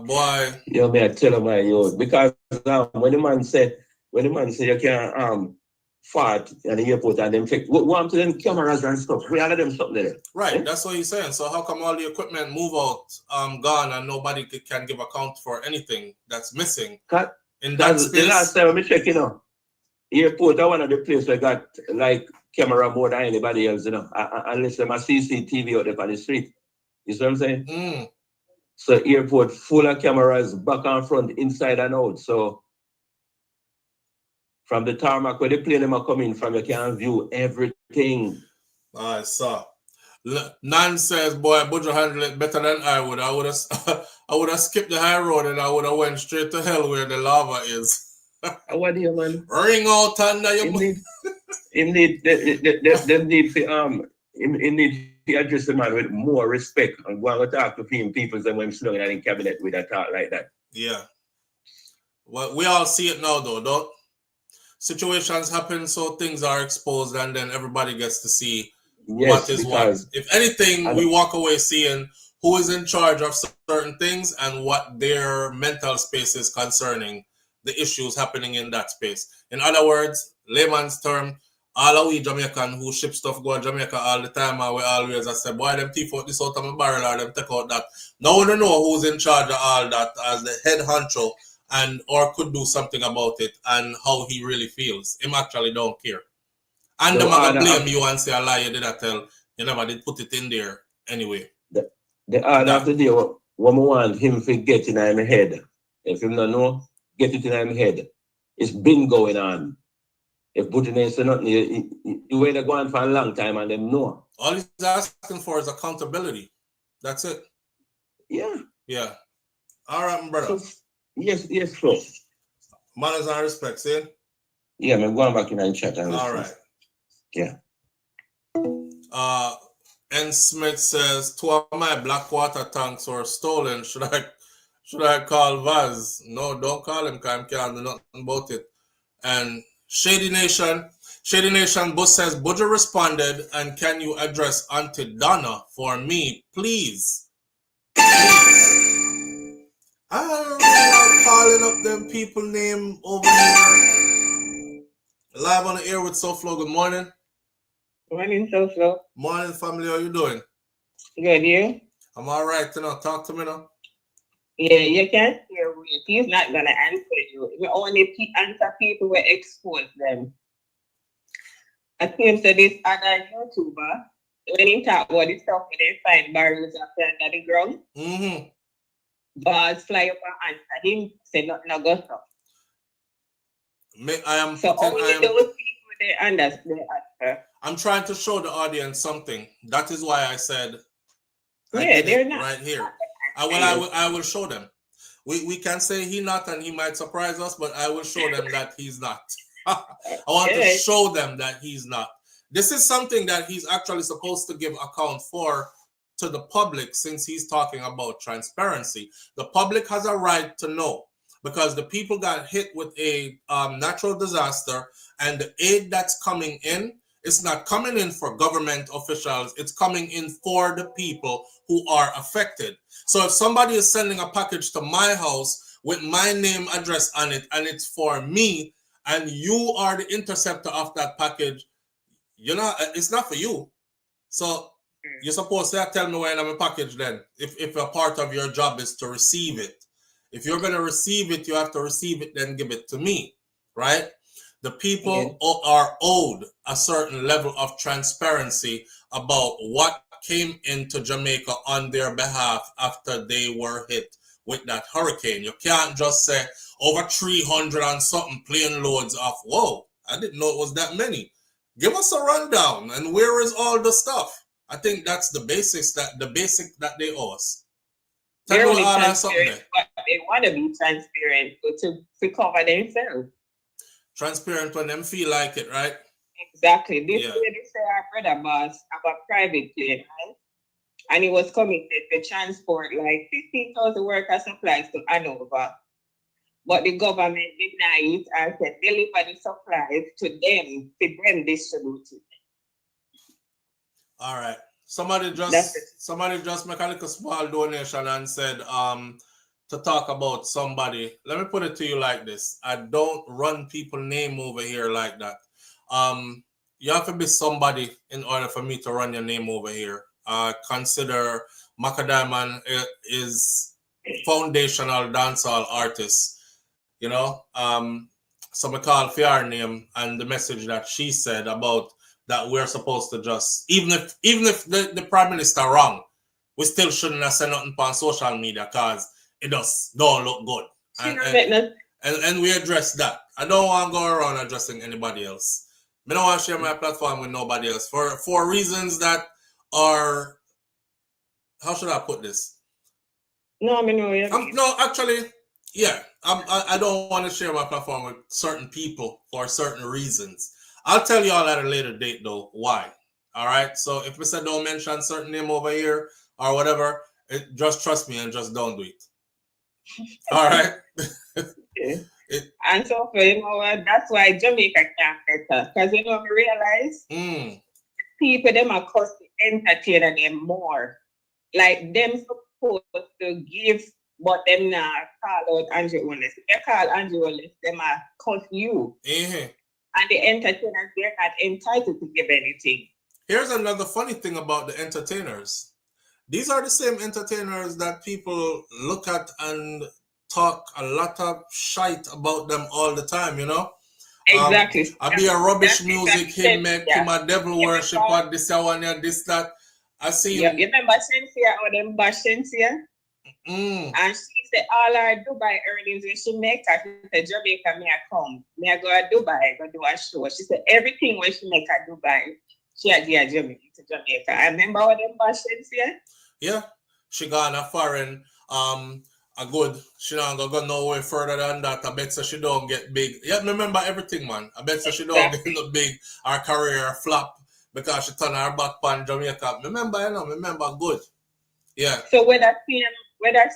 S1: Boy.
S14: Yeah, me I tell him my youth, because when the man said you can't fart at the airport and them check what to them cameras and stuff. We all of them something there.
S1: Right, that's what he's saying. So how come all the equipment move out gone and nobody can give account for anything that's missing in that space?
S14: The last time I check, you know, airport are one of the places I got like camera more than anybody else, you know, unless them a CCTV out there on the street. You see what I'm saying? So airport full of cameras, back and front, inside and out. So from the tarmac where the plane them are coming from, you can view everything.
S1: I saw. Nan says, boy, Buju handle it better than I would. I would have skipped the high road and I would have went straight to hell where the lava is.
S14: What do you, man?
S1: Ring out under your
S14: Him need to address the man with more respect and go and talk to people than when slung in the cabinet with a talk like that.
S1: Yeah. Well, we all see it now though, don't? Situations happen, so things are exposed, and then everybody gets to see what is what. If anything, we walk away seeing who is in charge of certain things and what their mental space is concerning the issues happening in that space. In other words, layman's term, all of we Jamaican who ship stuff go to Jamaica all the time, and we always I say, boy, them thief out this out of my barrel or them take out that. No one know who's in charge of all that as the head honcho and or could do something about it and how he really feels. Him actually don't care. And them gonna blame you and say a lie you did not tell. You never did put it in there anyway.
S14: The order of the day, what I want him to get in my head. If him not know, get it in my head. It's been going on. If Buju ain't say nothing, you wait go on for a long time and them know.
S1: All he's asking for is accountability. That's it.
S14: Yeah.
S1: Yeah. All right, my brother.
S14: Yes, sure.
S1: Manners and respect, see?
S14: Yeah, I'm going back in and chat.
S1: All right.
S14: Yeah.
S1: N. Smith says, 2 of my black water tanks were stolen. Should I call Vaz? No, don't call him because I can't do nothing about it. And Shady Nation Bus says, Buju responded, and can you address Auntie Donna for me, please? I'm calling up them people name over here. Live on the air with SouFLo. Good morning.
S10: Morning, SouFLo.
S1: Morning, family. How you doing?
S10: Good, you?
S1: I'm all right. Talk to me now.
S10: Yeah, you can't hear me. He's not going to answer you. We only answer people who expose them. I came to this other YouTuber. When he talk about the stuff where they find barrels under the ground, balls fly up and answer him, say nothing no go stuff. So only those people they understand.
S1: I'm trying to show the audience something. That is why I said
S10: they're not
S1: right here. I will show them. We can say he not and he might surprise us, but I will show them that he's not. I want to show them that he's not. This is something that he's actually supposed to give account for to the public, since he's talking about transparency. The public has a right to know, because the people got hit with a natural disaster, and the aid that's coming in, it's not coming in for government officials, it's coming in for the people who are affected. So if somebody is sending a package to my house with my name, address on it, and it's for me, and you are the interceptor of that package, it's not for you. So you're supposed to tell me when I'm a package then, if a part of your job is to receive it. If you're going to receive it, you have to receive it, then give it to me, right? The people are owed a certain level of transparency about what came into Jamaica on their behalf after they were hit with that hurricane. You can't just say over 300 and something plane loads of, whoa, I didn't know it was that many. Give us a rundown, and where is all the stuff? I think that's the basic that they owe us.
S10: They're only transparent, but they want to be transparent to cover themselves.
S1: Transparent when them feel like it, right?
S10: Exactly. This way they say our brother boss about private plane, right? And he was committed to transport like 15,000 worker supplies to Hanover. But the government denied it and said deliver the supplies to them distribute it.
S1: All right. Somebody just make a little small donation and said to talk about somebody. Let me put it to you like this. I don't run people's name over here like that. You have to be somebody in order for me to run your name over here. Consider Macadamon is foundational dancehall artist. You know, so I call for her name and the message that she said about that we're supposed to just, even if the prime minister wrong, we still shouldn't have said nothing on social media because it don't look good. And we address that. I don't want to go around addressing anybody else. I don't want to share my platform with nobody else for reasons that are, how should I put this?
S10: No, I mean,
S1: no, actually, yeah, I don't want to share my platform with certain people for certain reasons. I'll tell you all at a later date, though, why. All right? So if we said don't mention certain name over here or whatever, just trust me and just don't do it. All right?
S10: And so, you know what? That's why Jamaica can't better. Because, you know, we realize people, them are cost to entertain them more. Like, them supposed to give, but them not call out Andrew Willis. They call Andrew Willis, them are cost you. And the entertainers, they're not entitled to give anything.
S1: Here's another funny thing about the entertainers. These are the same entertainers that people look at and talk a lot of shite about them all the time, you know?
S10: Exactly.
S1: I be a rubbish music, him make him a devil worship, or this one, this, that. I see.
S10: You remember Cynthia or them bash Cynthia? And she said all our Dubai earnings when she make her, she said Jamaica may I come. May I go to Dubai, go do a show. She said everything when she make at Dubai, she had to Jamaica. I remember what them bash Cynthia?
S1: Yeah. She gone a foreign, a good. She not gonna go nowhere further than that. I bet so she don't get big. Yeah, remember everything, man. I bet so she don't get no big. Her career flop because she turn her back on Jamaica. Remember good. Yeah.
S10: So when I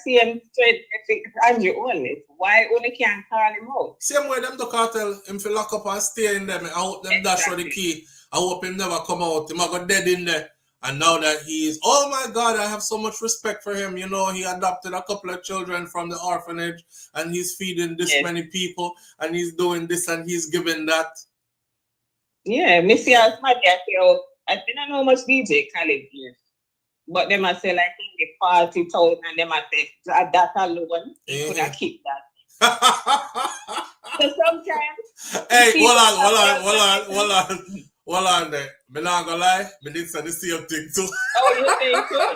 S10: see him straight Andrew only, why only can't call him out?
S1: Same way them the cartel, him feel lock up and stay in them. I hope them dash for the key. I hope him never come out. Him go dead in there. And now that he's, oh my God, I have so much respect for him. You know, he adopted a couple of children from the orphanage and he's feeding this many people and he's doing this and he's giving that.
S10: Yeah, Missy as my dad, I don't know how much DJ Khaled gives. But them I say like in the 40,000 and them I say that alone, you could have keep that. So sometimes
S1: hey, hold on there. Me not gonna lie, me did say the same thing too.
S10: Oh, you think too?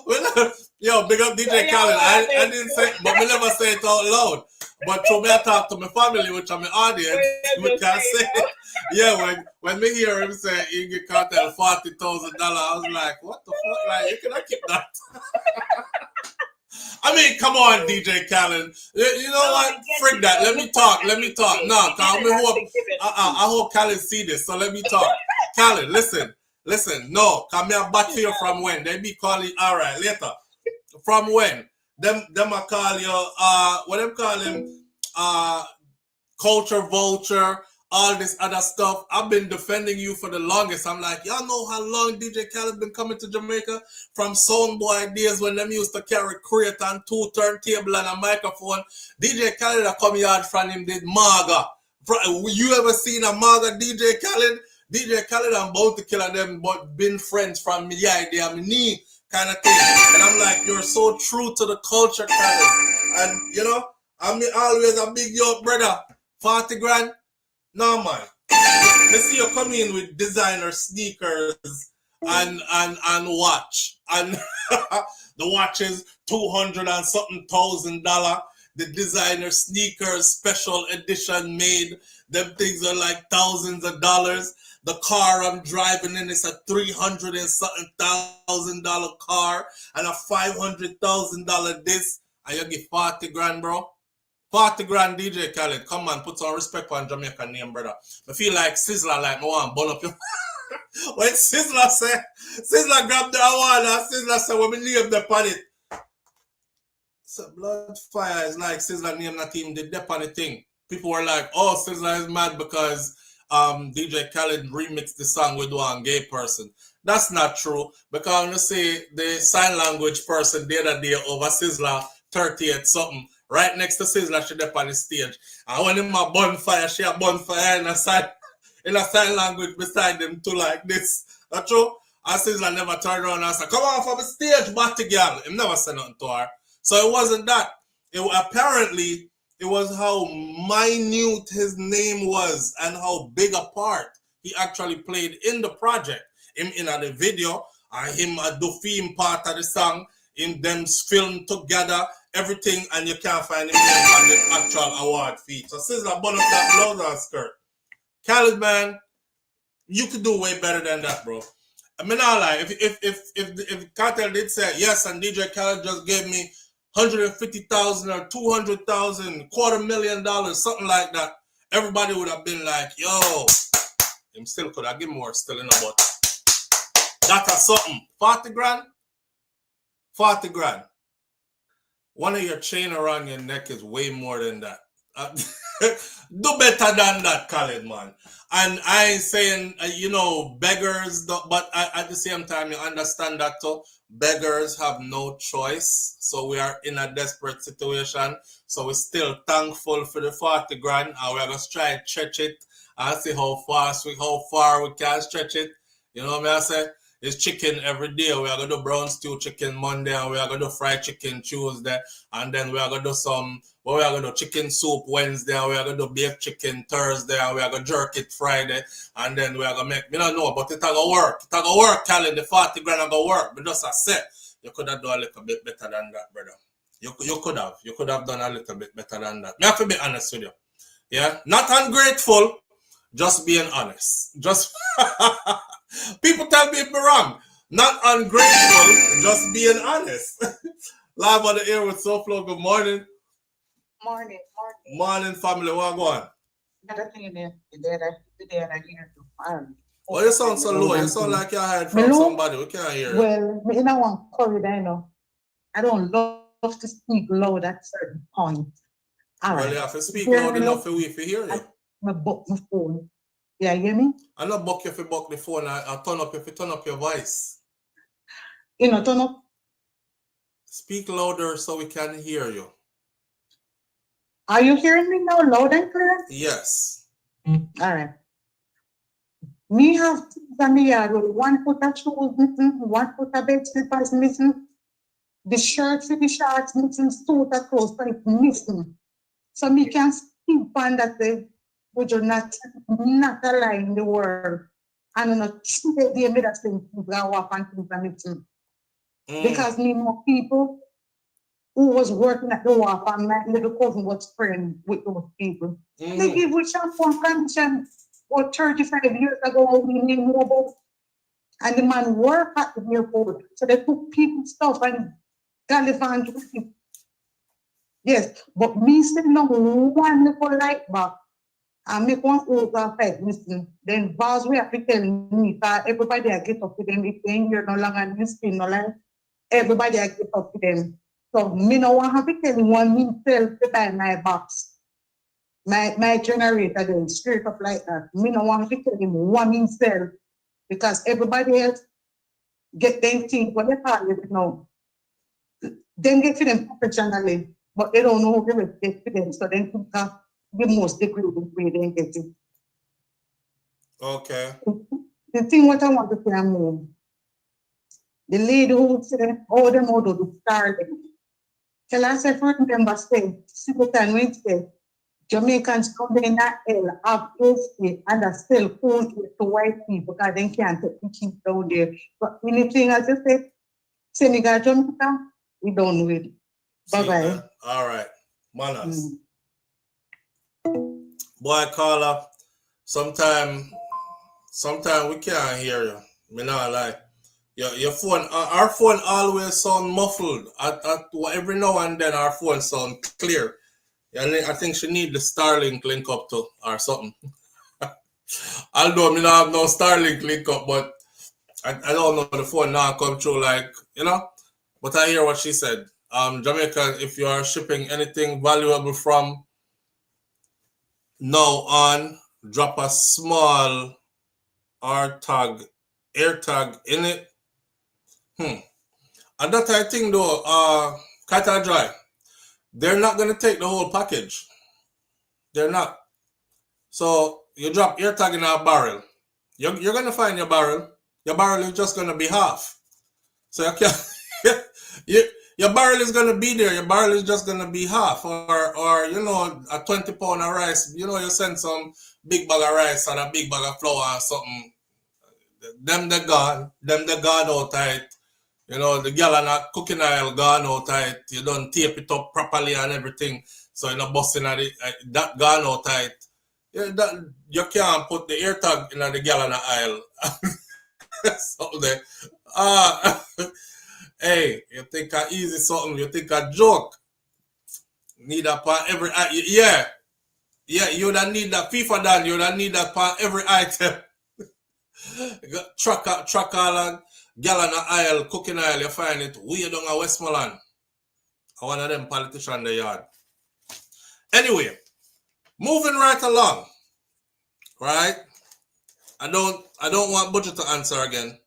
S1: Well, yo, big up DJ Khaled. I didn't say, but me never say it out loud. But through me I talk to my family, which I'm my audience, we can say it. Yeah, when me hear him say he get cartel $40,000, I was like, what the fuck? Like, you cannot keep that. I mean, come on, DJ Khaled. You know what? Frick that. Let me talk. No, I hope Khaled see this. So let me talk. Khaled, listen. No, come here back here from when? They be calling. All right, later. From when? Them I call you. What them call him? Culture vulture. All this other stuff. I've been defending you for the longest. I'm like, y'all know how long DJ Khaled been coming to Jamaica? From Soundboy days when them used to carry crate and 2 turntable and a microphone. DJ Khaled a come yard from him did Maga. You ever seen a Maga DJ Khaled? DJ Khaled and Bounty Killer them but been friends from me idea me knee kind of thing. And I'm like, you're so true to the culture, Khaled. And you know, I'm always a big yo brother. 40 grand. No man, let's see you come in with designer sneakers and watch, and the watch is $200 and something $1,000. the designer sneakers, special edition made. Them things are like thousands of dollars. The car I'm driving in is a $300 and something thousand car and a $500,000 this. And you give 40 grand, bro. 40 grand, DJ Khaled. Come on, put some respect on Jamaican name, brother. I feel like Sizzler, like, no one burn up your. When Sizzler said, Sizzler grabbed the award and Sizzler said, when we name the on it. So Blood Fire is like Sizzler name that team did that on the thing. People were like, oh, Sizzler is mad because DJ Khaled remixed the song with one gay person. That's not true. Because I'm going to say the sign language person the other day over Sizzler 38 something. Right next to Sizzler, she up on the stage. And when in my bonfire, she a bonfire in a sign language beside them too, like this. That's true. And Sizzler never turned around and said, come on from the stage, batty girl. He never said nothing to her. So it wasn't that. Apparently, it was how minute his name was and how big a part he actually played in the project. Him in the video, and him a do film part of the song, in them filmed together, everything, and you can't find him on the actual award feed. So Sizzler bun up that blouse and skirt. Khaled, man, you could do way better than that, bro. I mean, I lie. If Cartel did say yes, and DJ Khaled just gave me $150,000 or $200,000, $250,000, something like that, everybody would have been like, yo, him still could have given more still in a but that's something. 40 grand? 40 grand. One of your chain around your neck is way more than that. Do better than that, Khaled, man. And I ain't saying, beggars, but at the same time, you understand that too. Beggars have no choice. So we are in a desperate situation. So we're still thankful for the 40 grand. And we're going to try to stretch it and see how far we can stretch it. You know what I say? It's chicken every day. We are going to do brown stew chicken Monday, and we are going to do fried chicken Tuesday, and then we are going to do we are going to do chicken soup Wednesday, and we are going to do baked chicken Thursday, and we are going to jerk it Friday, and then we are going to make, don't know, but it's going to work. It's going to work, Khaled. The 40 grand are going to work. But just as I said, you could have done a little bit better than that, brother. You could have done a little bit better than that. I have to be honest with you. Yeah? Not ungrateful, just being honest. Just... People tell me if I'm wrong. Not ungrateful, just being honest. Live on the air with SouFLo. Good morning. Morning, family. What going? Oh, you sound so low. You sound like you're hired from somebody. We can't hear you.
S15: Well, in a one corridor, I don't love to speak loud at certain point.
S1: Well, you have to speak loud enough for we to hear you.
S15: I book my phone. Yeah, you hear me?
S1: I'm not buck you if you buck the phone. I'll turn up if you turn up your voice.
S15: Turn up.
S1: Speak louder so we can hear you.
S15: Are you hearing me now loud and clear?
S1: Yes.
S15: All right. Me have things on the yard with 1 foot of shoes missing, 1 foot of bed slippers missing, the shirts with the shorts missing, suit of clothes missing. So me can speak on that which are not a lie in the world. And not they made us think people walk and things are missing. Because me know people who was working at the wharf and my little cousin was friends with those people. They give with shampoo and condition about 35 years ago we didn't know about. And the man worked at the airport. So they took people's stuff and gallivant with it. Yes, but me still know one little light back. And make one over fight, listen. Then boss we have to tell me that everybody I get up with them if they ain't here no longer and you spin no line. Everybody I get up with them. So me no want have to tell one himself to buy my box. My generator then straight up like that. Me no want to tell him one himself because everybody else get them things what they call it now. Then get to them professionally, but they don't know how to get to them. So then the most degree way they get it.
S1: Okay.
S15: The thing what I want to say more. The lady who said, oh, them out of the starting. Tell us if you remember saying, Sibutan Wednesday, Jamaicans come in that hell have AC and a cell phone to white people because they can't take the kids down there. But anything as I said, Senegal, Jamaica, we don't know it. Bye-bye.
S1: All right. Manners. Boy, caller, sometime we can't hear you. Me not lie. Your phone, our phone always sound muffled. Every now and then our phone sound clear. I think she need the Starlink link up to or something. Although me not have no Starlink link up, but I don't know the phone now come through like, you know. But I hear what she said. Jamaica, if you are shipping anything valuable from now on, drop a small air tag in it. And that I think though, Kata Dry, they're not gonna take the whole package. They're not. So you drop air tag in a barrel. You're gonna find your barrel. Your barrel is just gonna be half. So you can't your barrel is gonna be there. Your barrel is just gonna be half, or you know, a 20 pound of rice. You know, you send some big bag of rice and a big bag of flour or something. Them they gone out tight. You know, the gallon cooking oil gone out tight. You don't tape it up properly and everything, so you're not busting at it. That gone out tight. You can't put the air tag in the gallon of oil. Something there. Hey, you think a easy something, you think a joke. Need that part every yeah, you don't need that FIFA done, you don't need that part every item. Truck all a gallon of oil, cooking oil, you find it way down at Westmoreland. One of them politicians in the yard. Anyway, moving right along. Right? I don't want Buju to answer again.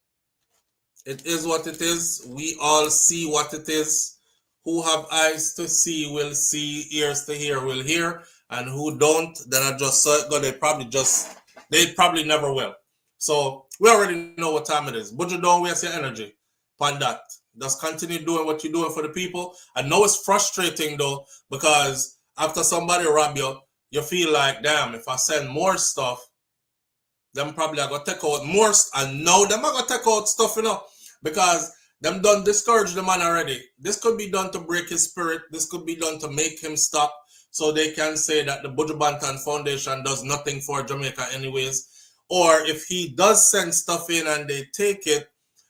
S1: It is what it is. We all see what it is. Who have eyes to see will see, ears to hear will hear, and who don't, then I just saw it go. They probably never will. So we already know what time it is. Buju, don't waste your energy on that. Just continue doing what you're doing for the people. I know it's frustrating though, because after somebody rob you, you feel like, damn, if I send more stuff, them probably are gonna take out more, and now them are gonna take out stuff, you know, because them done discourage the man already. This could be done to break his spirit. This could be done to make him stop, so they can say that the Buju Banton Foundation does nothing for Jamaica anyways. Or if he does send stuff in and they take it,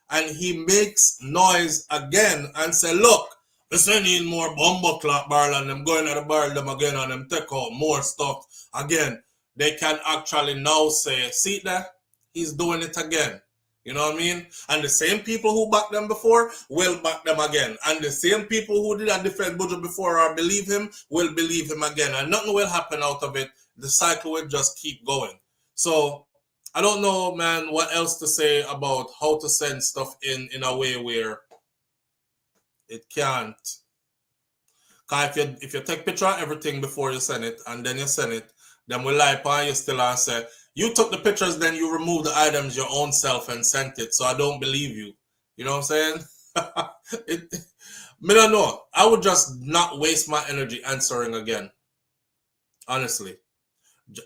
S1: and he makes noise again and say, look, we're sending more bomber clock barrel, and them going at the barrel them again, and them take out more stuff again, they can actually now say, see that? He's doing it again. You know what I mean? And the same people who backed them before will back them again. And the same people who did not defend Buju before or believe him will believe him again. And nothing will happen out of it. The cycle will just keep going. So I don't know, man, what else to say about how to send stuff in a way where it can't. Because if you take picture of everything before you send it and then you send it, then we lie upon you still and say, you took the pictures, then you removed the items your own self and sent it. So I don't believe you. You know what I'm saying? Me don't know. I would just not waste my energy answering again. Honestly.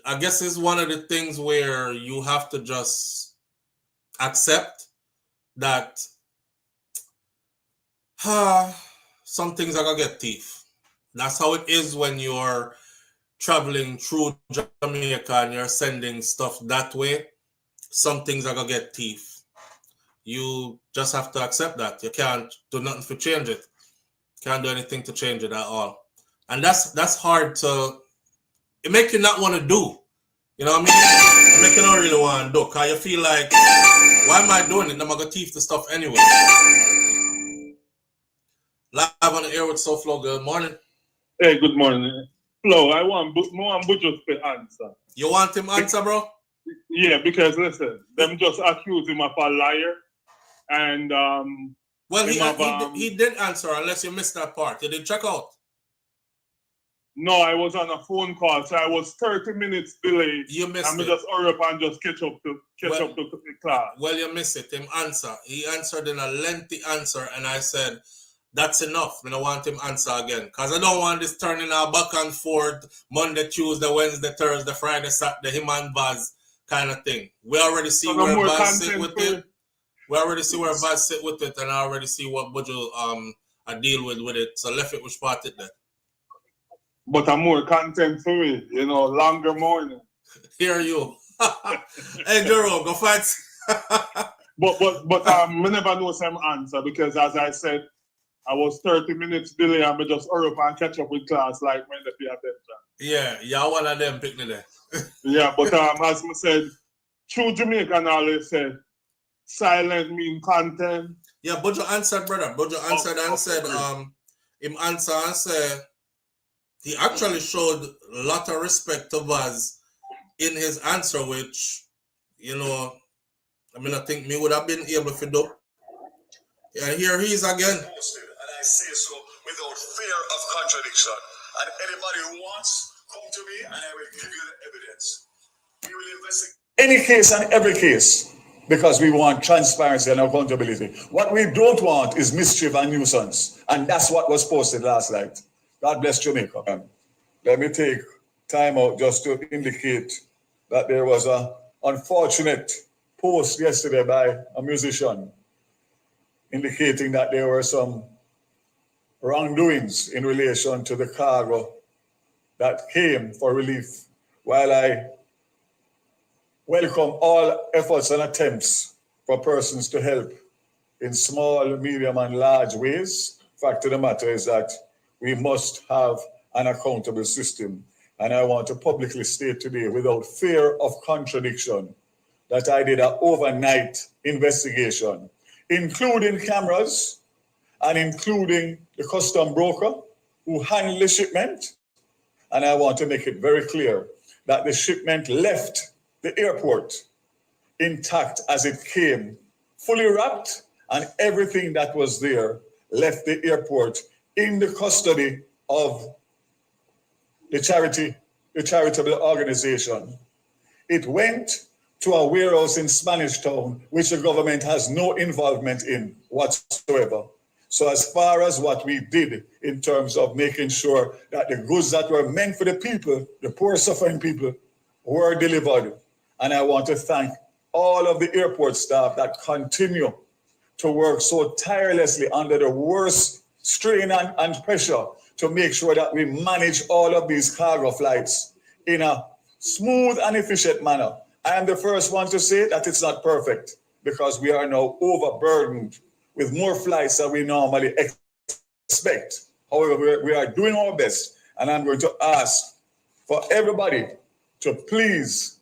S1: I guess it's one of the things where you have to just accept that some things are going to get teeth. That's how it is when you're traveling through Jamaica and you're sending stuff that way. Some things are going to get teeth. You just have to accept that. You can't do nothing to change it. Can't do anything to change it at all. And that's hard to... It makes you not want to do. You know what I mean? It makes you not really want to do. Because you feel like, why am I doing it? I'm going to teeth the stuff anyway. Live on the air with SouFLo. Good morning.
S7: Hey, good morning. Flo, I want Buju to answer.
S1: You want him answer, bro?
S7: Yeah, because listen, them just accuse him of a liar. And
S1: well, he did answer unless you missed that part. You did check out.
S7: No, I was on a phone call, so I was 30 minutes delayed.
S1: You missed it.
S7: I'm just hurry up and just catch up to the class.
S1: Well, you missed it. Him answer. He answered in a lengthy answer, and I said, that's enough. I don't want him answer again. Because I don't want this turning out back and forth Monday, Tuesday, Wednesday, Thursday, Friday, Saturday, him and Baz kind of thing. We already see where Baz sit with it. We already see where Baz sit with it, and I already see what Buju I deal with it. So left it which part it there.
S7: but I'm more content for it, you know, longer morning.
S1: Hear you. Hey, Jerome, go fight.
S7: but I never know some answer because, as I said, I was 30 minutes delay and I just hurry up and catch up with class like when they pay attention.
S1: Yeah, one of them picnic there.
S7: Yeah, but as I said, true Jamaican always said, silent mean content.
S1: Yeah, Buju answered, brother. Buju answered and said, him answer and said, he actually showed a lot of respect to Vaz in his answer, which, you know, I mean, I think me would have been able to do. And here he is again.
S16: And I say so without fear of contradiction. And anybody who wants, come to me and I will give you the evidence. We will investigate any case and every case because we want transparency and accountability. What we don't want is mischief and nuisance. And that's what was posted last night. God bless Jamaica. Let me take time out just to indicate that there was an unfortunate post yesterday by a musician indicating that there were some wrongdoings in relation to the cargo that came for relief. While I welcome all efforts and attempts for persons to help in small, medium, and large ways, fact of the matter is that we must have an accountable system. And I want to publicly state today, without fear of contradiction, that I did an overnight investigation, including cameras and including the custom broker who handled the shipment. And I want to make it very clear that the shipment left the airport intact as it came, fully wrapped, and everything that was there left the airport in the custody of the charitable organization. It went to a warehouse in Spanish Town, which the government has no involvement in whatsoever. So as far as what we did in terms of making sure that the goods that were meant for the people, the poor suffering people, were delivered. And I want to thank all of the airport staff that continue to work so tirelessly under the worst strain and pressure to make sure that we manage all of these cargo flights in a smooth and efficient manner. I am the first one to say that it's not perfect because we are now overburdened with more flights than we normally expect. However, we are doing our best, and I'm going to ask for everybody to please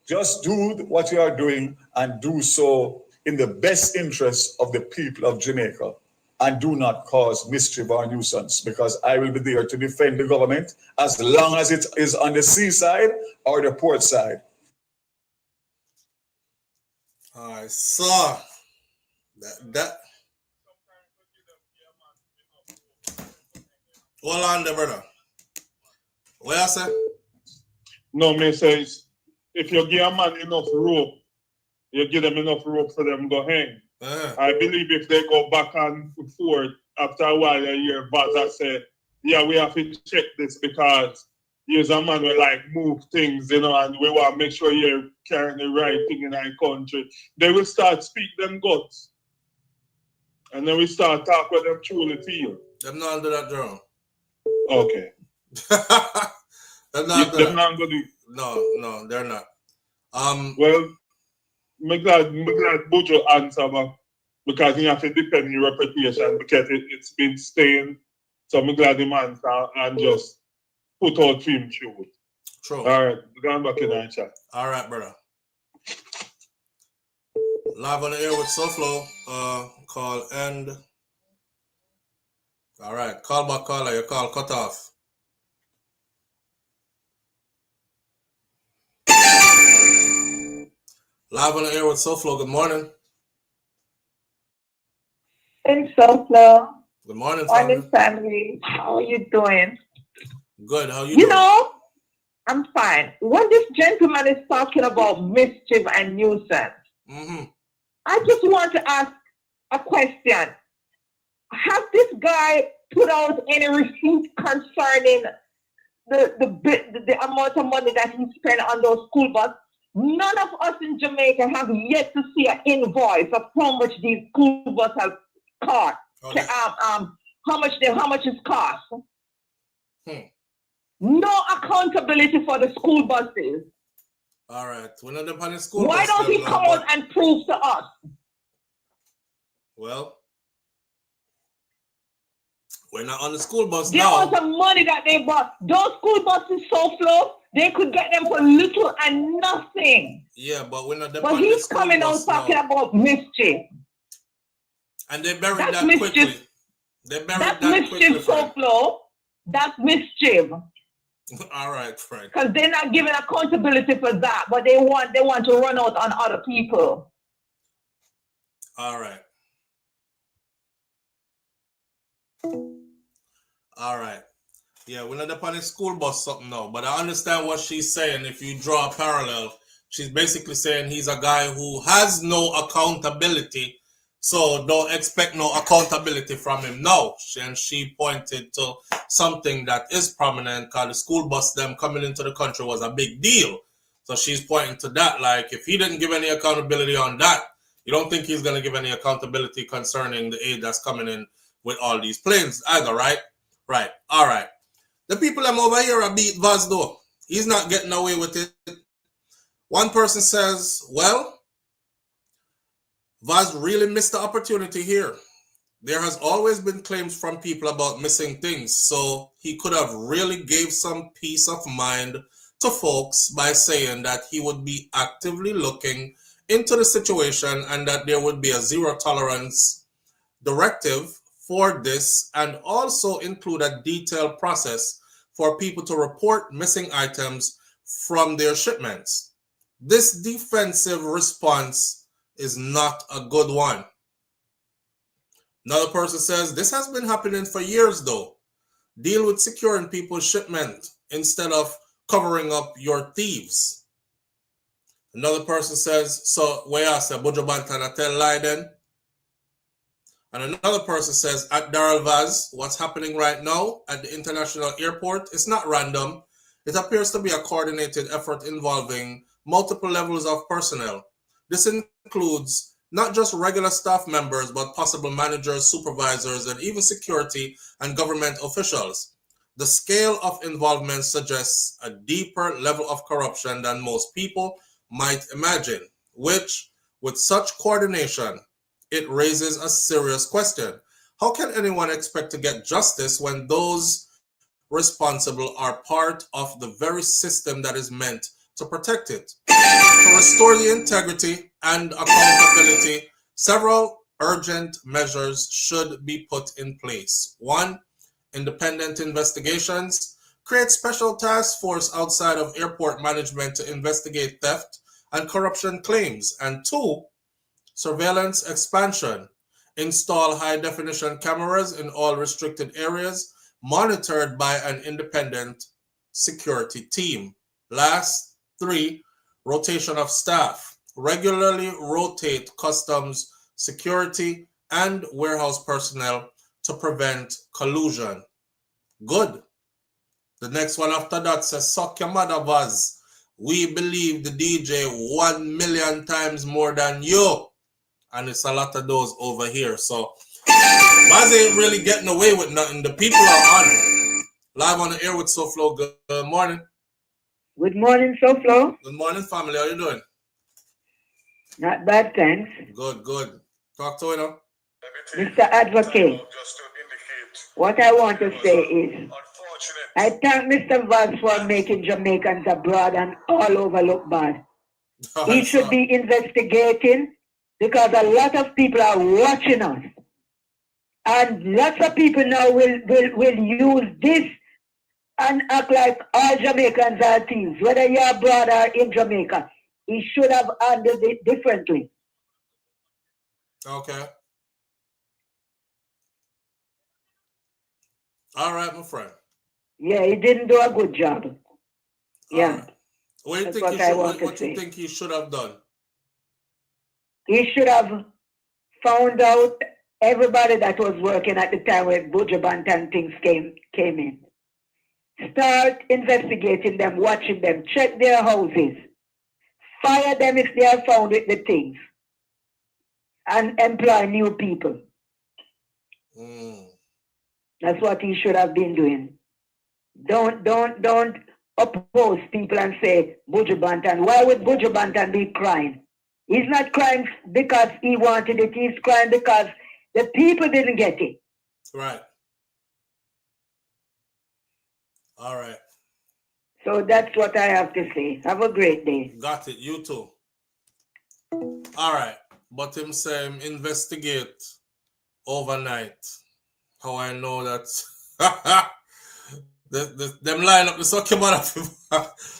S16: just do what you are doing and do so in the best interest of the people of Jamaica, and do not cause mischief or nuisance, because I will be there to defend the government as long as it is on the seaside or the port side.
S1: I saw that. Hold on there, brother. What I say?
S7: No, me says, if you give a man enough rope, you give them enough rope for them to hang. I believe if they go back and forth, after a while, you hear Baza say, yeah, we have to check this because here's a man who like move things, you know, and we want to make sure you're carrying the right thing in our country. They will start speak them guts. And then we start talk what them truly feel.
S1: Them not do that, Jerome.
S7: Okay.
S1: Them not do that.
S7: Not gonna do.
S1: No, they're not.
S7: Well, I'm glad Buju answer, because you have to defend your reputation because it's been staying. So I'm glad the man and just put out film truth.
S1: True.
S7: All right, going back in our chat.
S1: All right, brother. Live on the air with SouFLo. Call end. All right, call back caller. Your call cut off. Live on the air with SouFLo. Good morning.
S10: Thanks, SouFLo.
S1: Good morning,
S10: family. How are you doing?
S1: Good. How you
S10: doing? You know, I'm fine. When this gentleman is talking about mischief and nuisance, I just want to ask a question. Has this guy put out any receipt concerning the amount of money that he spent on those school buses? None of us in Jamaica have yet to see an invoice of how much these school buses have cost. Okay. How much it cost. No accountability for the school buses.
S1: All right. We're not up on the school
S10: Why
S1: bus.
S10: don't he come out and prove to us?
S1: Well, we're not on the school bus
S10: the
S1: now.
S10: The amount of money that they bought, those school buses SouFLo, they could get them for little and nothing.
S1: Yeah, but we're not up
S10: but
S1: on the
S10: he's
S1: school
S10: coming
S1: bus
S10: out talking
S1: now.
S10: about mischief.
S1: And they buried
S10: That's
S1: that
S10: mischief.
S1: quickly. They buried
S10: That's
S1: that
S10: mischief,
S1: quickly,
S10: SouFLo. That's mischief.
S1: All right, Fred.
S10: Because they're not giving accountability for that, but they want to run out on other people.
S1: All right. All right. Yeah, we're not up on a school bus something now, but I understand what she's saying. If you draw a parallel, she's basically saying he's a guy who has no accountability, so don't expect no accountability from him now. And she pointed to something that is prominent, because the school bus them coming into the country was a big deal. So she's pointing to that, like if he didn't give any accountability on that, you don't think he's going to give any accountability concerning the aid that's coming in with all these planes either, right? Right. All right. The people them over here are beat Vaz though. He's not getting away with it. One person says, well, Vaz really missed the opportunity here. There has always been claims from people about missing things, so he could have really gave some peace of mind to folks by saying that he would be actively looking into the situation and that there would be a zero tolerance directive for this, and also include a detailed process for people to report missing items from their shipments. This defensive response is not a good one. Another person says, this has been happening for years though. Deal with securing people's shipment instead of covering up your thieves. Another person says, so where I say Buju Banton tell lie then? And another person says, at Daryl Vaz, what's happening right now at the international airport is not random. It appears to be a coordinated effort involving multiple levels of personnel. This includes not just regular staff members, but possible managers, supervisors, and even security and government officials. The scale of involvement suggests a deeper level of corruption than most people might imagine, which, with such coordination, it raises a serious question. How can anyone expect to get justice when those responsible are part of the very system that is meant to protect it? To restore the integrity and accountability, several urgent measures should be put in place. 1, independent investigations. Create special task force outside of airport management to investigate theft and corruption claims. And 2, surveillance expansion. Install high-definition cameras in all restricted areas, monitored by an independent security team. Last, 3, rotation of staff. Regularly rotate customs, security, and warehouse personnel to prevent collusion. Good. The next one after that says, suck your mother, Vaz. We believe the DJ 1 million times more than you. And it's a lot of those over here. So Vaz ain't really getting away with nothing. The people are on it. Live on the air with SouFLo. Good morning.
S10: Good morning, SouFLo.
S1: Good morning, family. How you doing?
S10: Not bad, thanks.
S1: Good, good. Talk to you now.
S10: Mr. Advocate, what I want to say is, I thank Mr. Vaz for making Jamaicans abroad and all over look bad. He should be investigating, because a lot of people are watching us. And lots of people now will use this and act like all Jamaicans are thieves. Whether you're abroad or in Jamaica, he should have handled it differently.
S1: Okay. All right, my friend.
S10: Yeah, he didn't do a good job. Yeah.
S1: Right. What do you think he should have done?
S10: He should have found out everybody that was working at the time when Buju Banton things came in. Start investigating them, watching them, check their houses, fire them if they are found with the things, and employ new people. That's what he should have been doing.
S17: don't oppose people and say Buju Banton. Why would Buju Banton be crying? He's not crying because he wanted it. He's crying because the people didn't get it.
S1: Right. All right.
S17: So that's what I have to say. Have a great day.
S1: Got it. You too. All right. But him say him investigate overnight. How I know that them line up the sucky mother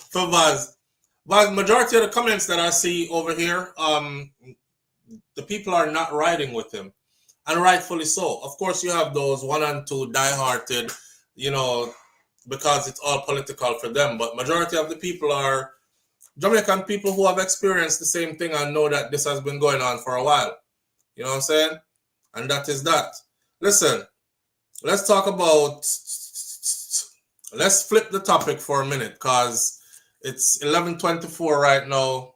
S1: for Vaz. But majority of the comments that I see over here, the people are not riding with him. And rightfully so. Of course, you have those 1 and 2 die-hearted, you know, because it's all political for them. But majority of the people are Jamaican people who have experienced the same thing and know that this has been going on for a while. You know what I'm saying? And that is that. Listen, let's talk about, let's flip the topic for a minute because it's 11:24 right now.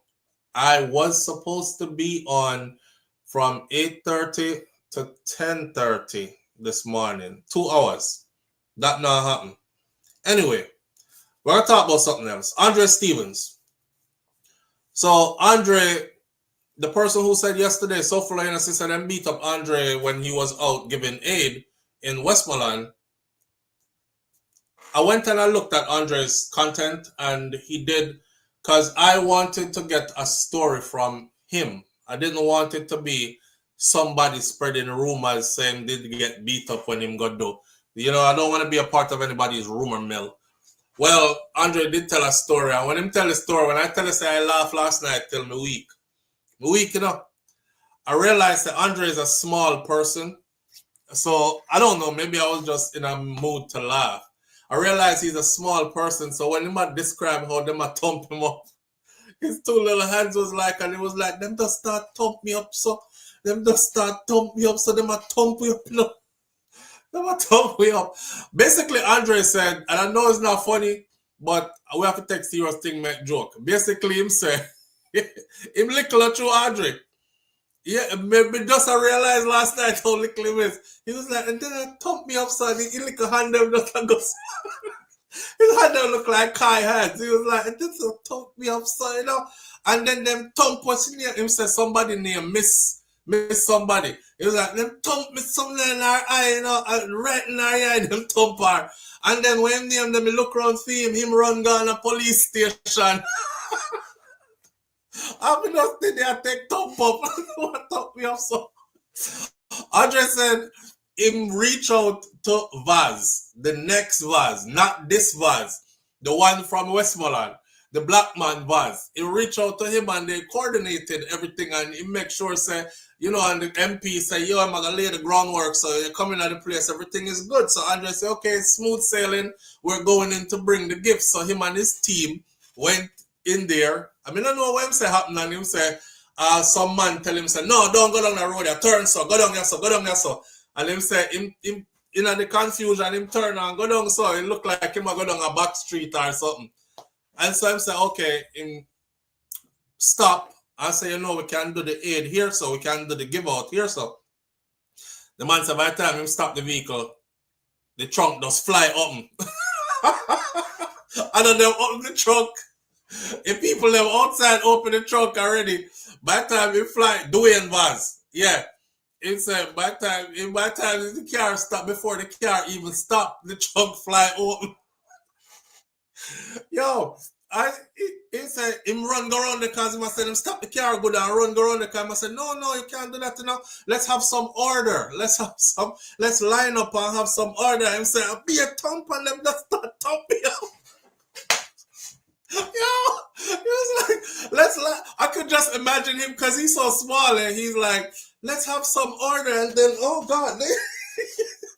S1: I was supposed to be on from 8:30 to 10:30 this morning. 2 hours. That not happened. Anyway, we're going to talk about something else. Andre Stevens. So, Andre, the person who said yesterday, SouFLoTV said them beat up Andre when he was out giving aid in Westmoreland. I went and I looked at Andre's content and he did, because I wanted to get a story from him. I didn't want it to be somebody spreading rumors saying did get beat up when him got do. You know, I don't want to be a part of anybody's rumor mill. Well, Andre did tell a story, and when him tell a story, when I tell you say I laughed last night till me weak. Me weak, you know. I realized that Andre is a small person. So, I don't know, maybe I was just in a mood to laugh. I realized he's a small person, so when him describe how them thump him up, his 2 little hands was like, and it was like, them just start thump me up, so them just start thump me up, so them thump me up, you know. Them thump me up. Basically, Andre said, and I know it's not funny, but we have to take serious thing, make joke. Basically, him said, him little through Andre. Yeah, maybe just I realized last night how little him is. He was like, and then I thump me up, son. He little hand them just like goes. His hand don't look like Kai hands. He was like, and this will thump me up, son, you know. And then them thump what's near him said somebody named Miss somebody. He was like, them thump me something in our eye, you know, right in our eye, them thump her. And then when him name them, he look around for him run down a police station. I'm just sitting there take thump up. What thump me up so? Andre said him reach out to Vaz, the next Vaz, not this Vaz, the one from Westmoreland, the black man Vaz. He reach out to him and they coordinated everything and he make sure say, you know, and the MP say, yo, I'm gonna lay the groundwork, so you're coming at the place, everything is good. So Andre say, okay, smooth sailing, we're going in to bring the gifts. So him and his team went in there. I mean, I don't know what him say happened, and him say, some man tell him, say, no, don't go down the road, you turn so, go down here so, go down here so. And him say, him in the confusion, him turn and go down so, it look like him a go down a back street or something. And so him say, okay, him stop and say, you know, we can do the aid here, so we can do the give out here, so. The man said, by the time him stop the vehicle, the trunk just fly up. And then them open the trunk. If people them outside open the trunk already, by the time it fly, Dwayne Vaz, yeah. It said by the time the car stop, before the car even stop, the trunk fly open. Yo, he said him run go around the car. I said him stop the car, go down, run go around the car. I said no, you can't do that now. Let's have some order. Let's line up and have some order. Him say be a thump and them just start thumping up. Yo, he was like, I could just imagine him because he's so small and he's like, let's have some order, and then oh God.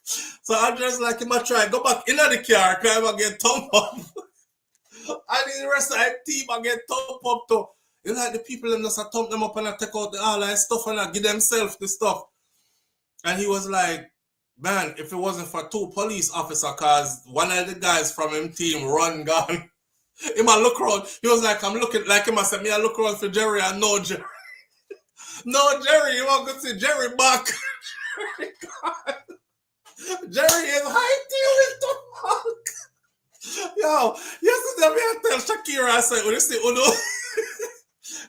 S1: So I'm just like him, I try go back in the car, because I get thumped up. And the rest of the team I get thumped up too. You like the people them just thump them up and I take out all that stuff and I give themselves the stuff. And he was like, man, if it wasn't for 2 police officers, cause one of the guys from him team run gone. He might look around. He was like, I'm looking like him. I said, me, I look around for Jerry and no Jerry. No Jerry, you want to see Jerry back. Jerry is high till the fuck. Yo, yesterday I tell Shakira, I said, when you say Uno,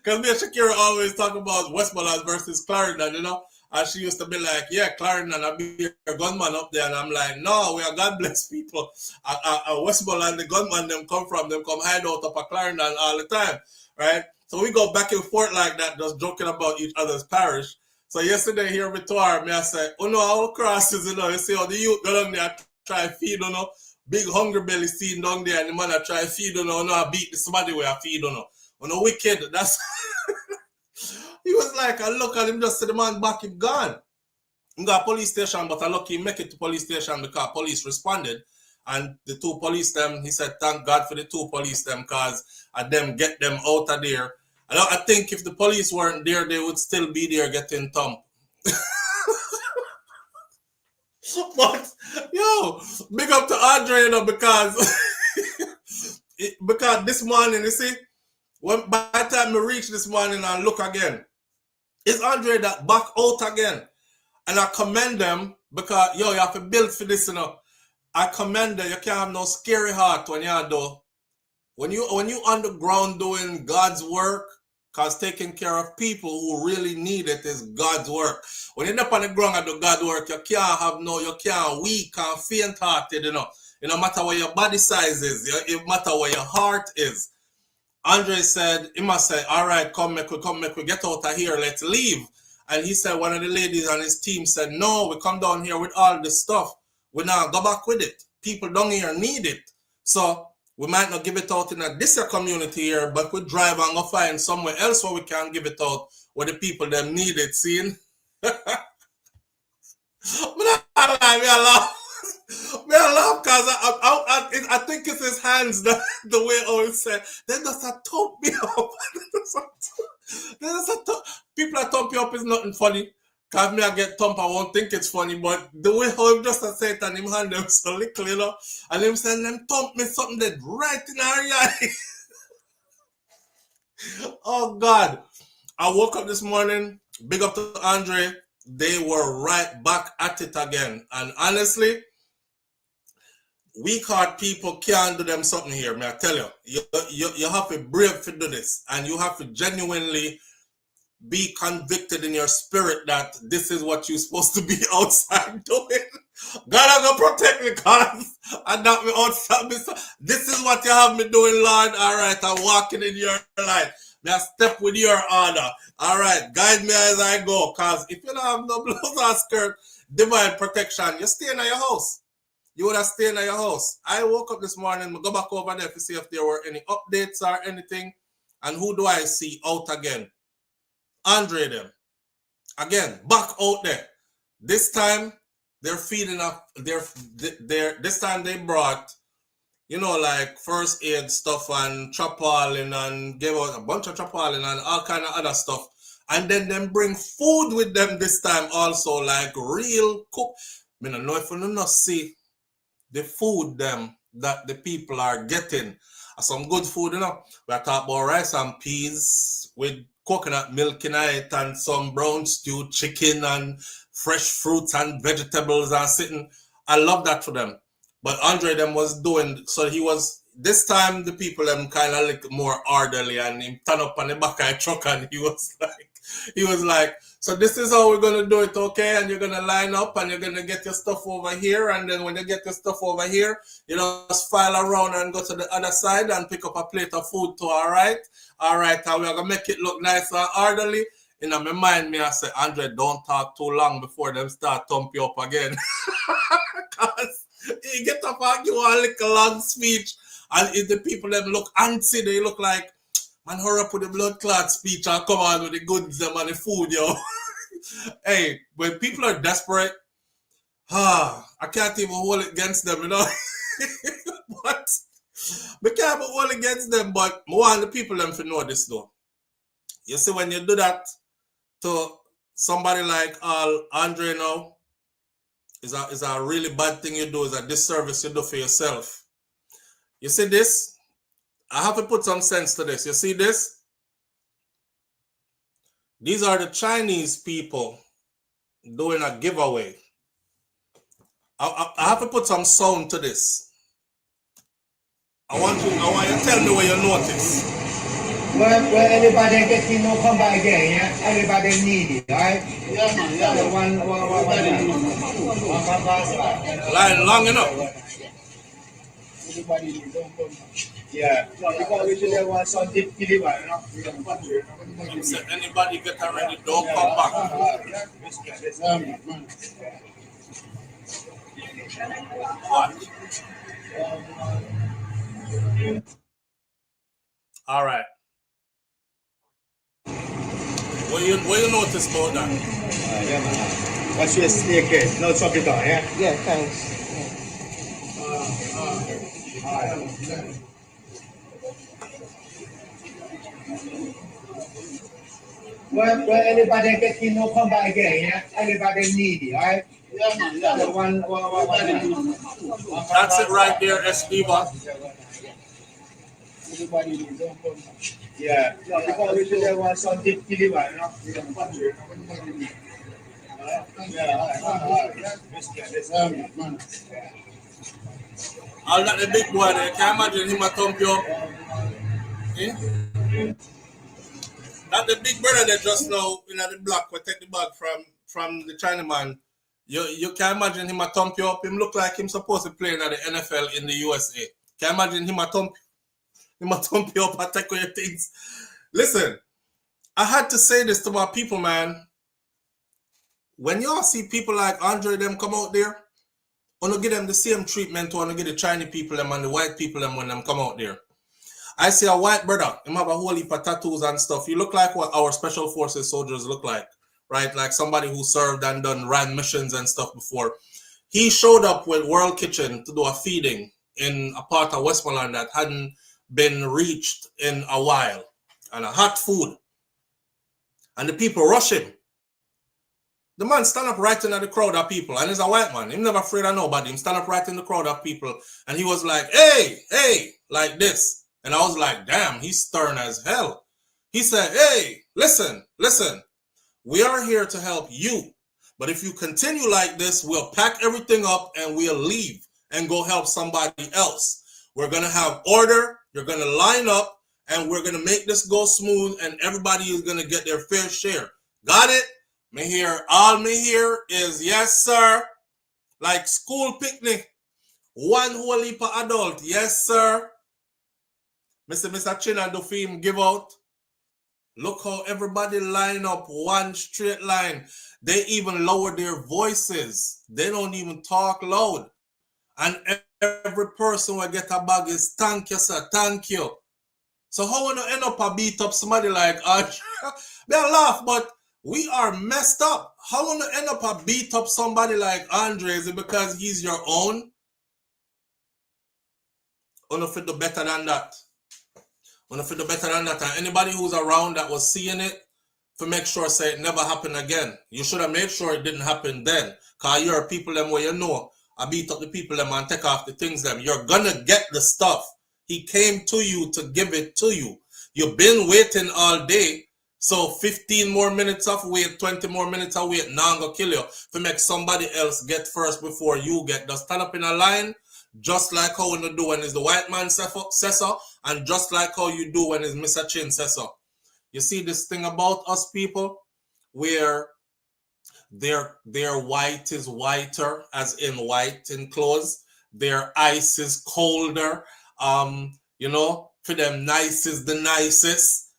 S1: because me and Shakira always talk about Westmoreland versus Clarendon, you know? And she used to be like, yeah, Clarendon, I'll be a gunman up there. And I'm like, no, we are God bless people. Westmoreland, the gunman, them come hide out up at Clarendon all the time, right? So we go back and forth like that, just joking about each other's parish. So yesterday here with Tor, me I said, oh no, all crosses, you know, you see how the youth go down there try to feed, you know, big hungry belly seen down there, and the man I try to feed, you know, I beat somebody where I feed, you know. On a wicked, that's he was like, I look at him, just see the man back, him gone. He got police station, but I lucky he make it to police station because police responded. And the two police them, he said, thank God for the two police them, because I them get them out of there. I think if the police weren't there, they would still be there getting thumped. But yo, big up to Andre, you know, because this morning, you see, by the time we reach this morning and look again, it's Andre that back out again. And I commend them because, yo, you have to build for this, you know. I commend them. You can't have no scary heart when you do. When you on the ground doing God's work, because taking care of people who really need it is God's work. When you're up on the ground and do God's work, you can't weak and faint-hearted, you know. It no matter what your body size is, it matter what your heart is. Andre said, he must say, all right, come make we get out of here, let's leave. And he said, one of the ladies on his team said, no, we come down here with all this stuff. We now go back with it. People down here need it. So we might not give it out in this community here, but we drive and go find somewhere else where we can give it out where the people them need it, seeing? Me I laugh because I think it's his hands, the way Owen said. They just thump me up. People that thump you up is nothing funny. Because me I get thump, I won't think it's funny. But the way how him just say it and him hand them so little, you know. And him saying them thump me something that right in our eye. Oh God. I woke up this morning, big up to Andre. They were right back at it again. And honestly, weak-heart people can't do them something here, may I tell you. You have to be brave to do this. And you have to genuinely be convicted in your spirit that this is what you're supposed to be outside doing. God, I'm going to protect me, because I'm not me outside. This is what you have me doing, Lord. All right, I'm walking in your light. Now step with your order. All right, guide me as I go. Because if you don't have no blouse or skirt, divine protection, you stay in your house. You would have stayed in your house. I woke up this morning, go back over there to see if there were any updates or anything. And who do I see out again? Andre them. Again, back out there. This time, they're feeding up. This time they brought, you know, like first aid stuff and tarpaulin and gave out a bunch of tarpaulin and all kind of other stuff. And then them bring food with them this time also, like real cook. I don't know if you don't see the food them that the people are getting. Some good food, you know. We are talking about rice and peas with coconut milk in it and some brown stew chicken and fresh fruits and vegetables and sitting. I love that for them. But Andre them was doing, so he was, this time the people them kind of like more orderly, and him turn up on the back of the truck and he was like, so this is how we're going to do it, okay? And you're going to line up and you're going to get your stuff over here. And then when you get your stuff over here, you just file around and go to the other side and pick up a plate of food too, all right? All right, and we're going to make it look nice and orderly. In my mind, I say, Andre, don't talk too long before them start thump you up again. Because you get up and give a little long speech. And if the people them look antsy, they look like, man, hurry up with the blood clot speech and come on with the goods them and the food, yo. Hey, when people are desperate, I can't even hold it against them, you know. But we can't even hold it against them, but I want the people them to know this though. You see, when you do that to somebody like Andre now, is a really bad thing you do, is a disservice you do for yourself. You see this? I have to put some sense to this. You see this? These are the Chinese people doing a giveaway. I have to put some sound to this. I want you to tell me what you notice.
S18: Where everybody getting no come back again, yeah? Everybody need it, right? Yeah, man. Yeah, one.
S1: Line long enough.
S18: Everybody need don't come back. Yeah. No, because we should have one something to deliver, you know?
S1: So anybody get already, don't come back. What? All right. What you notice about that?
S18: Yeah, man. What's your snake head? No, chop it down, yeah?
S15: Yeah, thanks.
S18: Where everybody getting no come back again, yeah? Everybody need it, right? Yeah, man. Yeah, one.
S1: That's it right there, Estiva.
S18: Everybody need don't come back. Yeah. No, because we should have one something to deliver, you know?
S1: I'll let the big boy there. Can you imagine him a thump you up? Eh? That the big brother that just now in the block will take the bag from the Chinaman. You can imagine him a thump you up. Him look like him supposed to play in the NFL in the USA. Can you imagine him a thump you up and take away your things? Listen, I had to say this to my people, man. When y'all see people like Andre them come out there, wanna give them the same treatment to wanna give the Chinese people them and the white people them when them come out there. I see a white brother, him have a whole heap of tattoos and stuff. You look like what our special forces soldiers look like, right? Like somebody who served and ran missions and stuff before. He showed up with World Kitchen to do a feeding in a part of Westmoreland that hadn't been reached in a while, and a hot food. And the people rush him. The man stand up right in the crowd of people, and he's a white man. He's never afraid of nobody. He stand up right in the crowd of people, and he was like, hey, like this. And I was like, damn, he's stern as hell. He said, hey, listen, we are here to help you. But if you continue like this, we'll pack everything up and we'll leave and go help somebody else. We're going to have order. You're going to line up, and we're going to make this go smooth, and everybody is going to get their fair share. Got it? All me here is yes, sir. Like school picnic. One whole heap of adult. Yes, sir. Mr. Chin and Dufim give out. Look how everybody line up one straight line. They even lower their voices. They don't even talk loud. And every person will get a bag is thank you, sir. Thank you. So how when you end up a beat up somebody like they laugh, but we are messed up. How when you end up a beat up somebody like Andre? Is it because he's your own? Or no fit do better than that? Or no fit do better than that? And anybody who's around that was seeing it, to make sure say it never happened again. You should have made sure it didn't happen then. Cause you're people them where you know. I beat up the people them and take off the things them. You're gonna get the stuff. He came to you to give it to you. You've been waiting all day. So 15 more minutes of wait, 20 more minutes of wait, now I'm gonna kill you. To make somebody else get first before you get. Just stand up in a line, just like how you do when it's the white man says so, and just like how you do when it's Mr. Chin says so. You see this thing about us people, where their white is whiter, as in white in clothes. Their ice is colder. You know, for them nice is the nicest.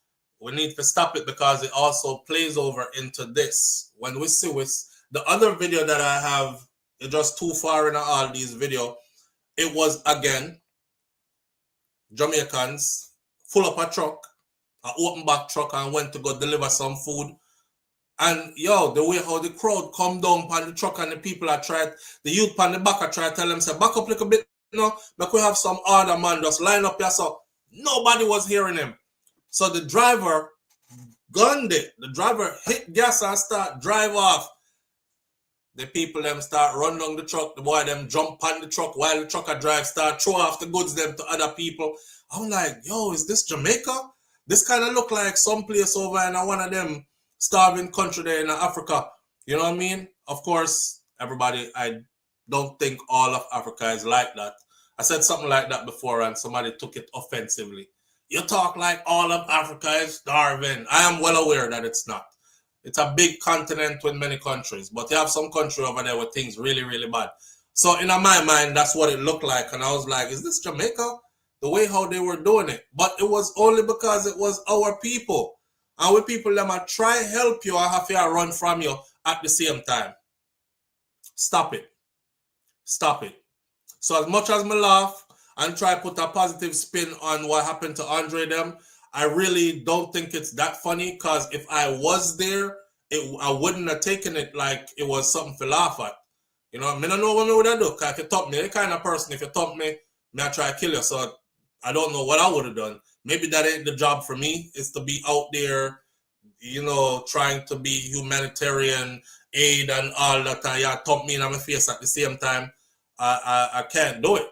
S1: We need to stop it because it also plays over into this. When we see with the other video that I have, it's just too far in all these video. It was again Jamaicans full up a truck, an open back truck, and went to go deliver some food. And yo, the way how the crowd come down on the truck and the people are trying, the youth on the back are trying to tell them, say, back up a little bit, you know, but we have some other man just line up here. So nobody was hearing him. So the driver gunned it. The driver hit gas and start drive off. The people them start run down the truck. The boy them jump on the truck while the trucker drive, start throw off the goods them to other people. I'm like, yo, is this Jamaica? This kind of look like some place over in one of them starving country there in Africa. You know what I mean? Of course, everybody, I don't think all of Africa is like that. I said something like that before and somebody took it offensively. You talk like all of Africa is starving. I am well aware that it's not. It's a big continent with many countries, but you have some country over there where things really, really bad. So in my mind, that's what it looked like. And I was like, is this Jamaica? The way how they were doing it. But it was only because it was our people. And we people that might try help you and have to run from you at the same time. Stop it. Stop it. So as much as me laugh and try to put a positive spin on what happened to Andre them, I really don't think it's that funny, because if I was there, I wouldn't have taken it like it was something to laugh at. You know, I don't know what I would have done. If you top me, the kind of person, if you top me, I try to kill you. So I don't know what I would have done. Maybe that ain't the job for me, is to be out there, you know, trying to be humanitarian aid and all that. And yeah, top me in my face at the same time. I can't do it.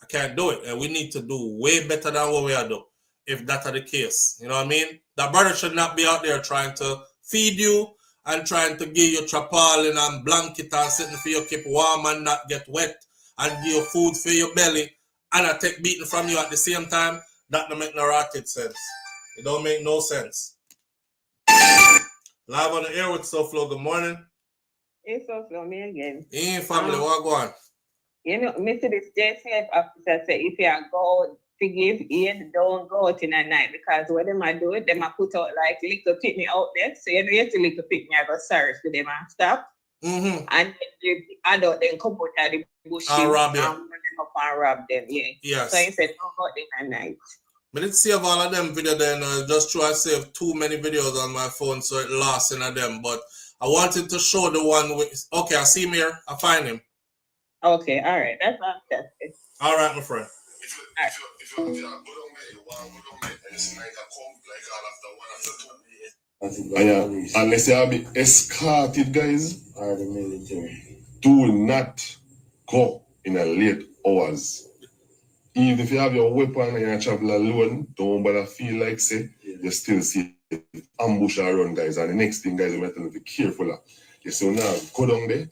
S1: I can't do it. And we need to do way better than what we are doing, if that's the case. You know what I mean? That brother should not be out there trying to feed you and trying to give you tarpaulin and blanket and sitting for you keep warm and not get wet, and give you food for your belly and I take beating from you at the same time. That don't make no rocket sense. It don't make no sense. Live on the air with SouFLo. Good morning.
S10: It's SouFLo, me again.
S1: Hey, family, what going?
S10: You know, Mr. This JCF officer say if you go to give aid, don't go out in the night, because what they might do, they might put out like little picnic out there. So you know, you have to little picnic, I go search for them and stuff. And then the adult then come out of the bushes and rob them up and rob them. Yeah.
S1: Yes.
S10: So he said don't go out in the night.
S1: But let's save all of them videos then. Just try to save too many videos on my phone, so it lost in of them. But I wanted to show the one with. Okay, I see him here. I find him.
S10: Okay, all right. That's fantastic.
S1: All right, my friend.
S19: Unless you have been escorted, guys, or the military, do not go in a late hours. Even if you have your weapon and you travel alone, don't bother feel like say you still see ambush around, guys. And the next thing, guys, you have to be careful of. You say, now go down there,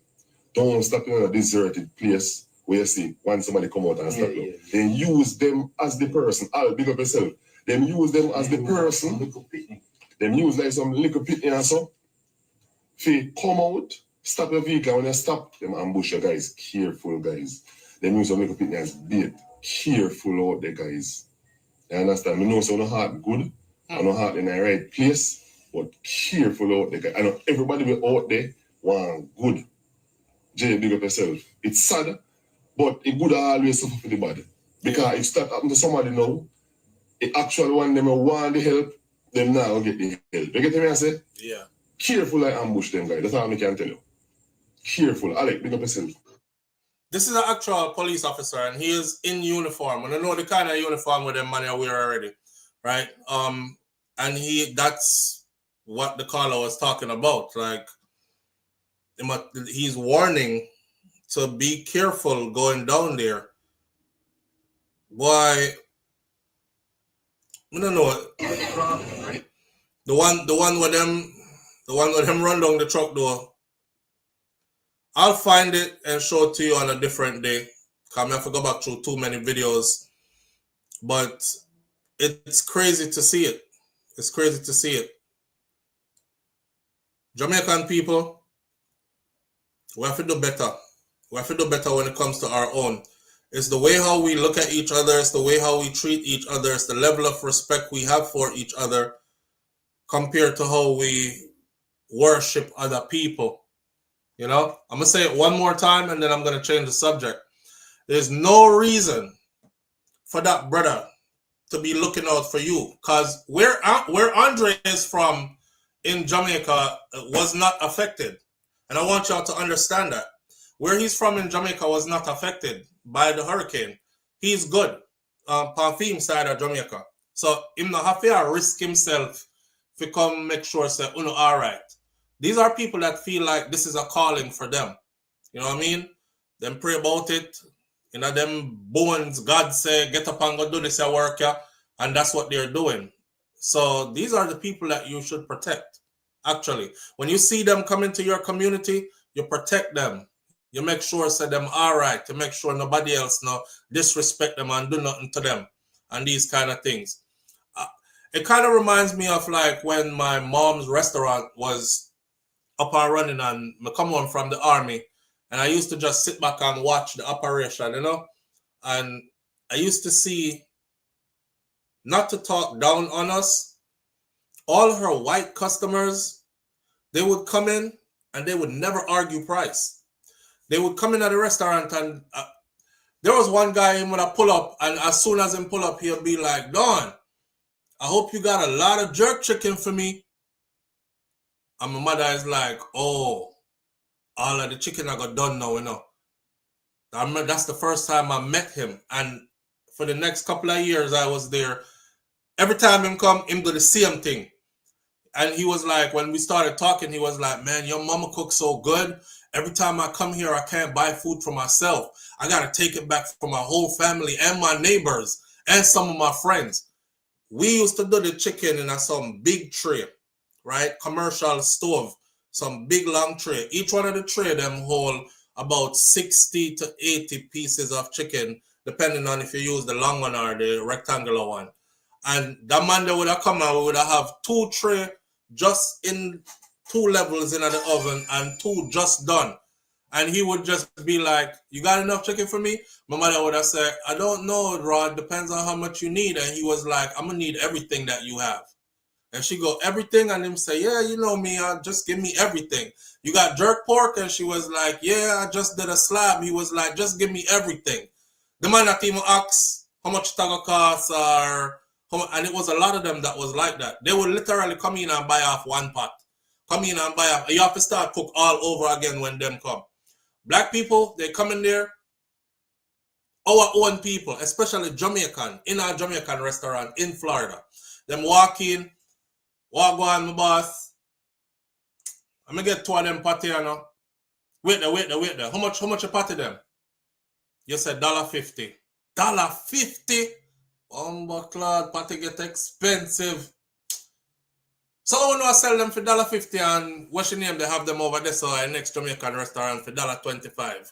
S19: don't stop in a deserted place where you see when somebody come out and stop you. Then use them as the person. I'll big up yourself. Then use them as the person. Them use like some little picnic and so. If you come out, stop your vehicle. When you stop, them ambush you, guys. Careful, guys. Them use some little picnic as bait. Careful out there, guys. You understand? I know so no heart good. I know heart in the right place. But careful out there, guys. I know everybody will out there want good. Jay, big up yourself. It's sad, but it good always suffer for the body. Because if that happen to somebody now, the actual one them want the help, them now get the help. You get me I say?
S1: Yeah.
S19: Careful like ambush them, guys. That's all I can tell you. Careful. Alec, big up yourself.
S1: This is an actual police officer, and he is in uniform. And I know the kind of uniform with them money wear already, right? And that's what the caller was talking about. Like, he's warning to be careful going down there. Why? I don't know. The one with them run down the truck door. I'll find it and show it to you on a different day. I have to go back through too many videos. But it's crazy to see it. It's crazy to see it. Jamaican people, we have to do better. We have to do better when it comes to our own. It's the way how we look at each other. It's the way how we treat each other. It's the level of respect we have for each other compared to how we worship other people. You know, I'm going to say it one more time and then I'm going to change the subject. There's no reason for that brother to be looking out for you, because where Andre is from in Jamaica was not affected. And I want y'all to understand that. Where he's from in Jamaica was not affected by the hurricane. He's good. Panfim side of Jamaica. So him not have to risk himself to come make sure say, all right. These are people that feel like this is a calling for them. You know what I mean? Them pray about it. You know, them bones, God say, get up and go do this work, yeah? And that's what they're doing. So these are the people that you should protect, actually. When you see them come into your community, you protect them. You make sure say them all right. You make sure nobody else no disrespect them and do nothing to them and these kind of things. It kind of reminds me of like when my mom's restaurant was up and running and I come home from the army and I used to just sit back and watch the operation, you know, and I used to see, not to talk down on us, all her white customers, they would come in and they would never argue price. They would come in at the restaurant and there was one guy when I pull up, and as soon as him pull up, he'll be like, Don, I hope you got a lot of jerk chicken for me. And my mother is like, oh, all of the chicken I got done now, you know. I remember that's the first time I met him. And for the next couple of years I was there, every time him come, him do the same thing. And he was like, when we started talking, he was like, man, your mama cooks so good. Every time I come here, I can't buy food for myself. I got to take it back for my whole family and my neighbors and some of my friends. We used to do the chicken in some big tray, right? Commercial stove, some big long tray. Each one of the tray them hold about 60 to 80 pieces of chicken, depending on if you use the long one or the rectangular one. And that man that would have come out, we would have 2 tray just in 2 levels in the oven and 2 just done. And he would just be like, you got enough chicken for me? My mother would have said, I don't know, Rod, depends on how much you need. And he was like, I'm gonna need everything that you have. And she go, everything? And him say, yeah, you know me, just give me everything. You got jerk pork? And she was like, yeah, I just did a slab. He was like, just give me everything. The man that even asked how much it gonna cost, and it was a lot of them that was like that. They would literally come in and buy off 1 pot. Come in and buy off. You have to start cook all over again when them come. Black people, they come in there. Our own people, especially Jamaican, in our Jamaican restaurant in Florida. Them walk in, walk on my boss. I'm gonna get 2 of them patty, you know. Wait there. How much a patty them? You said $1.50. $1.50? Claude, patty get expensive. So when I sell them for $1.50 and what's your name, they have them over there, so our next Jamaican restaurant for $1.25.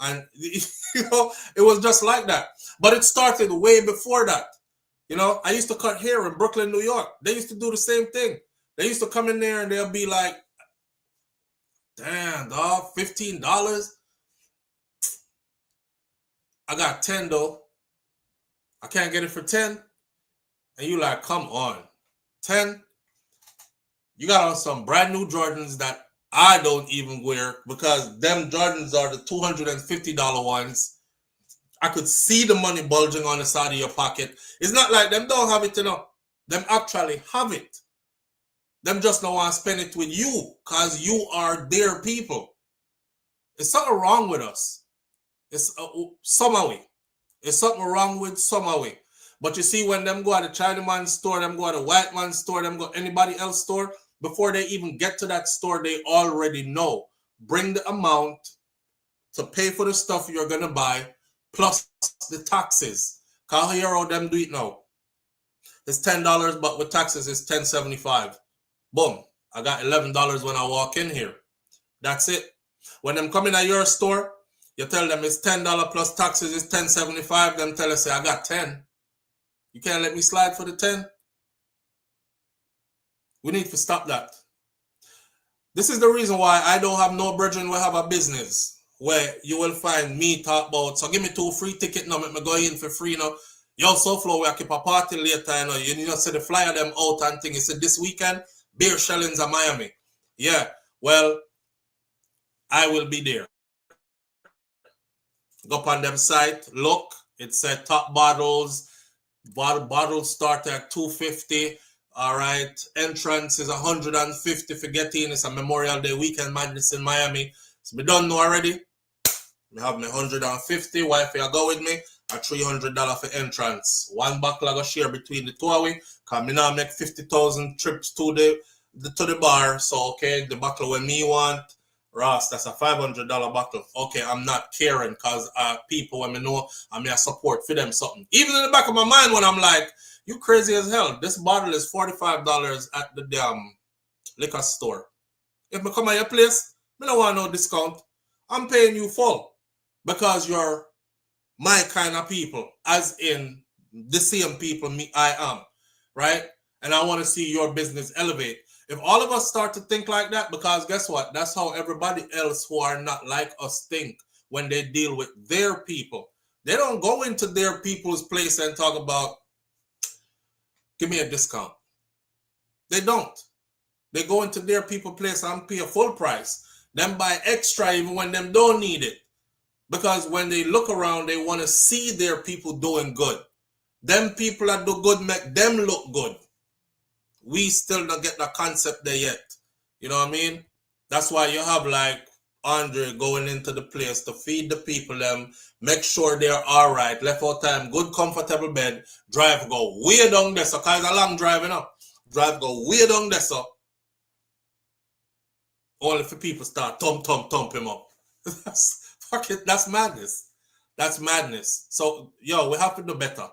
S1: And you know, it was just like that. But it started way before that. You know, I used to cut hair in Brooklyn, New York. They used to do the same thing. They used to come in there and they'll be like, damn, dog, $15. I got 10 though. I can't get it for 10. And you like, come on. 10? You got on some brand new Jordans that I don't even wear because them Jordans are the $250 ones. I could see the money bulging on the side of your pocket. It's not like them don't have it, you know. Them actually have it. Them just don't want to spend it with you because you are their people. It's something wrong with us. It's somehow. It's something wrong with somehow. But you see, when them go to the Chinaman store, them go to the white man store, them go anybody else store, before they even get to that store, they already know. Bring the amount to pay for the stuff you're going to buy, plus the taxes. Can't hear how them do it now. It's $10, but with taxes, it's $10.75. Boom. I got $11 when I walk in here. That's it. When them come in at your store, you tell them it's $10 plus taxes is $10.75. Them tell us, say, I got 10. You can't let me slide for the 10. We need to stop that. This is the reason why I don't have no brethren who have a business where you will find me talk about, so give me 2 free tickets now, make me go in for free, you know. Yo, SouFLo, we keep a party later, you know. You know, see the flyer them out and thing. You said this weekend, beer shellings in Miami. Yeah, well, I will be there. Go up on them site, look, it said top bottles. Bottles start at $2.50. All right, entrance is $150 for getting. It's a Memorial Day weekend madness in Miami. So we don't know already. I have my $150. Wife, you go with me. A $300 for entrance. 1 buckle I go share between the 2 of we. Cause me now make 50,000 trips to the bar. So okay, the buckle when me want. Ross, that's a $500 buckle. Okay, I'm not caring because people when me know I may support for them something. Even in the back of my mind when I'm like, you crazy as hell. This bottle is $45 at the damn liquor store. If me come at your place, me don't want no discount. I'm paying you full because you're my kind of people, as in the same people I am, right? And I want to see your business elevate. If all of us start to think like that, because guess what? That's how everybody else who are not like us think when they deal with their people. They don't go into their people's place and talk about, give me a discount. They don't. They go into their people place and pay a full price. Then buy extra even when them don't need it. Because when they look around, they want to see their people doing good. Them people that do good make them look good. We still don't get the concept there yet. You know what I mean? That's why you have like Andre going into the place to feed the people them, make sure they're all right, left out time, good comfortable bed, drive go way down there, so cause it's a long driving up. Drive go way down there, so only for people start thump him up. Fuck it, that's madness. That's madness. So yo, we have to do better.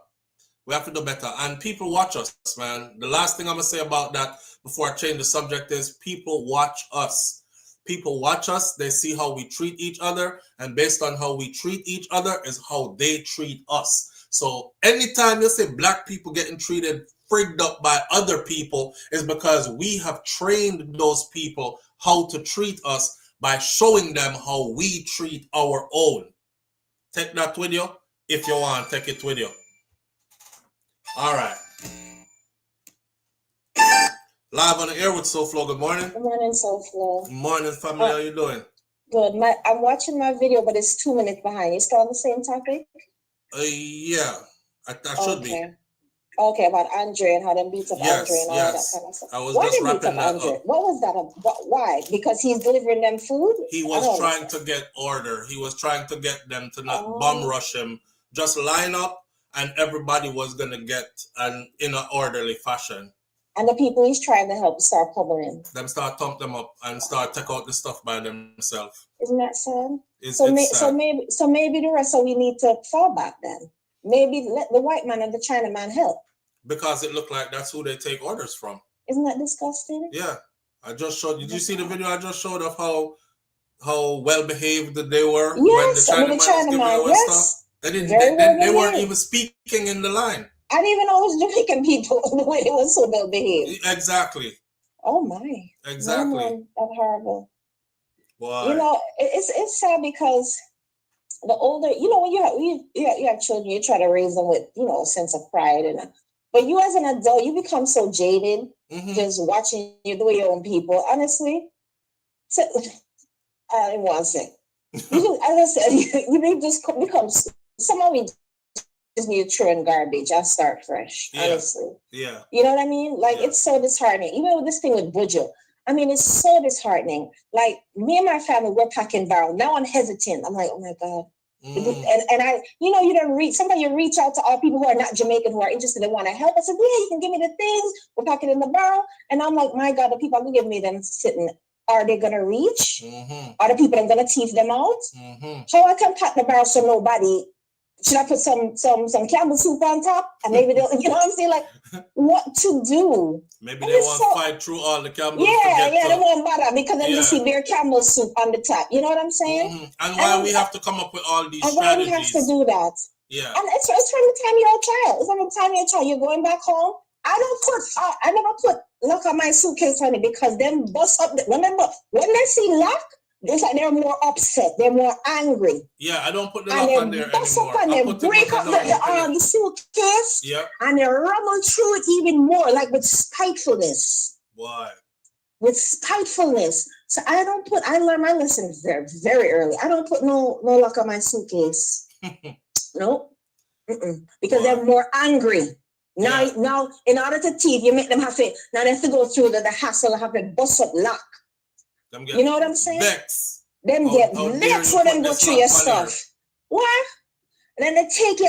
S1: We have to do better. And people watch us, man. The last thing I'm going to say about that before I change the subject is people watch us. People watch us. They see how we treat each other. And based on how we treat each other is how they treat us. So anytime you say black people getting treated frigged up by other people is because we have trained those people how to treat us by showing them how we treat our own. Take that with you if you want. Take it with you. All right. Live on the air with SouFLo. Good morning.
S20: Good morning, SouFLo.
S1: Good morning, family. How you doing?
S20: Good. I'm watching my video, but it's 2 minutes behind. You still on the same topic?
S1: Yeah. I should be.
S20: Okay, about Andre and how them beats up Andre and all that kind of stuff.
S1: I was
S20: Why
S1: just
S20: they beat
S1: wrapping
S20: up
S1: that
S20: Andre?
S1: up.
S20: What was that? Why? Because he's delivering them food?
S1: He was trying to get order. He was trying to get them to not bum rush him. Just line up. And everybody was going to get in an orderly fashion.
S20: And the people he's trying to help start covering.
S1: Them start thump them up and start take out the stuff by themselves.
S20: Isn't that sad?
S1: It's
S20: sad. So maybe the rest of we need to fall back then. Maybe let the white man and the China man help.
S1: Because it looked like that's who they take orders from.
S20: Isn't that disgusting?
S1: Yeah. I just showed. Did you see the video I just showed of how well behaved they were?
S20: Yes,
S1: when the China man was giving away stuff? They weren't even speaking in the line.
S20: I didn't even know it was Jamaican people the way they were so well behaved.
S1: Exactly.
S20: Oh my.
S1: Exactly.
S20: That's horrible.
S1: Boy.
S20: You know, it's sad because the older, you know, when you have children, you try to raise them with, you know, a sense of pride but you as an adult, you become so jaded just watching the way your own people. Honestly, so I didn't want to say. You just, as I said, you just become. Some of we just need to throw in garbage and start fresh, honestly.
S1: Yeah.
S20: You know what I mean? Like, it's so disheartening. Even with this thing with Buju, I mean, it's so disheartening. Like, me and my family, we're packing barrel. Now I'm hesitant. I'm like, oh my God. And I, you know, you reach out to all people who are not Jamaican, who are interested and want to help. I said, yeah, you can give me the things. We're packing in the barrel. And I'm like, my God, the people who give me them sitting, are they going to reach? Are the people I'm going to teeth them out? How I can pack the barrel so nobody... Should I put some Campbell soup on top? And maybe they'll, you know what I'm saying? Like, what to do?
S1: Maybe they won't fight through all the Campbell.
S20: They won't bother because then you see their Campbell soup on the top. You know what I'm saying?
S1: And why we have to come up with all these strategies?
S20: Why we have to do that?
S1: Yeah.
S20: And it's from the time you're a child. It's from the time you're a child. You're going back home. I never put lock on my suitcase, honey, because them bust up. Remember, when they see lock, it's like they're more upset. They're more angry.
S1: Yeah, I don't put the lock on there anymore.
S20: And they break up the suitcase.
S1: Yeah.
S20: And they rumble through it even more, like with spitefulness.
S1: Why?
S20: With spitefulness. So I learned my lesson very, very early. I don't put no lock on my suitcase. Nope. Because they're more angry. Now, in order to teeth, you make them have to, now they have to go through the hassle of having bust up lock. You know what I'm saying?
S1: Vex.
S20: Them get vexed when them go through your stuff. What? And then they take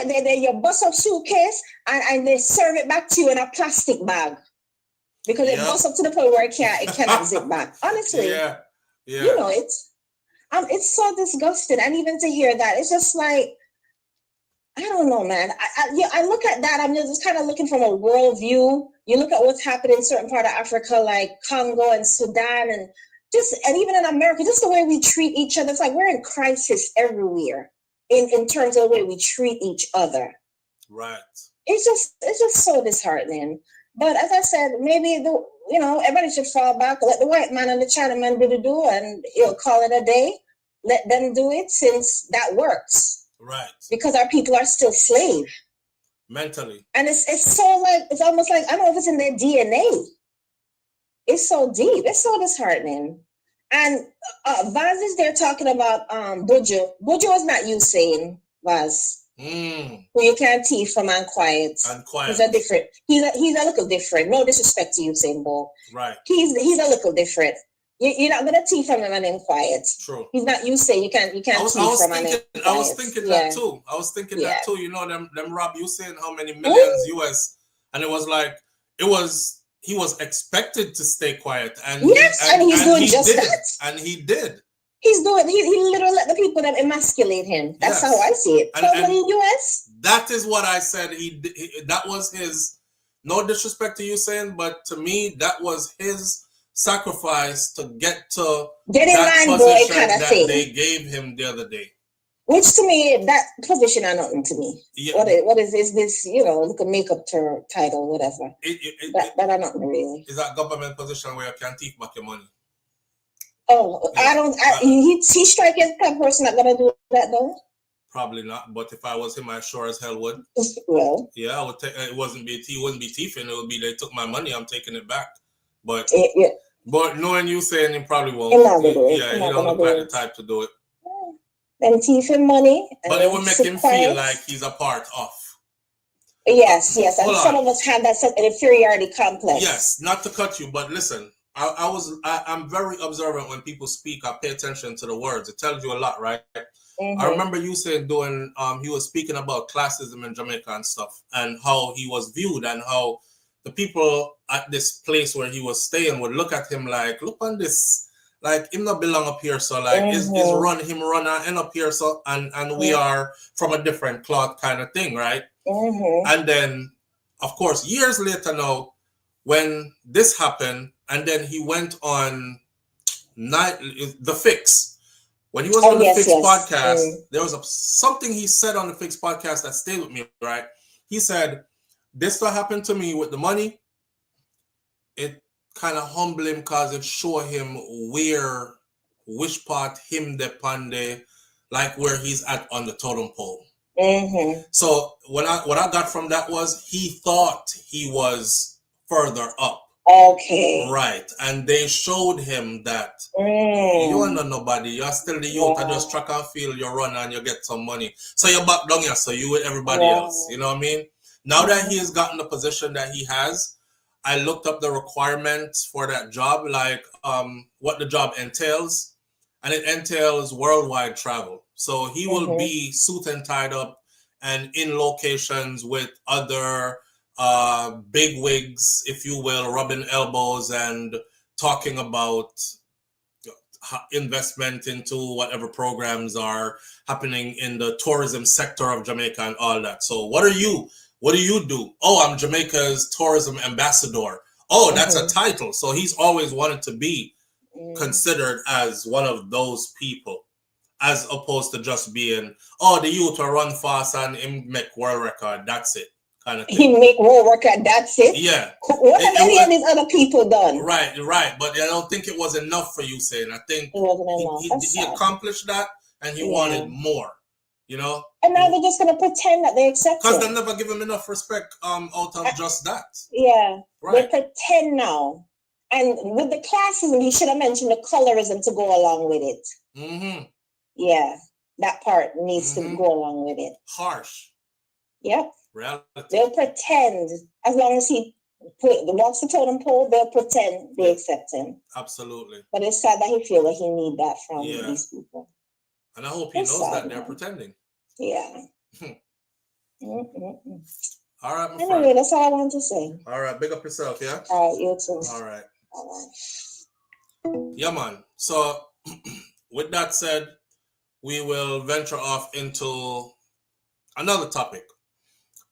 S20: your bust up suitcase and they serve it back to you in a plastic bag. Because it bust up to the point where it cannot zip back. Honestly.
S1: Yeah.
S20: You know, it's so disgusting. And even to hear that, it's just like, I don't know, man. I look at that. I'm just kind of looking from a world view. You look at what's happening in certain part of Africa, like Congo and Sudan, and and even in America, just the way we treat each other. It's like we're in crisis everywhere in terms of the way we treat each other.
S1: Right.
S20: It's just so disheartening. But as I said, maybe everybody should fall back, let the white man and the Chinaman do, and call it a day. Let them do it, since that works.
S1: Right.
S20: Because our people are still slave.
S1: Mentally.
S20: And it's so it's almost like, I don't know if it's in their DNA. It's so deep. It's so disheartening. And Vaz is there talking about Buju. Buju was not you saying, Vaz. Who you can't tease from and quiet. He's a different. He's a little different. No disrespect to you, saying Bo.
S1: Right.
S20: He's a little different. You're not gonna tease from him and him quiet.
S1: True.
S20: He's not you say you can't tease from him.
S1: I was thinking that too. I was thinking that too. You know them Rob, you saying how many millions US, and it was like he was expected to stay quiet, and
S20: he's doing just that.
S1: And he did.
S20: He literally let the people that emasculate him. That's how I see it. 12 million US.
S1: That is what I said. That was his. No disrespect to you saying, but to me, that was his sacrifice to get
S20: in line, boy, kind of
S1: that
S20: thing
S1: they gave him the other day.
S20: Which to me, that position are nothing to me.
S1: Yeah.
S20: What is this? Look a makeup title, whatever. That are nothing really.
S1: Is that government position where you can take back your money?
S20: Oh, yeah. He strike as the person not gonna do that though.
S1: Probably not, but if I was him, I sure as hell would.
S20: Well,
S1: yeah, I would take. It wouldn't be thieving. It would be they took my money, I'm taking it back. But but knowing you saying he probably won't. He don't look like the type to do it.
S20: Then thieving money.
S1: But it would make him feel like he's a part of.
S20: Yes, and some of us have that inferiority complex.
S1: Yes, not to cut you, but listen. I'm very observant when people speak. I pay attention to the words. It tells you a lot, right? I remember you saying he was speaking about classism in Jamaica and stuff, and how he was viewed, and how the people at this place where he was staying would look at him like, look on this, like him not belong up here, so like is run and end up here, so and we are from a different cloth kind of thing, right? And then of course years later now, when this happened, and then he went on The Fix. When he was on the Fix podcast, there was something he said on the Fix podcast that stayed with me, right? He said, this what happened to me with the money. It kind of humbled him because it showed him which part him depend, like where he's at on the totem pole. So what I got from that was he thought he was further up.
S20: Okay.
S1: Right. And they showed him that you are not nobody. You're still the youth. I just track and field, you run and you get some money. So you're back down here, so you with everybody else. You know what I mean? Now that he has gotten the position that he has, I looked up the requirements for that job, like what the job entails. And it entails worldwide travel. So he will be suit and tied up and in locations with other big wigs, if you will, rubbing elbows and talking about investment into whatever programs are happening in the tourism sector of Jamaica and all that. So what do you do? Oh, I'm Jamaica's tourism ambassador. Oh, that's a title. So he's always wanted to be considered as one of those people, as opposed to just being, the youth will run fast and make world record. That's it. Kind of thing.
S20: He make world record, that's it?
S1: Yeah.
S20: What have any of these other people done?
S1: Right. But I don't think it was enough for you saying. I think he accomplished that and he wanted more, you know?
S20: And now they're just going to pretend that they accept
S1: because
S20: it.
S1: they never give him enough respect out of just that.
S20: Yeah.
S1: Right.
S20: They pretend now. And with the classism, he should have mentioned the colorism to go along with it. Yeah. That part needs to go along with it.
S1: Harsh.
S20: Yep.
S1: Reality.
S20: They'll pretend, as long as he walks the totem pole, they'll pretend they accept him.
S1: Absolutely.
S20: But it's sad that he feels like he need that from these people.
S1: And I hope he knows that they're pretending.
S20: Yeah.
S1: All right, my
S20: anyway,
S1: friend.
S20: that's all I want to say.
S1: All right, big up yourself, yeah?
S20: All right, you too.
S1: All right. Yeah, man. So, with that said, we will venture off into another topic.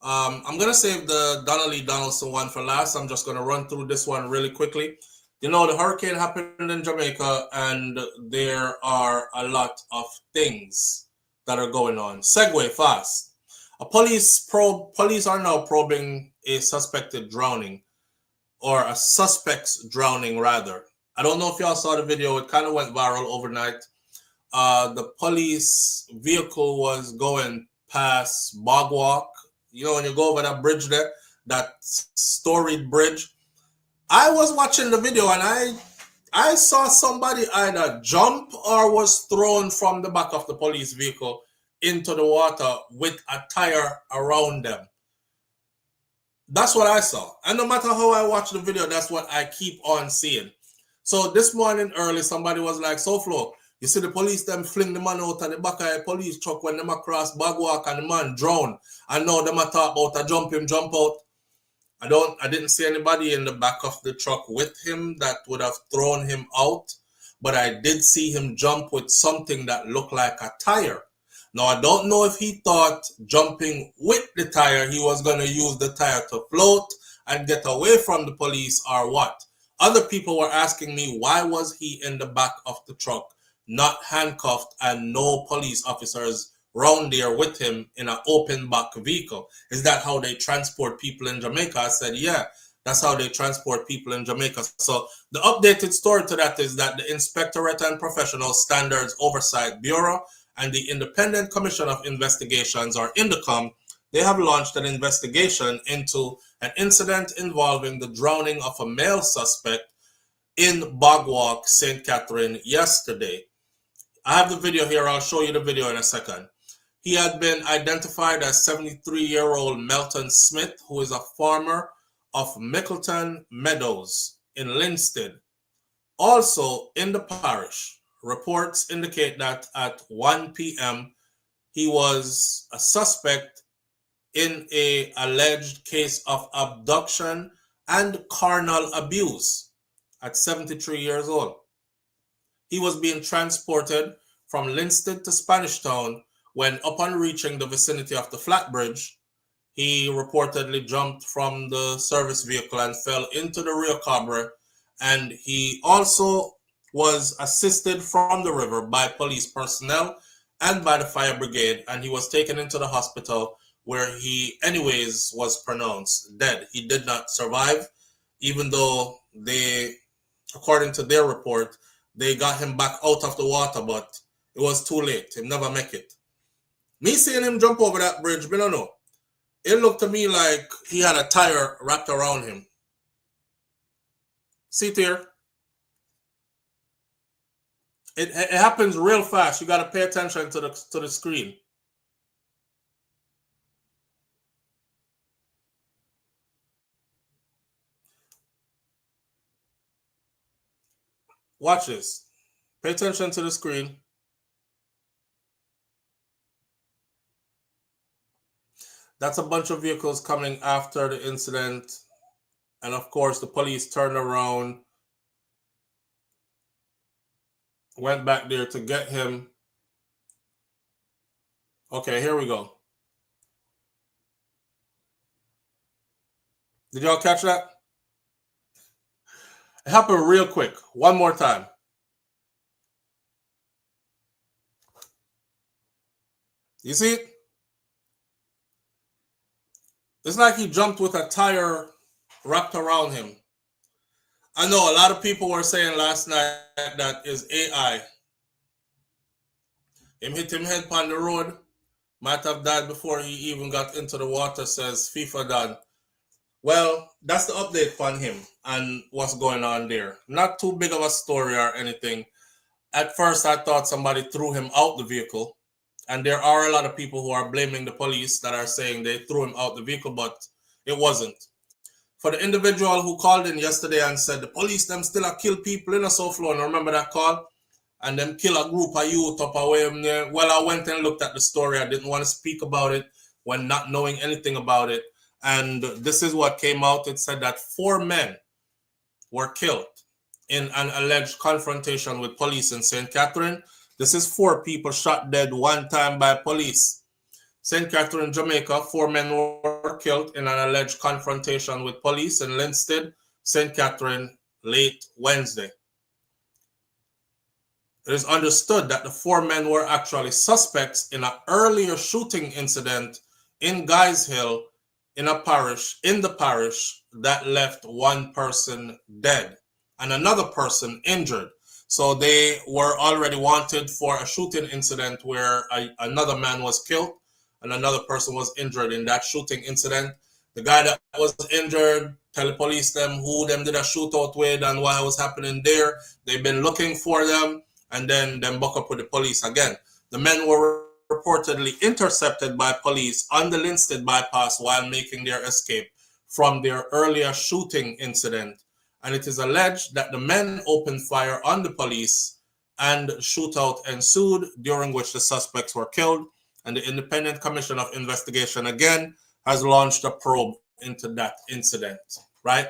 S1: I'm going to save the Donnelly Donaldson one for last. I'm just going to run through this one really quickly. You know, the hurricane happened in Jamaica, and there are a lot of things that are going on. Segue fast. Police are now probing a suspected drowning, or a suspect's drowning rather. I don't know if y'all saw the video. It kind of went viral overnight. The police vehicle was going past Bogwalk. You know, when you go over that bridge there, that storied bridge. I was watching the video and I saw somebody either jump or was thrown from the back of the police vehicle into the water with a tire around them. That's what I saw. And no matter how I watch the video, that's what I keep on seeing. So this morning early, somebody was like, SouFlo, you see the police them fling the man out of the back of a police truck when them across Bagwalk and the man drown. And now them a talk about a jump out. I didn't see anybody in the back of the truck with him that would have thrown him out, but I did see him jump with something that looked like a tire. Now, I don't know if he thought jumping with the tire, he was going to use the tire to float and get away from the police or what. Other people were asking me, why was he in the back of the truck, not handcuffed, and no police officers round there with him in an open back vehicle? Is that how they transport people in Jamaica? I said, yeah, that's how they transport people in Jamaica. So the updated story to that is that the Inspectorate and Professional Standards Oversight Bureau and the Independent Commission of Investigations, or INDECOM, they have launched an investigation into an incident involving the drowning of a male suspect in Bogwalk, St. Catherine yesterday. I have the video here. I'll show you the video in a second. He had been identified as 73-year-old Melton Smith, who is a farmer of Mickleton Meadows in Linstead. Also in the parish, reports indicate that at 1 p.m. he was a suspect in an alleged case of abduction and carnal abuse at 73 years old. He was being transported from Linstead to Spanish Town when, upon reaching the vicinity of the flat bridge, he reportedly jumped from the service vehicle and fell into the rear carburetor, and he also was assisted from the river by police personnel and by the fire brigade, and he was taken into the hospital where he anyways was pronounced dead. He did not survive, even though they, according to their report, they got him back out of the water, but it was too late. He never make it. Me seeing him jump over that bridge, I don't know. It looked to me like he had a tire wrapped around him. See it here? It happens real fast. You got to pay attention to the screen. Watch this. Pay attention to the screen. That's a bunch of vehicles coming after the incident. And of course, the police turned around, went back there to get him. Okay, here we go. Did y'all catch that? It happened real quick. One more time. You see it? It's like he jumped with a tire wrapped around him. I know a lot of people were saying last night that is AI. Him hit him head on the road. Might have died before he even got into the water, says FIFA done. Well, that's the update on him and what's going on there. Not too big of a story or anything. At first, I thought somebody threw him out the vehicle. And there are a lot of people who are blaming the police that are saying they threw him out the vehicle, but it wasn't. For the individual who called in yesterday and said the police them still a kill people in a SouFlo, and remember that call? And them kill a group of youth up away from there. Well, I went and looked at the story. I didn't want to speak about it when not knowing anything about it. And this is what came out. It said that 4 men were killed in an alleged confrontation with police in St. Catherine. This is 4 people shot dead one time by police. St. Catherine, Jamaica, 4 men were killed in an alleged confrontation with police in Linstead, St. Catherine, late Wednesday. It is understood that the 4 men were actually suspects in an earlier shooting incident in Guys Hill in the parish that left 1 person dead and another person injured. So they were already wanted for a shooting incident where another man was killed and another person was injured in that shooting incident. The guy that was injured, tell the police them who them did a shootout with and what was happening there. They've been looking for them and then buck up with the police again. The men were reportedly intercepted by police on the Linstead bypass while making their escape from their earlier shooting incident. And it is alleged that the men opened fire on the police and shootout ensued, during which the suspects were killed. And the Independent Commission of Investigation again has launched a probe into that incident, right?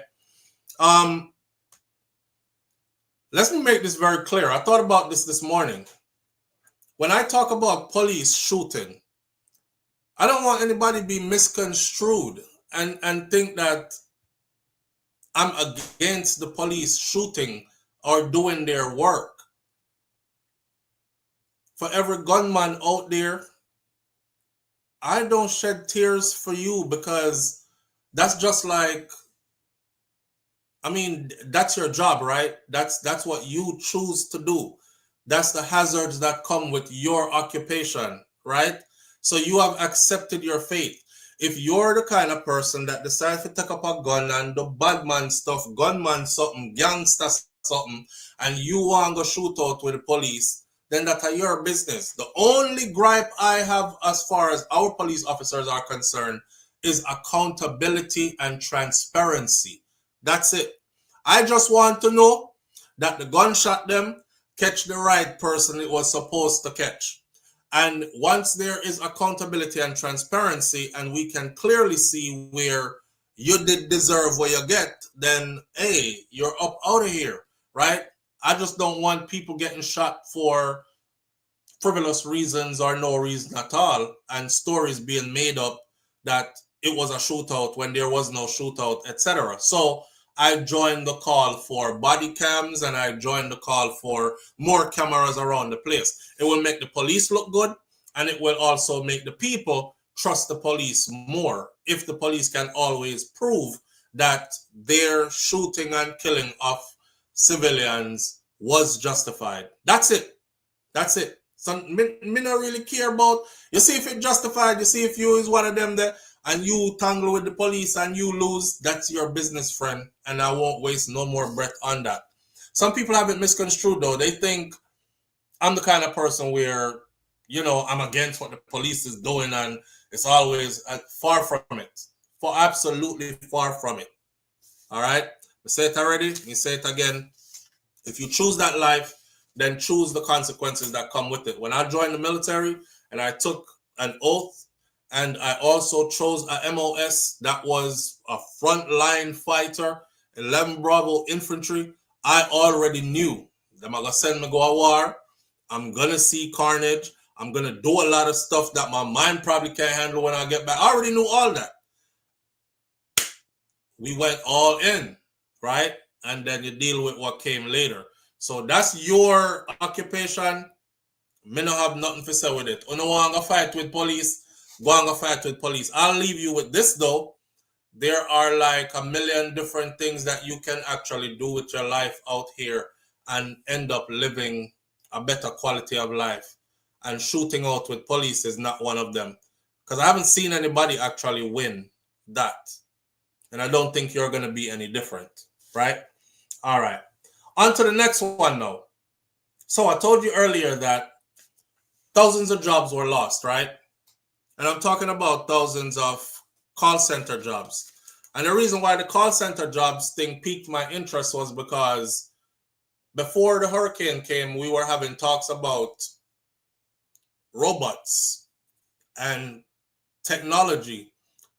S1: Let me make this very clear. I thought about this morning. When I talk about police shooting, I don't want anybody to be misconstrued and think that I'm against the police shooting or doing their work. For every gunman out there, I don't shed tears for you because that's just like, I mean, that's your job, right? That's what you choose to do. That's the hazards that come with your occupation, right? So you have accepted your fate. If you're the kind of person that decides to take up a gun and do bad man stuff, gunman something, gangster something, and you want to go shoot out with the police, then that's your business. The only gripe I have as far as our police officers are concerned is accountability and transparency. That's it. I just want to know that the gunshot them catch the right person it was supposed to catch. And once there is accountability and transparency and we can clearly see where you did deserve what you get, then, hey, you're up out of here, right? I just don't want people getting shot for frivolous reasons or no reason at all and stories being made up that it was a shootout when there was no shootout, etc. So I joined the call for body cams and I joined the call for more cameras around the place. It will make the police look good and it will also make the people trust the police more if the police can always prove that their shooting and killing of civilians was justified. That's it. That's it. So me not really care about, you see if it justified, you see if you is one of them there and you tangle with the police and you lose, that's your business, friend. And I won't waste no more breath on that. Some people have it misconstrued though. They think I'm the kind of person where, you know, I'm against what the police is doing and it's always far from it. For absolutely far from it. All right? I say it already, me say it again. If you choose that life, then choose the consequences that come with it. When I joined the military and I took an oath and I also chose a MOS that was a frontline fighter, 11 Bravo infantry, I already knew that I'm going to send me go to war. I'm going to see carnage. I'm going to do a lot of stuff that my mind probably can't handle when I get back. I already knew all that. We went all in, right? And then you deal with what came later. So that's your occupation. Me no have nothing to say with it. You don't want to fight with police, go and go fight with police. I'll leave you with this though. There are like a million different things that you can actually do with your life out here and end up living a better quality of life. And shooting out with police is not one of them. Because I haven't seen anybody actually win that. And I don't think you're going to be any different, right? All right. On to the next one now. So I told you earlier that thousands of jobs were lost, right? And I'm talking about thousands of call center jobs. And the reason why the call center jobs thing piqued my interest was because before the hurricane came, we were having talks about robots and technology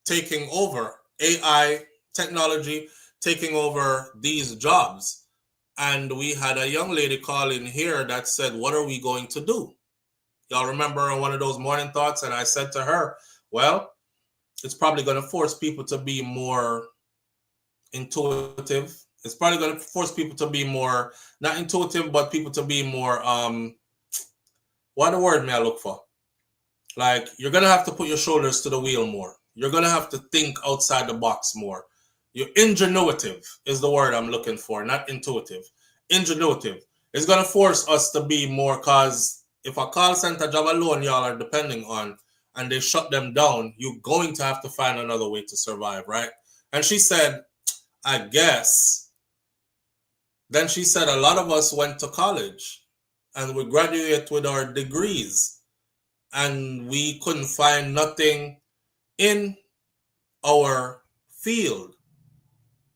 S1: taking over, AI technology taking over these jobs. And we had a young lady call in here that said, what are we going to do? Y'all remember on one of those morning thoughts? And I said to her, well, it's probably going to force people to be more intuitive It's probably going to force people to be more, not intuitive, but people to be more, what the word may I look for? Like, you're going to have to put your shoulders to the wheel more. You're going to have to think outside the box more. You're ingenuitive is the word I'm looking for, not intuitive. Ingenuitive. It's going to force us to be more, because if a call center job alone y'all are depending on and they shut them down, you're going to have to find another way to survive, right? And she said, I guess. Then she said a lot of us went to college and we graduated with our degrees and we couldn't find nothing in our field.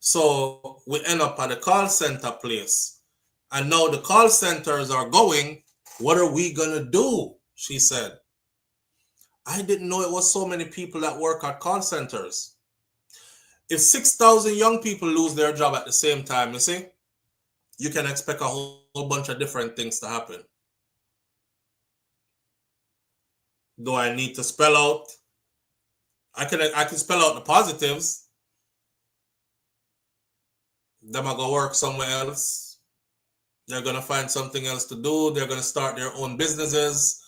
S1: So we end up at a call center place. And now the call centers are going, what are we going to do? She said. I didn't know it was so many people that work at call centers. If 6,000 young people lose their job at the same time, you see, you can expect a whole bunch of different things to happen. Do I need to spell out? I can spell out the positives. Them are going to work somewhere else. They're going to find something else to do. They're going to start their own businesses.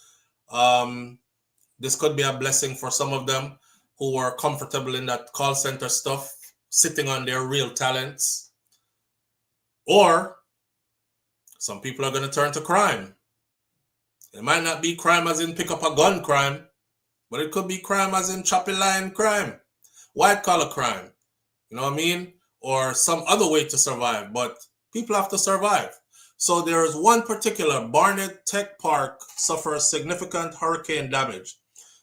S1: This could be a blessing for some of them who are comfortable in that call center stuff, sitting on their real talents. Or some people are going to turn to crime. It might not be crime as in pick up a gun crime, but it could be crime as in choppy line crime, white collar crime, you know what I mean? Or some other way to survive, but people have to survive. So there is one particular, Barnett Tech Park suffers significant hurricane damage.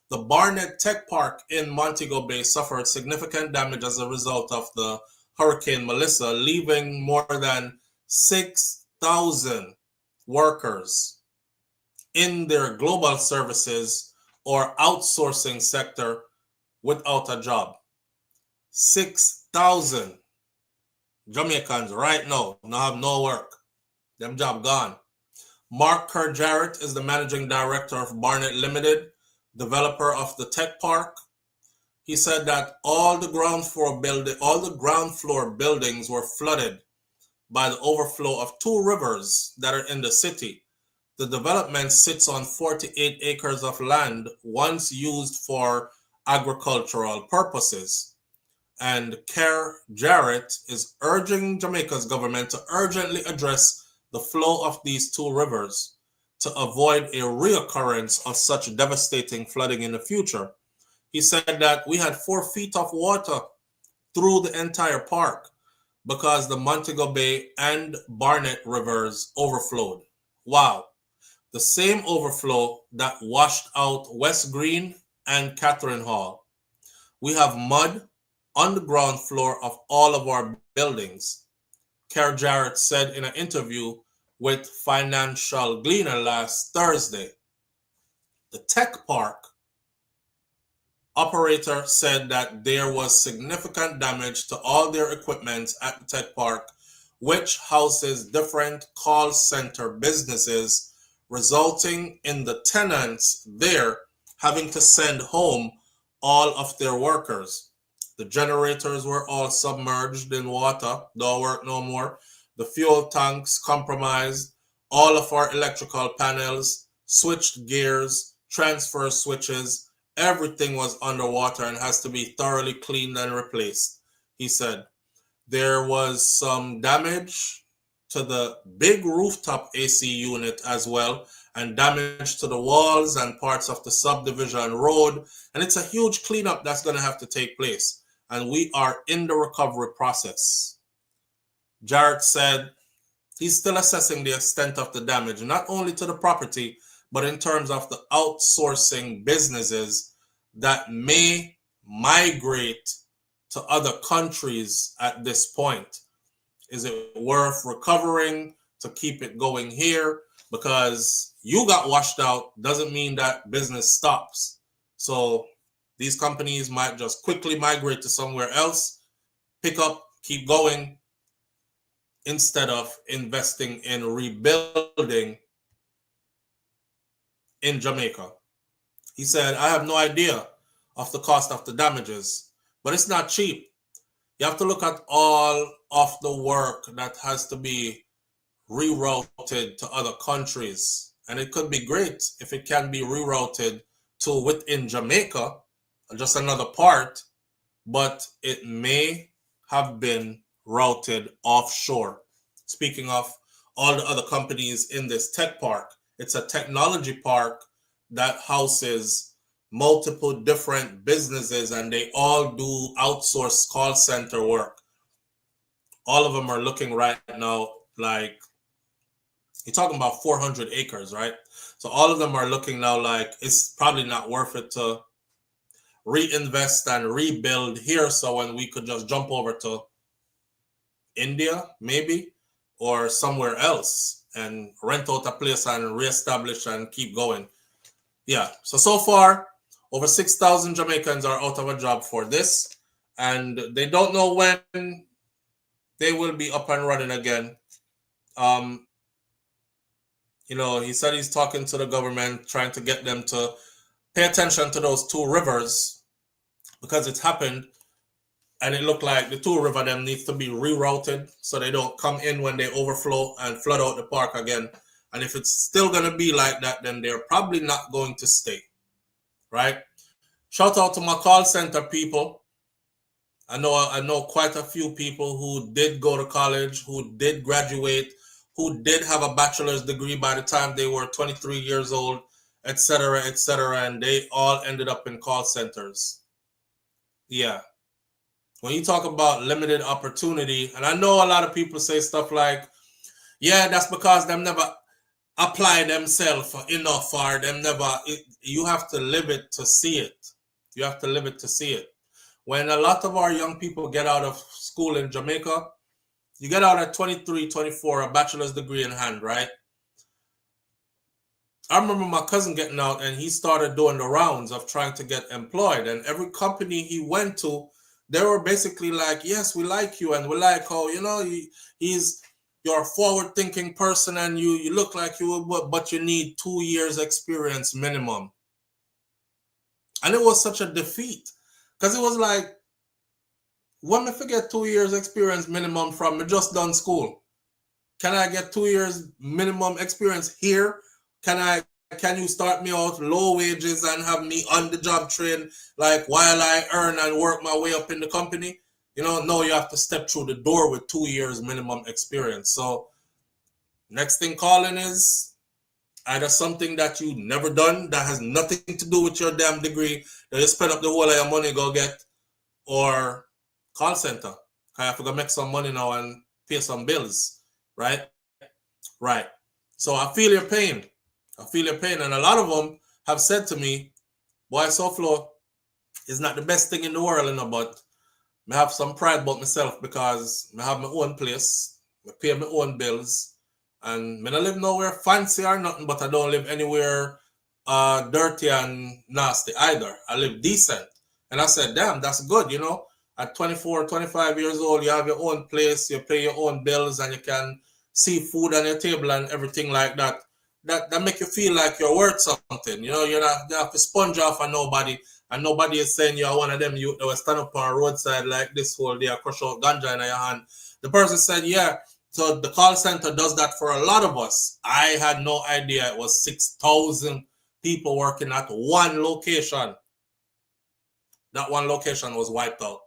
S1: The Barnett Tech Park in Montego Bay suffered significant damage as a result of the Hurricane Melissa, leaving more than 6,000 workers in their global services or outsourcing sector without a job. 6,000 Jamaicans right now have no work. Them job gone. Mark Kerr-Jarrett is the managing director of Barnett Limited, developer of the tech park. He said that all the ground floor buildings were flooded by the overflow of two rivers that are in the city. The development sits on 48 acres of land once used for agricultural purposes. And Kerr-Jarrett is urging Jamaica's government to urgently address the flow of these two rivers to avoid a reoccurrence of such devastating flooding in the future. He said that we had 4 feet of water through the entire park because the Montego Bay and Barnett rivers overflowed. Wow. The same overflow that washed out West Green and Catherine Hall. We have mud on the ground floor of all of our buildings. Kerr-Jarrett said in an interview with Financial Gleaner last Thursday. The tech park operator said that there was significant damage to all their equipment at the tech park, which houses different call center businesses, resulting in the tenants there having to send home all of their workers. The generators were all submerged in water, don't work no more. The fuel tanks compromised, all of our electrical panels, switched gears, transfer switches, everything was underwater and has to be thoroughly cleaned and replaced, he said. There was some damage to the big rooftop AC unit as well, and damage to the walls and parts of the subdivision road. And it's a huge cleanup that's going to have to take place. And we are in the recovery process. Jarrett said he's still assessing the extent of the damage, not only to the property, but in terms of the outsourcing businesses that may migrate to other countries at this point. Is it worth recovering to keep it going here? Because you got washed out doesn't mean that business stops. So these companies might just quickly migrate to somewhere else, pick up, keep going, instead of investing in rebuilding in Jamaica. He said, I have no idea of the cost of the damages, but it's not cheap. you have to look at all of the work that has to be rerouted to other countries. And it could be great if it can be rerouted to within Jamaica, just another part, but it may have been routed offshore. Speaking of all the other companies in this tech park, it's a technology park that houses multiple different businesses, and they all do outsourced call center work. All of them are looking right now like, you're talking about 400 acres, right? So all of them are looking now like it's probably not worth it to reinvest and rebuild here. So when we could just jump over to India, maybe, or somewhere else and rent out a place and reestablish and keep going. Yeah. So far, over 6,000 Jamaicans are out of a job for this, and they don't know when they will be up and running again. You know, he said he's talking to the government, trying to get them to pay attention to those two rivers because it's happened, and it looked like the two river them needs to be rerouted so they don't come in when they overflow and flood out the park again. And if it's still going to be like that, then they're probably not going to stay, right? Shout out to my call center people. I know quite a few people who did go to college, who did graduate, who did have a bachelor's degree by the time they were 23 years old, etc., and they all ended up in call centers. Yeah. When you talk about limited opportunity, and I know a lot of people say stuff like, yeah, that's because them never apply themselves enough, or them never, you have to live it to see it. You have to live it to see it. When a lot of our young people get out of school in Jamaica, you get out at 23, 24, a bachelor's degree in hand, right? I remember my cousin getting out and he started doing the rounds of trying to get employed. And every company he went to, they were basically like, yes, we like you. And we like how, you know, you're a forward-thinking person and you look like you, but you need 2 years experience minimum. And it was such a defeat because it was like, when I forget 2 years experience minimum from me just done school, can I get 2 years minimum experience here? Can you start me out low wages and have me on the job train like while I earn and work my way up in the company? You know, no, you have to step through the door with 2 years minimum experience. So next thing calling is either something that you never done that has nothing to do with your damn degree that you spend up the whole of your money go get, or call center. I have to go make some money now and pay some bills, right? Right. So I feel your pain. I feel your pain. And a lot of them have said to me, boy, SouFlo is not the best thing in the world, you know, but I have some pride about myself because I have my own place, I pay my own bills, and I don't live nowhere fancy or nothing, but I don't live anywhere dirty and nasty either. I live decent. And I said, damn, that's good, you know. At 24, 25 years old, you have your own place, you pay your own bills, and you can see food on your table and everything like that. That make you feel like you're worth something. You know, you have to sponge off on nobody, and nobody is saying you're one of them you that will stand up on a roadside like this whole day, crush out ganja in your hand. The person said, yeah, so the call center does that for a lot of us. I had no idea it was 6,000 people working at one location. That one location was wiped out.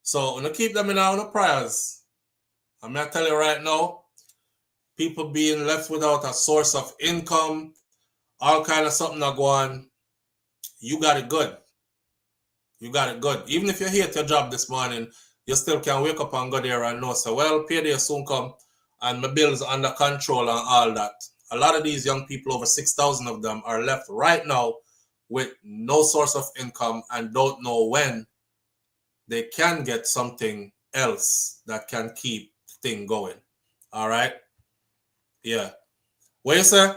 S1: So I'm going to keep them in our prayers. I'm going to tell you right now, people being left without a source of income, all kind of something that go on, you got it good. You got it good. Even if you hate your job this morning, you still can wake up and go there and know, so, well, payday soon come and my bills under control and all that. A lot of these young people, over 6,000 of them, are left right now with no source of income and don't know when they can get something else that can keep the thing going. All right? Yeah. What you say?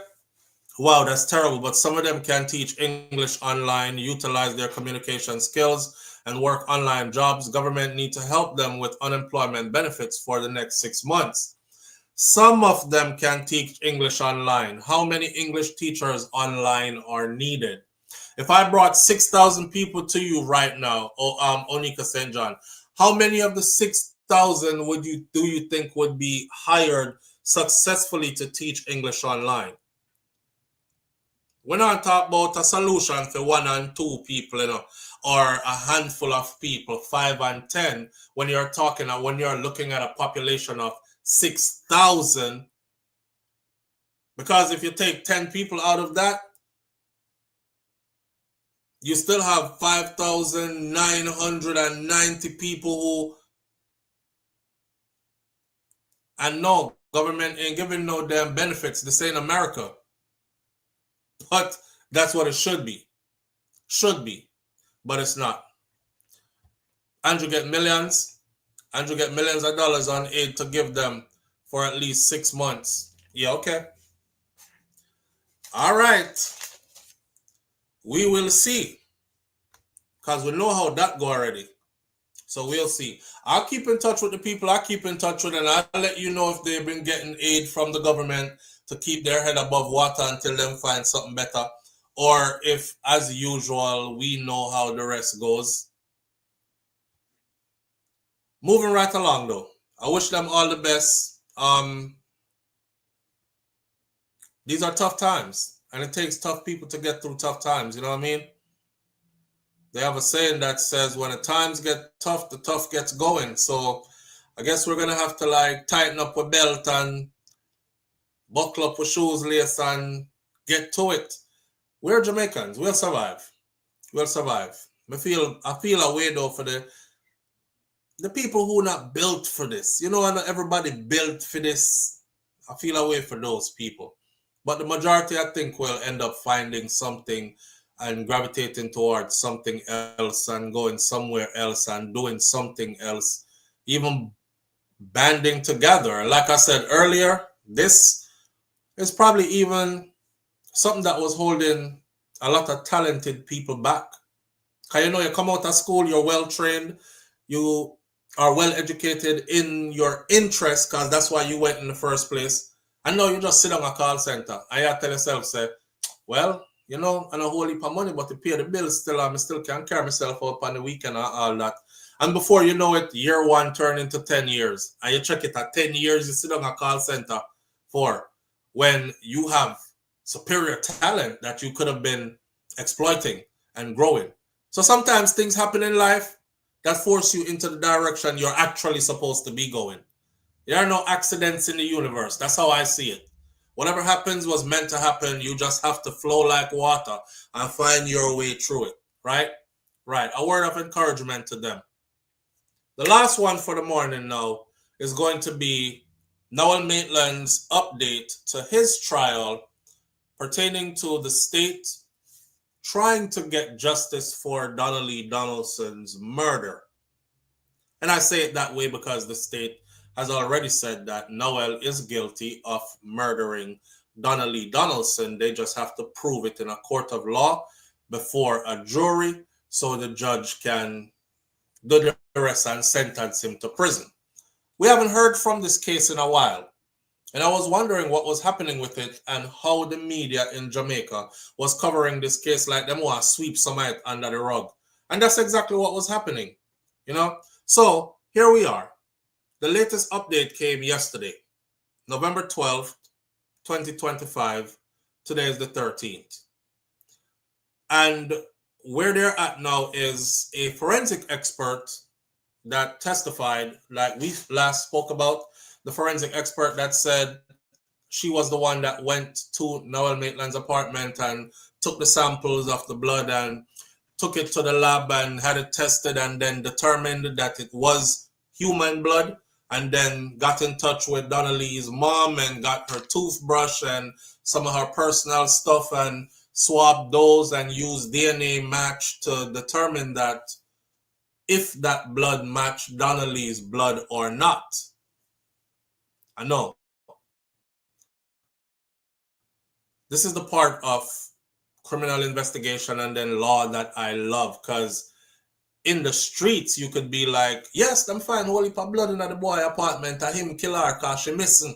S1: Wow, that's terrible. But some of them can teach English online, utilize their communication skills, and work online jobs. Government need to help them with unemployment benefits for the next 6 months. Some of them can teach English online. How many English teachers online are needed? If I brought 6,000 people to you right now, Onika St. John, How many of the 6,000 do you think would be hired successfully to teach English online? We're not talking about a solution for 1 and 2 people, or a handful of people, 5 and 10. When you're looking at a population of 6,000, because if you take 10 people out of that, you still have 5,990 people who, and no, government ain't giving no damn benefits. This ain't America. But that's what it should be. Should be. But it's not. Andrew get millions of dollars on aid to give them for at least 6 months. Yeah, okay. All right. We will see. Because we know how that go already. So we'll see. I'll keep in touch with the people I keep in touch with, and I'll let you know if they've been getting aid from the government to keep their head above water until them find something better. Or if, as usual, we know how the rest goes. Moving right along, though. I wish them all the best. These are tough times, and it takes tough people to get through tough times. You know what I mean? They have a saying that says, when the times get tough, the tough gets going. So I guess we're going to have to tighten up a belt and buckle up with shoes, lace, and get to it. We're Jamaicans. We'll survive. We'll survive. I feel a way, though, for the people who are not built for this. Not everybody built for this. I feel a way for those people. But the majority, I think, will end up finding something and gravitating towards something else and going somewhere else and doing something else, even banding together. Like I said earlier, this is probably even something that was holding a lot of talented people back. Because you come out of school, you're well trained, you are well educated in your interest, because that's why you went in the first place. And now you just sit on a call center and you tell yourself, say, well, I don't whole heap of money, but to pay the bills still, I still can carry myself up on the weekend and all that. And before you know it, year 1 turned into 10 years. And you check it at 10 years, you sit on a call center for when you have superior talent that you could have been exploiting and growing. So sometimes things happen in life that force you into the direction you're actually supposed to be going. There are no accidents in the universe. That's how I see it. Whatever happens was meant to happen. You just have to flow like water and find your way through it. Right? Right. A word of encouragement to them. The last one for the morning now is going to be Noel Maitland's update to his trial pertaining to the state trying to get justice for Donnelly Donaldson's murder. And I say it that way because the state has already said that Noel is guilty of murdering Donnelly Donaldson. They just have to prove it in a court of law before a jury so the judge can do the rest and sentence him to prison. We haven't heard from this case in a while. And I was wondering what was happening with it and how the media in Jamaica was covering this case like them want to sweep some of it under the rug. And that's exactly what was happening, So here we are. The latest update came yesterday, November 12th, 2025. Today is the 13th. And where they're at now is a forensic expert that testified, like we last spoke about, the forensic expert that said she was the one that went to Noel Maitland's apartment and took the samples of the blood and took it to the lab and had it tested and then determined that it was human blood, and then got in touch with Donnelly's mom and got her toothbrush and some of her personal stuff and swabbed those and used DNA match to determine that if that blood matched Donnelly's blood or not. I know. This is the part of criminal investigation and then law that I love, because in the streets, you could be like, yes, I'm fine, whole heap of blood in the boy apartment, and him kill her because she missing.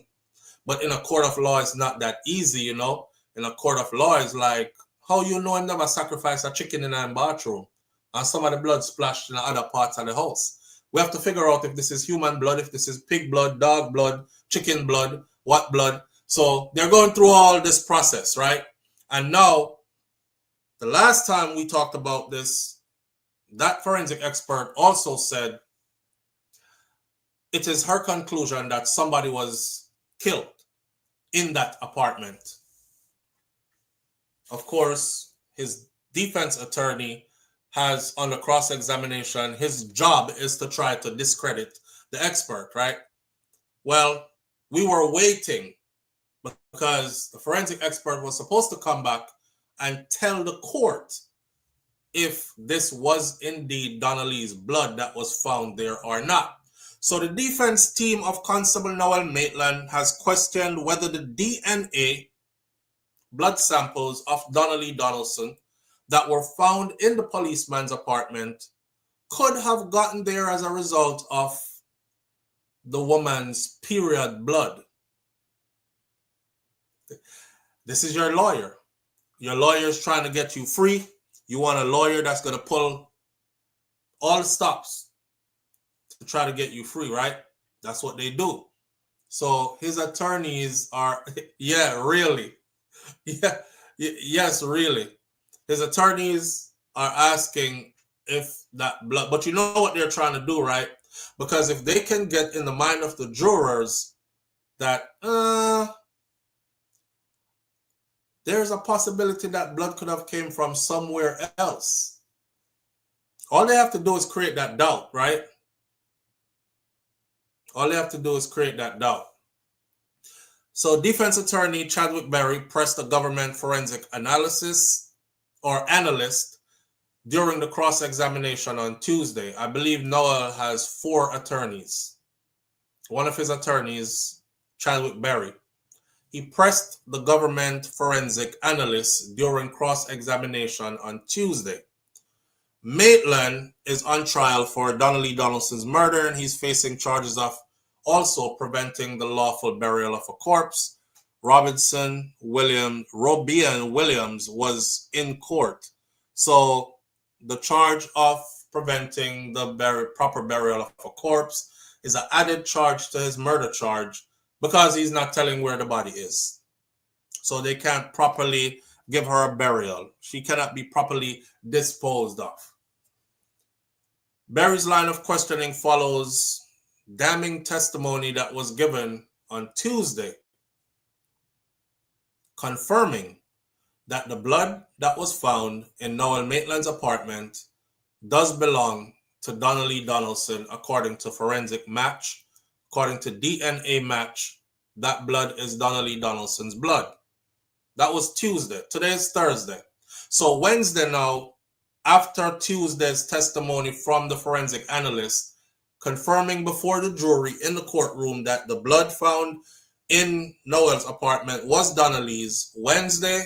S1: But in a court of law, it's not that easy, In a court of law, it's like, how you know him never sacrificed a chicken in a bathroom and some of the blood splashed in the other parts of the house? We have to figure out if this is human blood, if this is pig blood, dog blood, chicken blood, what blood. So they're going through all this process, right? And now, the last time we talked about this, that forensic expert also said it is her conclusion that somebody was killed in that apartment. Of course, his defense attorney has, on the cross-examination, his job is to try to discredit the expert, right? Well, we were waiting because the forensic expert was supposed to come back and tell the court if this was indeed Donnelly's blood that was found there or not. So the defense team of Constable Noel Maitland has questioned whether the DNA blood samples of Donnelly Donaldson that were found in the policeman's apartment could have gotten there as a result of the woman's period blood. This is your lawyer. Your lawyer is trying to get you free. You want a lawyer that's going to pull all the stops to try to get you free, right? That's what they do. So his attorneys are, yeah, really. Yeah, yes, really. His attorneys are asking if that blood, but you know what they're trying to do, right? Because if they can get in the mind of the jurors that there's a possibility that blood could have came from somewhere else, all they have to do is create that doubt, right? All they have to do is create that doubt. So defense attorney Chadwick Berry pressed the government forensic analyst during the cross-examination on Tuesday. I believe Noel has 4 attorneys. One of his attorneys, Chadwick Berry, he pressed the government forensic analyst during cross-examination on Tuesday. Maitland is on trial for Donnelly Donaldson's murder, and he's facing charges of also preventing the lawful burial of a corpse. Robian Williams was in court. So the charge of preventing the proper burial of a corpse is an added charge to his murder charge because he's not telling where the body is. So they can't properly give her a burial. She cannot be properly disposed of. Berry's line of questioning follows damning testimony that was given on Tuesday, confirming that the blood that was found in Noel Maitland's apartment does belong to Donnelly Donaldson according to forensic match. According to DNA match, that blood is Donnelly Donaldson's blood. That was Tuesday. Today is Thursday. So Wednesday now, after Tuesday's testimony from the forensic analyst, confirming before the jury in the courtroom that the blood found in Noel's apartment was Donnelly's, Wednesday,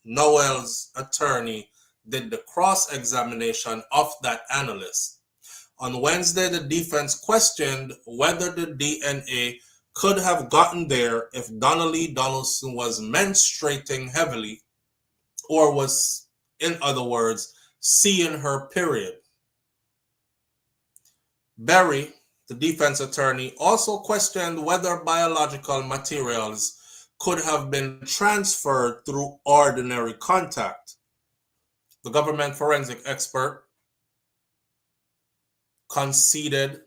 S1: Noel's attorney did the cross-examination of that analyst. On Wednesday, the defense questioned whether the DNA could have gotten there if Donnelly Donaldson was menstruating heavily or was, in other words, seeing her period. Berry, the defense attorney, also questioned whether biological materials could have been transferred through ordinary contact. The government forensic expert conceded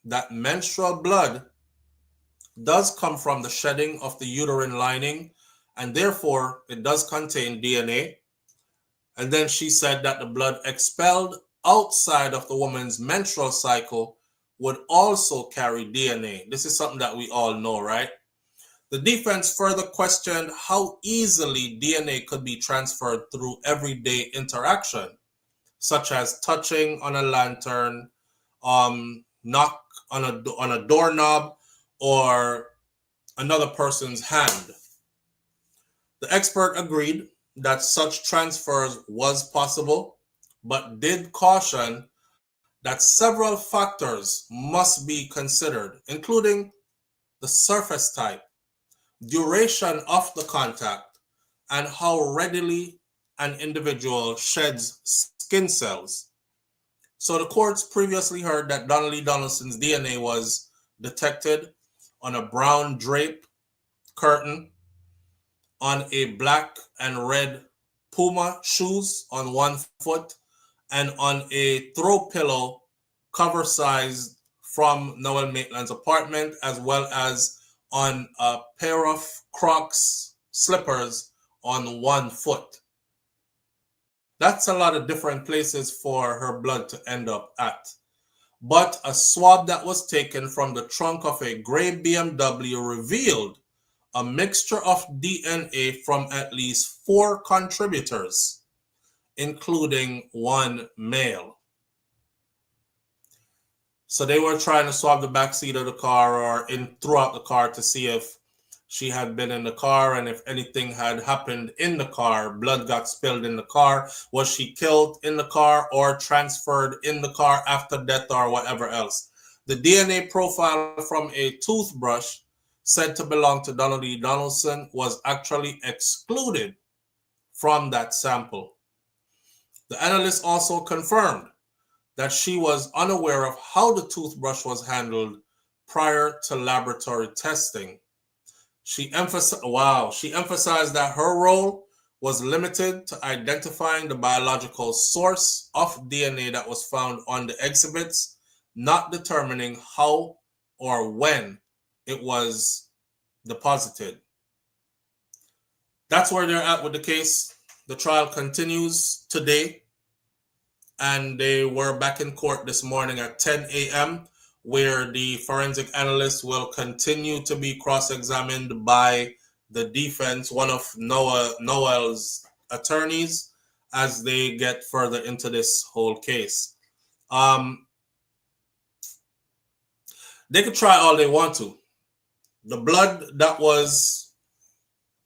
S1: that menstrual blood does come from the shedding of the uterine lining, and therefore it does contain DNA. And then she said that the blood expelled outside of the woman's menstrual cycle would also carry DNA. This is something that we all know, right? The defense further questioned how easily DNA could be transferred through everyday interaction, such as touching on a lantern, knock on a doorknob, or another person's hand. The expert agreed that such transfers was possible, but did caution that several factors must be considered, including the surface type, duration of the contact, and how readily an individual sheds skin cells. So the courts previously heard that Donnelly Donaldson's DNA was detected on a brown drape curtain, on a black and red Puma shoes on one foot, and on a throw pillow cover size from Noel Maitland's apartment, as well as on a pair of Crocs slippers on one foot. That's a lot of different places for her blood to end up at. But a swab that was taken from the trunk of a gray BMW revealed a mixture of DNA from at least 4 contributors, including one male. So they were trying to swab the back seat of the car or throughout the car to see if she had been in the car and if anything had happened in the car. Blood got spilled in the car. Was she killed in the car or transferred in the car after death or whatever else? The DNA profile from a toothbrush said to belong to Donnelly Donaldson was actually excluded from that sample. The analyst also confirmed that she was unaware of how the toothbrush was handled prior to laboratory testing. She emphasized that her role was limited to identifying the biological source of DNA that was found on the exhibits, not determining how or when it was deposited. That's where they're at with the case. The trial continues today, and they were back in court this morning at 10 a.m., where the forensic analyst will continue to be cross-examined by the defense, one of Noel's attorneys, as they get further into this whole case. They could try all they want to. The blood that was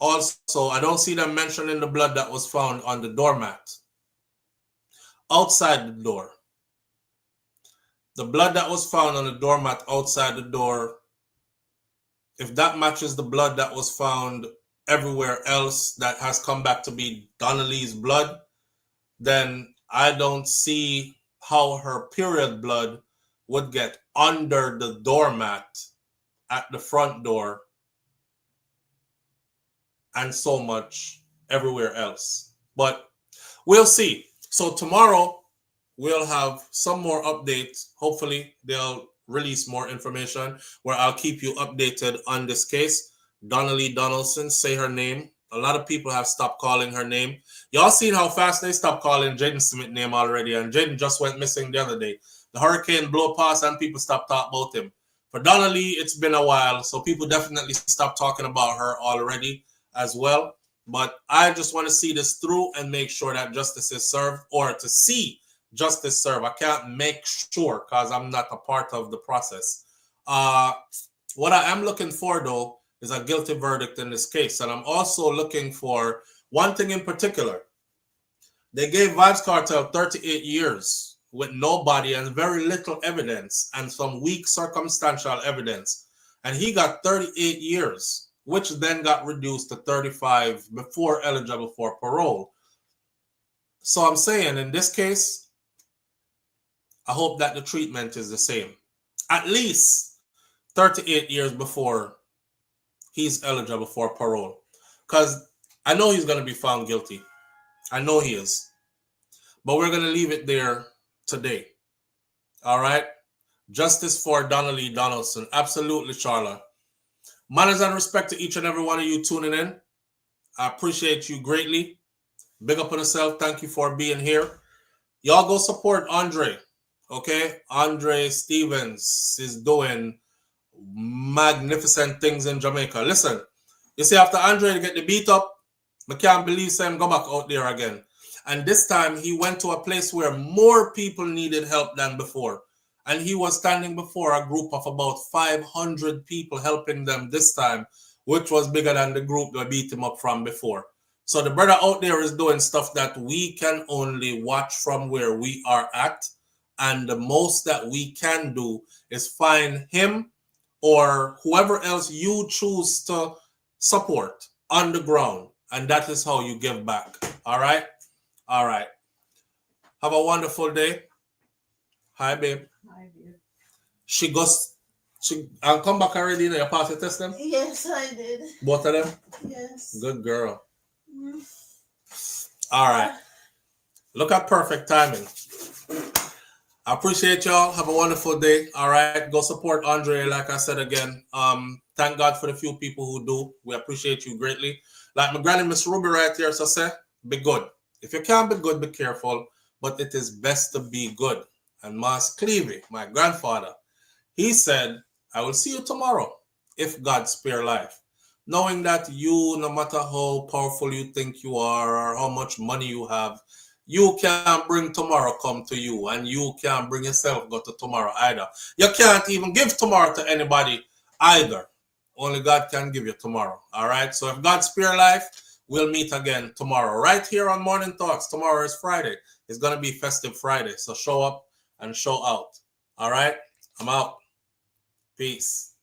S1: also, I don't see them mentioning the blood that was found on the doormat outside the door. The blood that was found on the doormat outside the door, if that matches the blood that was found everywhere else that has come back to be Donnelly's blood, then I don't see how her period blood would get under the doormat at the front door and so much everywhere else. But we'll see. So tomorrow we'll have some more updates. Hopefully they'll release more information where I'll keep you updated on this case. Donnelly Donaldson, say her name. A lot of people have stopped calling her name. Y'all seen how fast they stopped calling Jaden Smith's name already, and Jaden just went missing the other day. The hurricane blew past and people stopped talking about him. For Donnelly, it's been a while, so people definitely stopped talking about her already as well. But I just want to see this through and make sure that justice is served, or to see justice served. I can't make sure because I'm not a part of the process. What I am looking for, though, is a guilty verdict in this case. And I'm also looking for one thing in particular. They gave Vybz Kartel 38 years with nobody and very little evidence and some weak circumstantial evidence. And he got 38 years, which then got reduced to 35 before eligible for parole. So I'm saying in this case, I hope that the treatment is the same. At least 38 years before he's eligible for parole. Because I know he's going to be found guilty. I know he is. But we're going to leave it there today. All right? Justice for Donnelly Donaldson. Absolutely, Charla. Manners and respect to each and every one of you tuning in. I appreciate you greatly. Big up on yourself. Thank you for being here. Y'all go support Andre. Okay? Andre Stevens is doing magnificent things in Jamaica. Listen, you see, after Andre get the beat up, I can't believe him go back out there again. And this time he went to a place where more people needed help than before. And he was standing before a group of about 500 people helping them this time, which was bigger than the group that beat him up from before. So the brother out there is doing stuff that we can only watch from where we are at. And the most that we can do is find him or whoever else you choose to support on the ground. And that is how you give back. All right? All right. Have a wonderful day. Hi, babe.
S21: Hi, babe.
S1: She goes. I'll come back already. You pass your test them?
S21: Yes, I did.
S1: Both of them?
S21: Yes.
S1: Good girl.
S21: Mm.
S1: All right. Look at perfect timing. I appreciate y'all. Have a wonderful day. All right. Go support Andre, like I said again. Thank God for the few people who do. We appreciate you greatly. Like my granny, Miss Ruby, right here, so say, be good. If you can't be good, be careful. But it is best to be good. And Mas Clevey, my grandfather, he said, I will see you tomorrow if God spare life. Knowing that you, no matter how powerful you think you are or how much money you have, you can't bring tomorrow come to you, and you can't bring yourself go to tomorrow either. You can't even give tomorrow to anybody either. Only God can give you tomorrow. All right. So if God spare life, we'll meet again tomorrow right here on Morning Thoughts. Tomorrow is Friday. It's going to be festive Friday. So show up and show out. All right. I'm out. Peace.